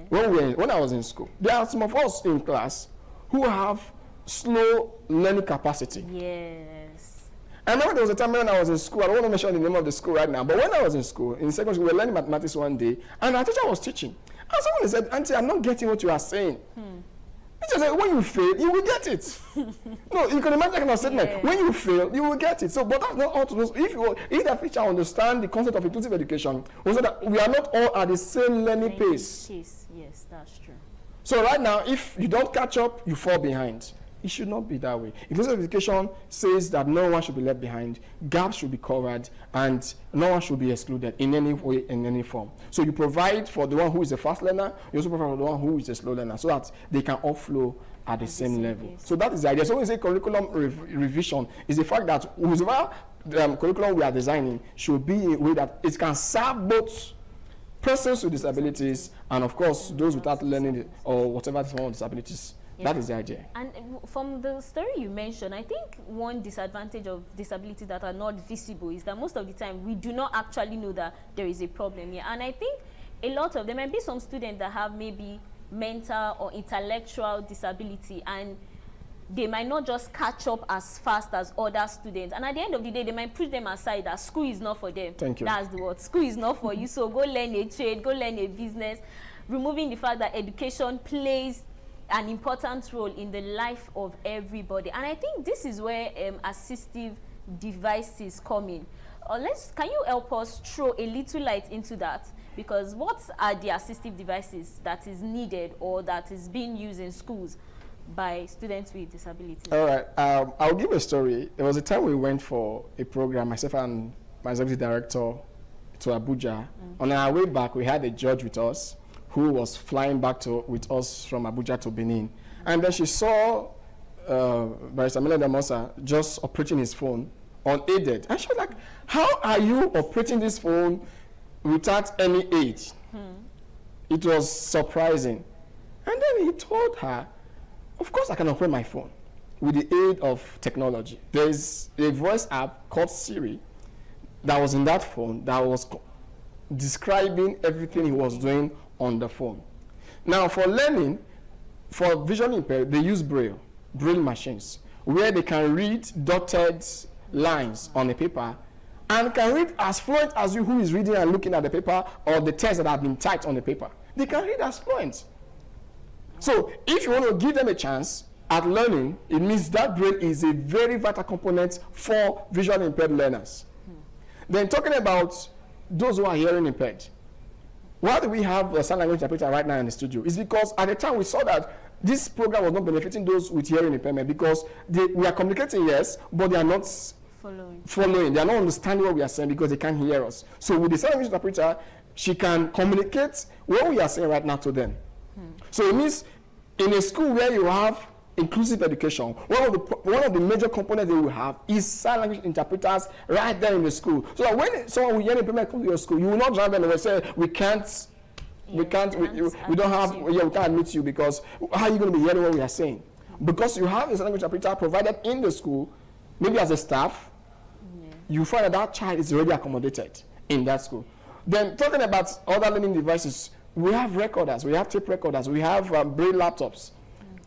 when I was in school, there are some of us in class who have slow learning capacity. Yes. I remember there was a time when I was in school, I don't want to mention the name of the school right now, but when I was in school, in secondary school, we were learning mathematics one day, and our teacher was teaching. And someone said, "Auntie, I'm not getting what you are saying." Teacher said, "When you fail, you will get it." No, you can imagine that kind of statement. Yeah. When you fail, you will get it. So, but that's not all to know. If the teacher understand the concept of inclusive education, we say that we are not all at the same learning pace. Yes, that's true. So right now, if you don't catch up, you fall behind. It should not be that way. Inclusive education says that no one should be left behind, gaps should be covered, and no one should be excluded in any way, in any form. So you provide for the one who is a fast learner, you also provide for the one who is a slow learner, so that they can all flow at the same level. So that is the idea. So when we say curriculum revision, is the fact that whoever curriculum we are designing should be in a way that it can serve both persons with disabilities and, of course, those without learning or whatever form of disabilities. Yeah. That is the idea. And from the story you mentioned, I think one disadvantage of disabilities that are not visible is that most of the time we do not actually know that there is a problem here. And I think a lot of there might be some students that have maybe mental or intellectual disability, and they might not just catch up as fast as other students. And at the end of the day, they might push them aside that school is not for them. Thank you. That's the word. School is not for you. So go learn a trade, go learn a business, removing the fact that education plays an important role in the life of everybody. And I think this is where assistive devices come in. Can you help us throw a little light into that? Because what are the assistive devices that is needed or that is being used in schools by students with disabilities? All right, I'll give a story. There was a time we went for a program, myself and my executive director, to Abuja. On our way back, we had a judge with us who was flying back with us from Abuja to Benin. And then she saw Barrister Melenda Mosa just operating his phone unaided. And she was like, how are you operating this phone without any aid? It was surprising. And then he told her, of course I can operate my phone with the aid of technology. There's a voice app called Siri that was in that phone that was describing everything he was doing on the phone. Now for learning, for visually impaired, they use braille machines, where they can read dotted lines on a paper and can read as fluent as you who is reading and looking at the paper or the text that have been typed on the paper. They can read as fluent. So if you want to give them a chance at learning, it means that braille is a very vital component for visually impaired learners. Then talking about those who are hearing impaired, why do we have a sign language interpreter right now in the studio? It's because at the time we saw that this program was not benefiting those with hearing impairment because we are communicating, yes, but they are not following. They are not understanding what we are saying because they can't hear us. So with the sign language interpreter, she can communicate what we are saying right now to them. So it means in a school where you have inclusive education, one of the major components they will have is sign language interpreters right there in the school. So that when someone with hearing impairment comes to your school, you will not drive them and say, we can't admit you because how are you going to be hearing what we are saying? Because you have a sign language interpreter provided in the school, maybe as a staff, you find that that child is already accommodated in that school. Then talking about other learning devices, we have recorders, we have tape recorders, we have braille laptops,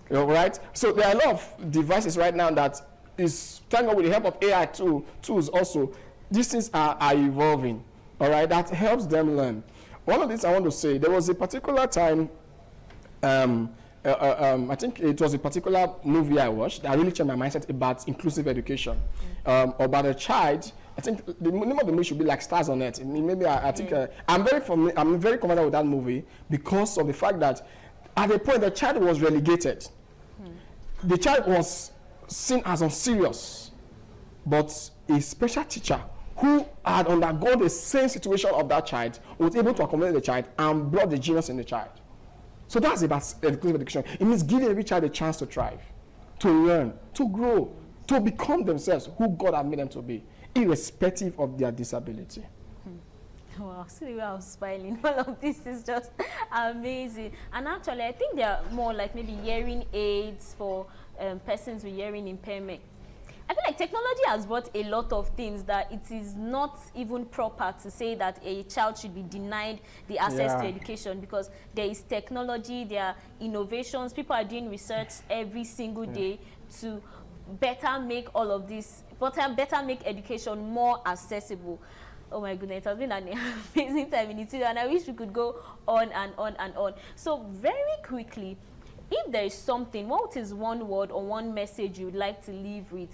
right? So there are a lot of devices right now that is, thank God with the help of AI tools also, these things are evolving, all right? That helps them learn. One of these I want to say, there was a particular time, I think it was a particular movie I watched that really changed my mindset about inclusive education, about a child. I think the name of the movie should be like Stars on Earth. Maybe I think I'm very familiar with that movie because of the fact that at a point the child was relegated. The child was seen as unserious, but a special teacher who had undergone the same situation of that child was able to accommodate the child and brought the genius in the child. So that's about inclusive education. It means giving every child a chance to thrive, to learn, to grow, to become themselves who God has made them to be, irrespective of their disability. Wow, see the way I was smiling. All of this is just amazing. And actually, I think they are more like maybe hearing aids for persons with hearing impairment. I feel like technology has brought a lot of things that it is not even proper to say that a child should be denied the access to education, because there is technology, there are innovations, people are doing research every single day to better make all of this, better make education more accessible. Oh my goodness, it has been an amazing time in the studio, and I wish we could go on and on and on. So very quickly, if there is something, what is one word or one message you'd like to leave with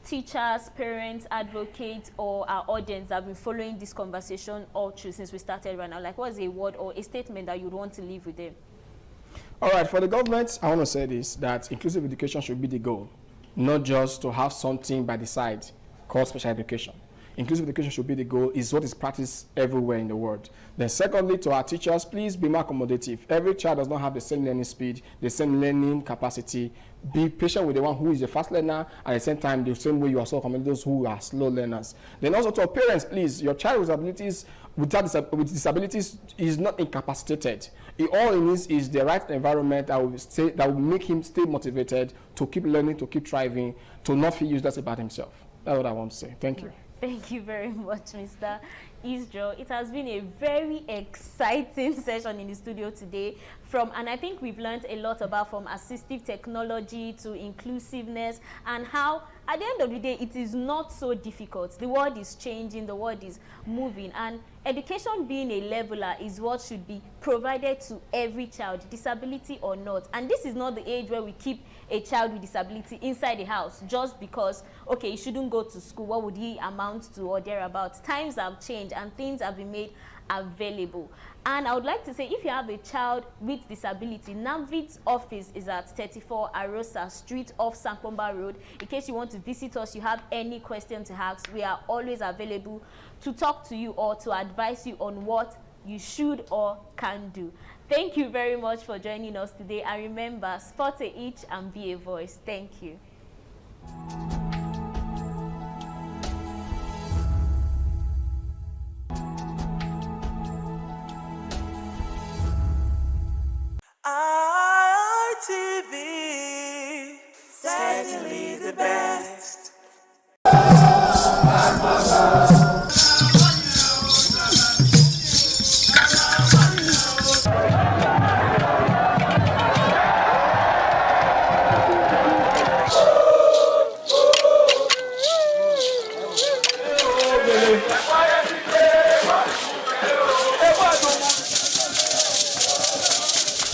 teachers, parents, advocates, or our audience that have been following this conversation all through since we started right now? Like, what's a word or a statement that you'd want to leave with them? All right, for the government, I want to say this, that inclusive education should be the goal, not just to have something by the side called special education. Inclusive education should be the goal, is what is practiced everywhere in the world. Then secondly, to our teachers, please be more accommodative. Every child does not have the same learning speed, the same learning capacity. Be patient with the one who is a fast learner, at the same time, the same way you also accommodate those who are slow learners. Then also to our parents, please, your child with disabilities is not incapacitated. All it needs is the right environment that will make him stay motivated to keep learning, to keep thriving, to not feel useless about himself. That's what I want to say. Thank you. Thank you very much, Mr. Isdro. It has been a very exciting session in the studio today. And I think we've learned a lot about from assistive technology to inclusiveness, and how at the end of the day it is not so difficult. The world is changing, the world is moving, and education being a leveler is what should be provided to every child, disability or not. And this is not the age where we keep a child with disability inside the house just because, okay, he shouldn't go to school, what would he amount to or thereabouts. Times have changed and things have been made available. And I would like to say, if you have a child with disability, NAVID's office is at 34 Arosa Street off Sankpomba Road. In case you want to visit us, you have any question to ask, we are always available to talk to you or to advise you on what you should or can do. Thank you very much for joining us today. And remember, spot a itch and be a voice. Thank you. ITV, certainly the best.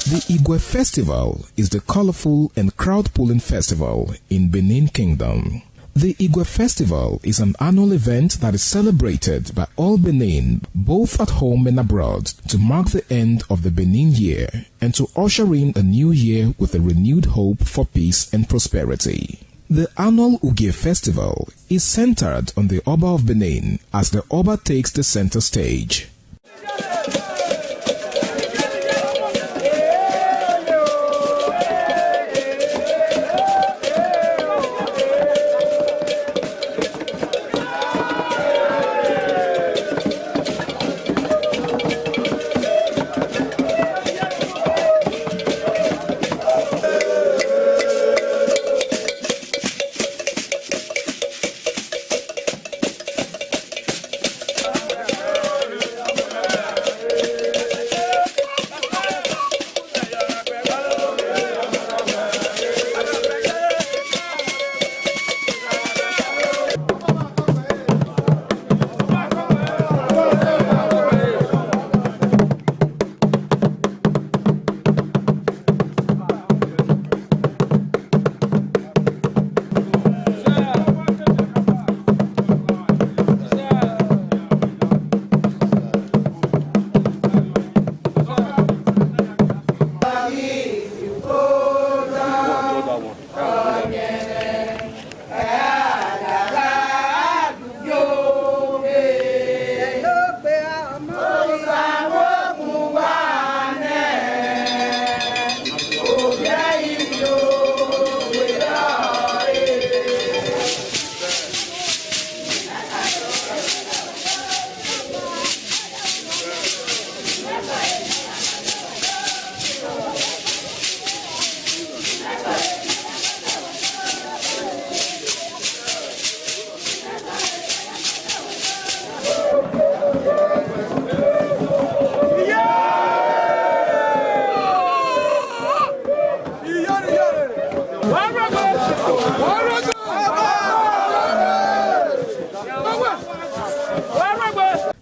The Igwe Festival is the colorful and crowd-pulling festival in Benin Kingdom. The Igwe Festival is an annual event that is celebrated by all Benin, both at home and abroad, to mark the end of the Benin year and to usher in a new year with a renewed hope for peace and prosperity. The annual Ugie Festival is centered on the Oba of Benin as the Oba takes the center stage.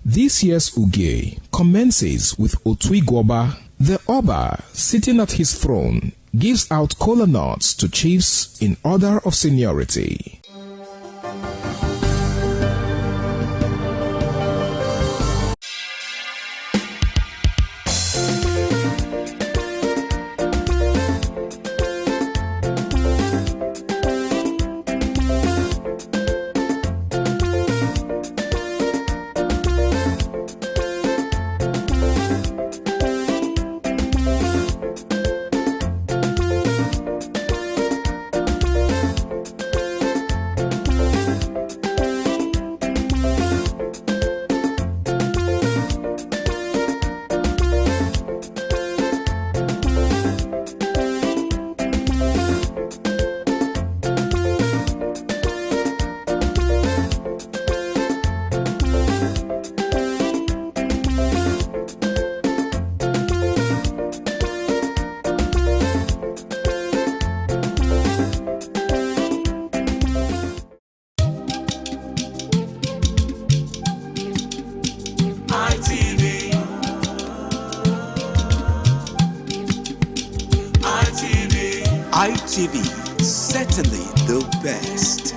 This year's Ugie commences with Otui Goba. The Oba, sitting at his throne, gives out kola nuts to chiefs in order of seniority. ITV, certainly the best.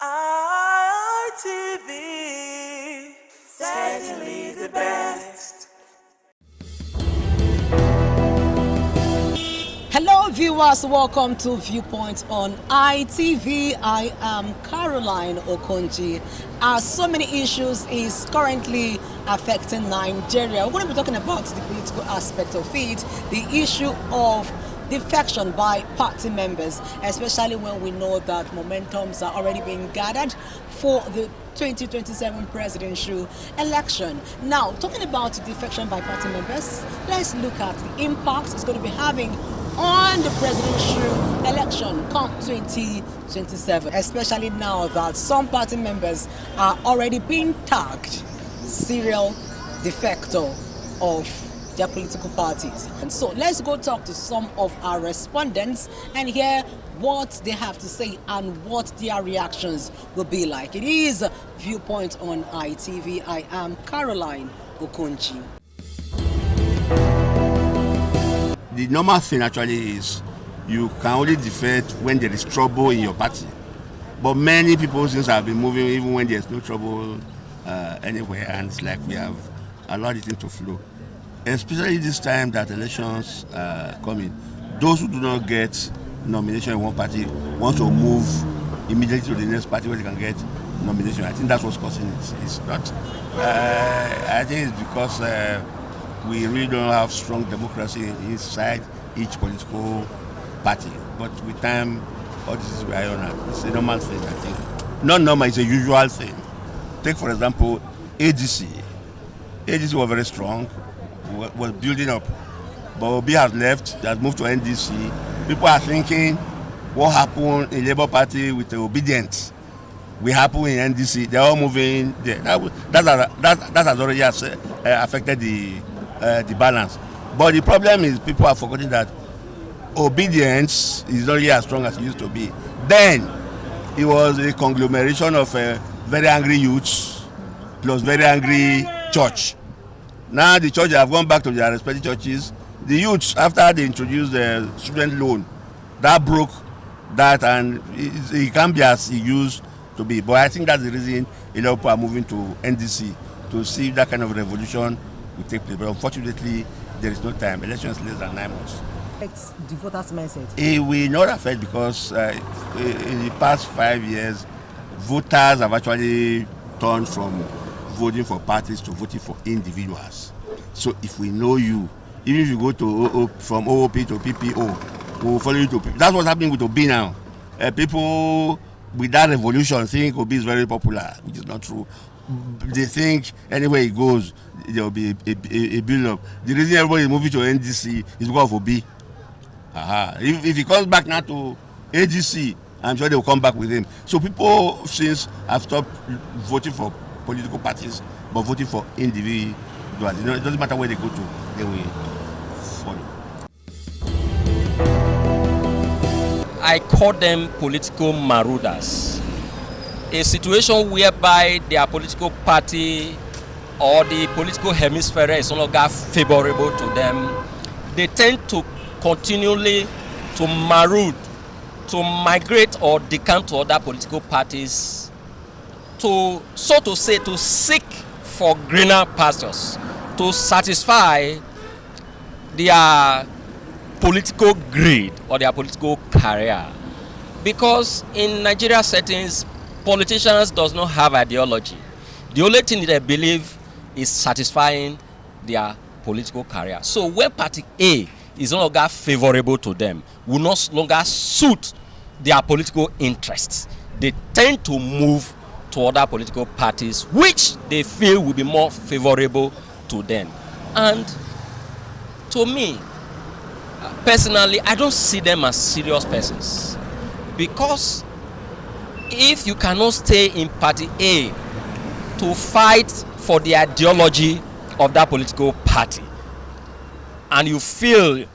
ITV, certainly the best. Hello viewers, welcome to Viewpoint on ITV. I am Caroline Okonji. So many issues is currently affecting Nigeria. We're going to be talking about the political aspect of it, the issue of defection by party members, especially when we know that momentums are already being gathered for the 2027 presidential election. Now, talking about defection by party members, let's look at the impact it's going to be having on the presidential election come 2027, especially now that some party members are already being tagged serial defector of their political parties. And so let's go talk to some of our respondents and hear what they have to say and what their reactions will be like. It is Viewpoint on ITV. I am Caroline Okonji. The normal thing actually is you can only defect when there is trouble in your party. But many people since have been moving even when there's no trouble anywhere, and it's like we have allowed it to flow. Especially this time that elections coming, those who do not get nomination in one party want to move immediately to the next party where they can get nomination. I think that's what's causing it. It's not. I think it's because we really don't have strong democracy inside each political party. But with time, all this is we are on. It's a normal thing, I think. Not normal, it's a usual thing. Take, for example, ADC. ADC was very strong, was building up. But Obi has left, has moved to NDC. People are thinking, what happened in Labour Party with the obedience will happen in NDC. They're all moving there. That has already affected the balance. But the problem is people are forgetting that obedience is not really as strong as it used to be. Then it was a conglomeration of very angry youths plus very angry church. Now the churches have gone back to their respective churches. The youths, after they introduced the student loan, that broke that, and it can't be as it used to be. But I think that's the reason a lot of people are moving to NDC to see if that kind of revolution will take place. But unfortunately, there is no time. Elections less than 9 months. It's the voters' mindset. It will not affect because in the past 5 years, voters have actually turned from voting for parties to voting for individuals. So if we know you, even if you go to from OOP to PPO, we will follow you to PPO. That's what's happening with Obi now. People with that revolution think Obi is very popular, which is not true. They think anywhere he goes, there will be a build-up. The reason everybody is moving to NDC is because of Obi. If he comes back now to AGC, I'm sure they will come back with him. So people since have stopped voting for political parties, but voting for individuals. It doesn't matter where they go to, they will follow. I call them political marauders. A situation whereby their political party or the political hemisphere is no longer favorable to them, they tend to continually to maraud, to migrate or decamp to other political parties, to, so to say, to seek for greener pastures, to satisfy their political greed or their political career. Because in Nigeria settings, politicians does not have ideology. The only thing they believe is satisfying their political career. So when party A is no longer favorable to them, will no longer suit their political interests, they tend to move to other political parties which they feel will be more favorable to them. And to me, personally, I don't see them as serious persons, because if you cannot stay in party A to fight for the ideology of that political party, and you feel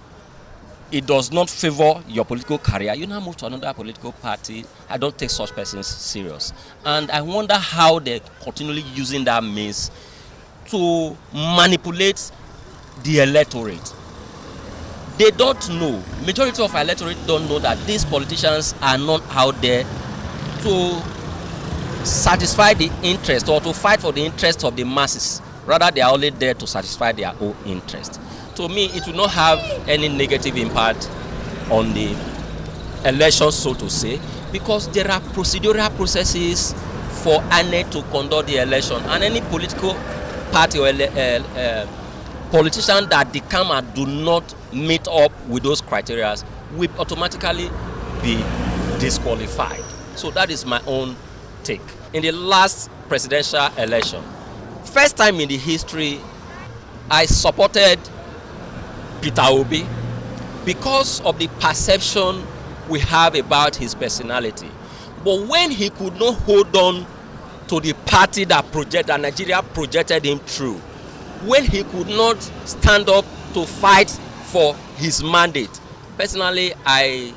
it does not favor your political career, you now move to another political party. I don't take such persons serious. And I wonder how they're continually using that means to manipulate the electorate. They don't know, majority of electorate don't know that these politicians are not out there to satisfy the interest or to fight for the interest of the masses. Rather, they are only there to satisfy their own interest. To me, it will not have any negative impact on the election, so to say, because there are procedural processes for INEC to conduct the election, and any political party or politician that decamp and do not meet up with those criteria will automatically be disqualified. So that is my own take. In the last presidential election, first time in the history, I supported Peter Obi because of the perception we have about his personality. But when he could not hold on to the party that Nigeria projected him through, when he could not stand up to fight for his mandate, personally, I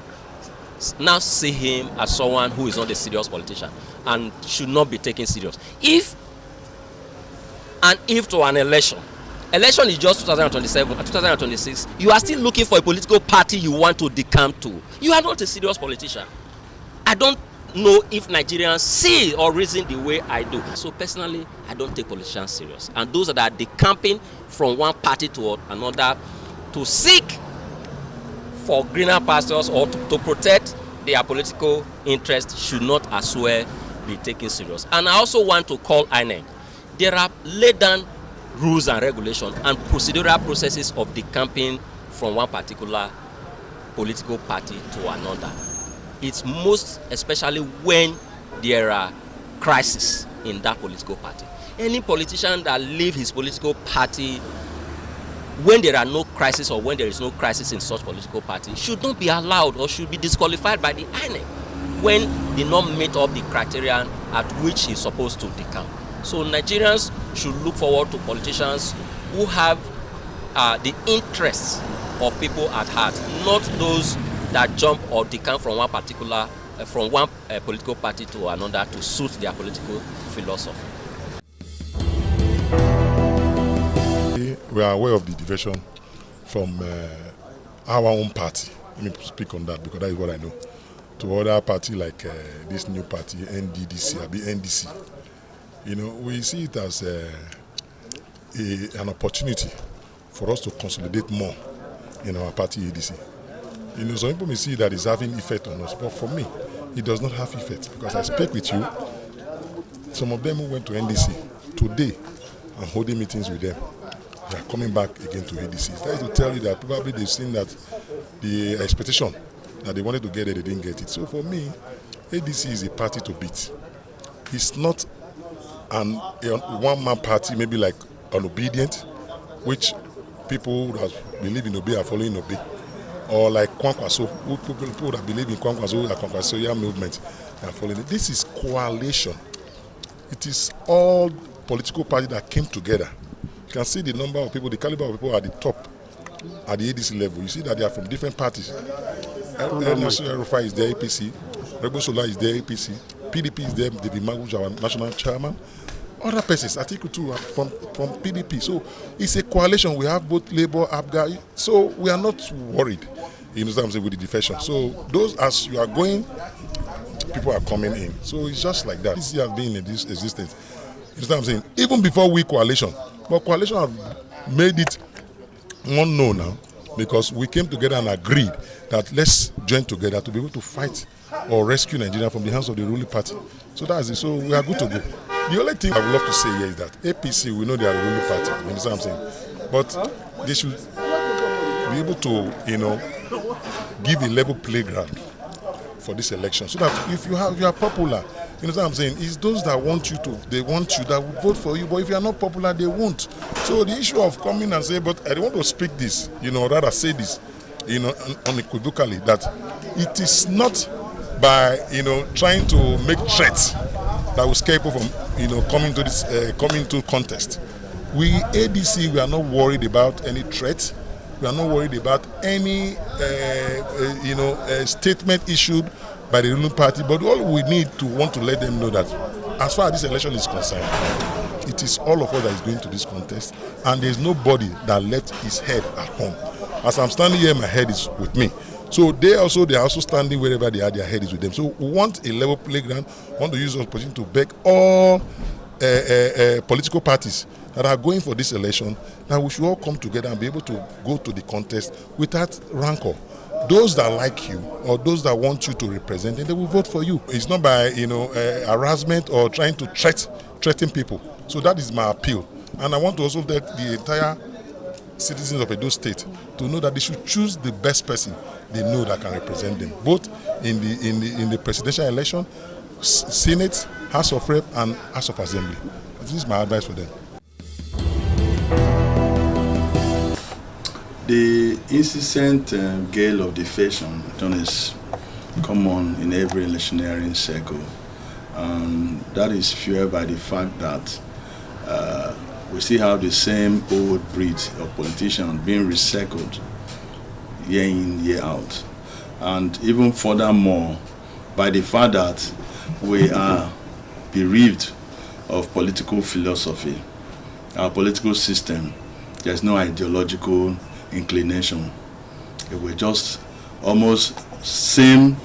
now see him as someone who is not a serious politician and should not be taken serious. If to an election is just 2027 and 2026, you are still looking for a political party you want to decamp to. You are not a serious politician. I don't know if Nigerians see or reason the way I do. So personally, I don't take politicians serious. And those that are decamping from one party to another to seek for greener pastures or to protect their political interests should not as well be taken serious. And I also want to call INEC. There are laid down rules and regulations and procedural processes of decamping from one particular political party to another. It's most especially when there are crises in that political party. Any politician that leaves his political party when there are no crisis or when there is no crisis in such political party should not be allowed or should be disqualified by the INEC when they not meet up the criterion at which he's supposed to decamp. So Nigerians should look forward to politicians who have the interests of people at heart, not those that jump or decamp from one particular, political party to another to suit their political philosophy. We are aware of the diversion from our own party. Let me speak on that because that is what I know. To other party like this new party, NDDC, NDC. You know, we see it as an opportunity for us to consolidate more in our party ADC. You know, some people may see that it's having effect on us, but for me, it does not have effect because I speak with you. Some of them who went to NDC today, I'm holding meetings with them. They are coming back again to ADC. That is to tell you that probably they've seen that the expectation that they wanted to get it, they didn't get it. So for me, ADC is a party to beat. It's not a one-man party, maybe like an obedient, which people that believe in Obi are following Obi. Or like Kwankwaso, people that believe in Kwankwaso, the Kwankwasoya movement, they are following it. This is coalition. It is all political parties that came together. You can see the number of people, the caliber of people at the top, at the ADC level. You see that they are from different parties. National Rufai is there, APC. Rebo Sola is there, APC. PDP is there, David Maguj, our national chairman. Other persons, Atiku too, are from PDP. So it's a coalition. We have both Labour, ABGA. So we are not worried, you know what I'm saying, with the defection. So those, as you are going, people are coming in. So it's just like that. This year has been in this existence. You know what I'm saying? Even before we coalition. But coalition have made it unknown now because we came together and agreed that let's join together to be able to fight or rescue Nigeria from the hands of the ruling party. So that's it. So we are good to go. The only thing I would love to say here is that APC, we know they are a ruling party. You understand what I'm saying? But they should be able to, you know, give a level playground for this election so that if you are popular, you know what I'm saying, it's those that want you to, they want you, that will vote for you, but if you are not popular, they won't. So the issue of coming and say, but I don't want to speak this, you know, rather say this, you know, unequivocally, that it is not by, you know, trying to make threats that will scare people from, you know, coming to this, coming to contest. We, ADC, we are not worried about any threats. We are not worried about any, you know, statement issued by the ruling party. But all we need to want to let them know that, as far as this election is concerned, it is all of us that is going to this contest, and there is nobody that left his head at home. As I'm standing here, my head is with me. So they are also standing wherever they are, their head is with them. So we want a level playground. We want to use this opportunity to beg all political parties that are going for this election that we should all come together and be able to go to the contest without rancor. Those that like you or those that want you to represent them, they will vote for you. It's not by harassment or trying to threaten people. So that is my appeal. And I want to also let the entire citizens of Edo State to know that they should choose the best person they know that can represent them, both in the presidential election, Senate, House of Rep, and House of Assembly. This is my advice for them. The incessant gale of defection is common in every electioneering circle, and that is fueled by the fact that we still have the same old breed of politicians being recycled year in, year out. And even furthermore, by the fact that we are bereaved of political philosophy, our political system, there's no ideological inclination. We're just almost same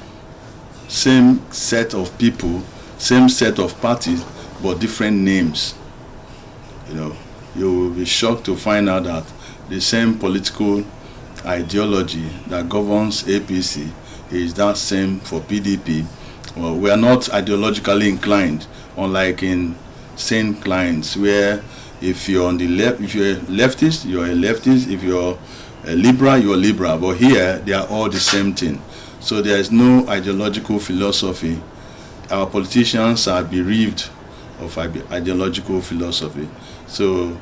set of people, same set of parties, but different names. You will be shocked to find out that the same political ideology that governs APC is that same for PDP. Well, we are not ideologically inclined, unlike in St. Clines, where if you're on the left, if you're a leftist, you're a leftist. If you're a liberal, you're a liberal. But here, they are all the same thing. So there is no ideological philosophy. Our politicians are bereaved of ideological philosophy. So,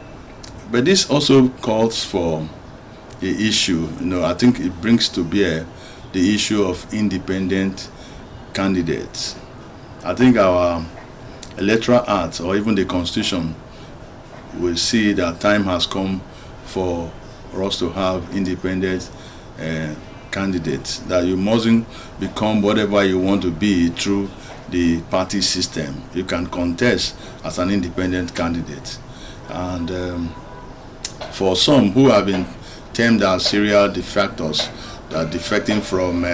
but this also calls for the issue. I think it brings to bear the issue of independent candidates. I think our electoral act or even the constitution will see that time has come for us to have independent candidates, that you mustn't become whatever you want to be through the party system. You can contest as an independent candidate. And for some who have been termed as serial defectors, that defecting from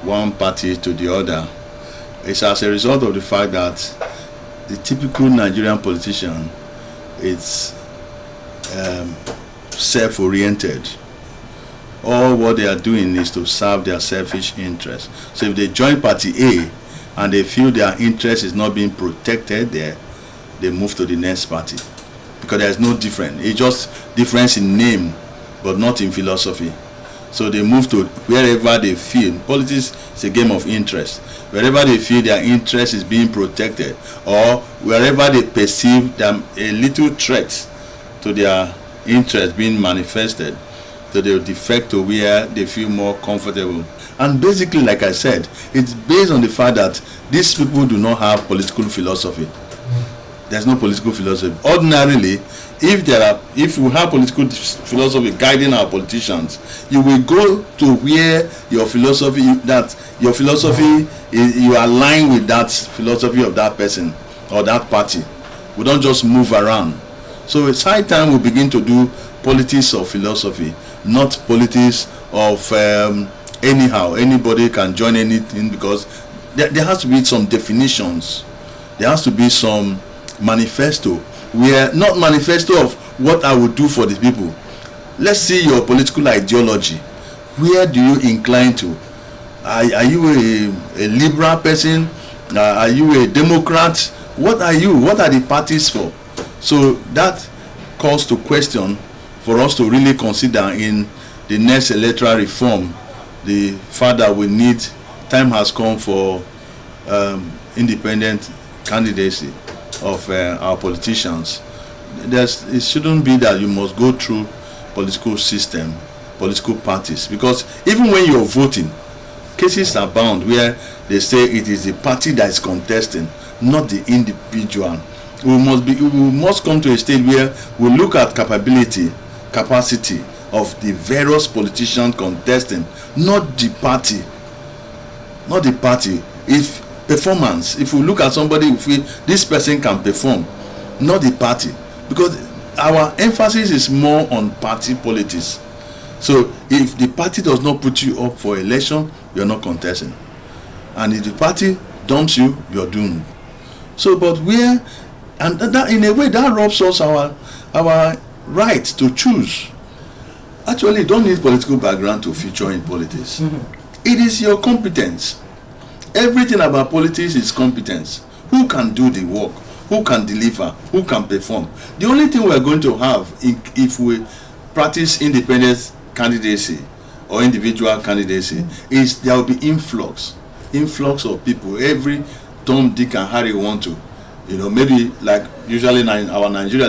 one party to the other, it's as a result of the fact that the typical Nigerian politician is self-oriented. All what they are doing is to serve their selfish interests. So if they join party A and they feel their interest is not being protected there, they move to the next party, because there is no difference. It's just difference in name but not in philosophy. So they move to wherever they feel. Politics is a game of interest. Wherever they feel their interest is being protected, or wherever they perceive them a little threat to their interest being manifested, so they will defect to where they feel more comfortable. And basically, like I said, it's based on the fact that these people do not have political philosophy. There's no political philosophy. Ordinarily, if we have political philosophy guiding our politicians, you will go to where your philosophy you align with that philosophy of that person or that party. We don't just move around. So it's high time we begin to do politics of philosophy, not politics of anyhow. Anybody can join anything, because there has to be some definitions. There has to be some manifesto. We are not manifesto of what I would do for the people. Let's see your political ideology. Where do you incline to? Are you a liberal person? Are you a Democrat? What are you? What are the parties for? So that calls to question for us to really consider in the next electoral reform. The fact that we need, time has come for independent candidacy of our politicians. It shouldn't be that you must go through political system, political parties, because even when you're voting, cases are bound where they say it is the party that is contesting, not the individual. We must come to a stage where we look at capacity of the various politicians contesting, not the party. Not the party. If we look at somebody, this person can perform, not the party, because our emphasis is more on party politics. So if the party does not put you up for election, you're not contesting. And if the party dumps you, you're doomed. So, but and that in a way that robs us our right to choose. Actually, you don't need political background to feature in politics. It is your competence. Everything about politics is competence. Who can do the work? Who can deliver? Who can perform? The only thing we're going to have if we practice independent candidacy or individual candidacy is there will be influx of people. Every Tom, Dick and Harry want to, maybe like usually in our Nigeria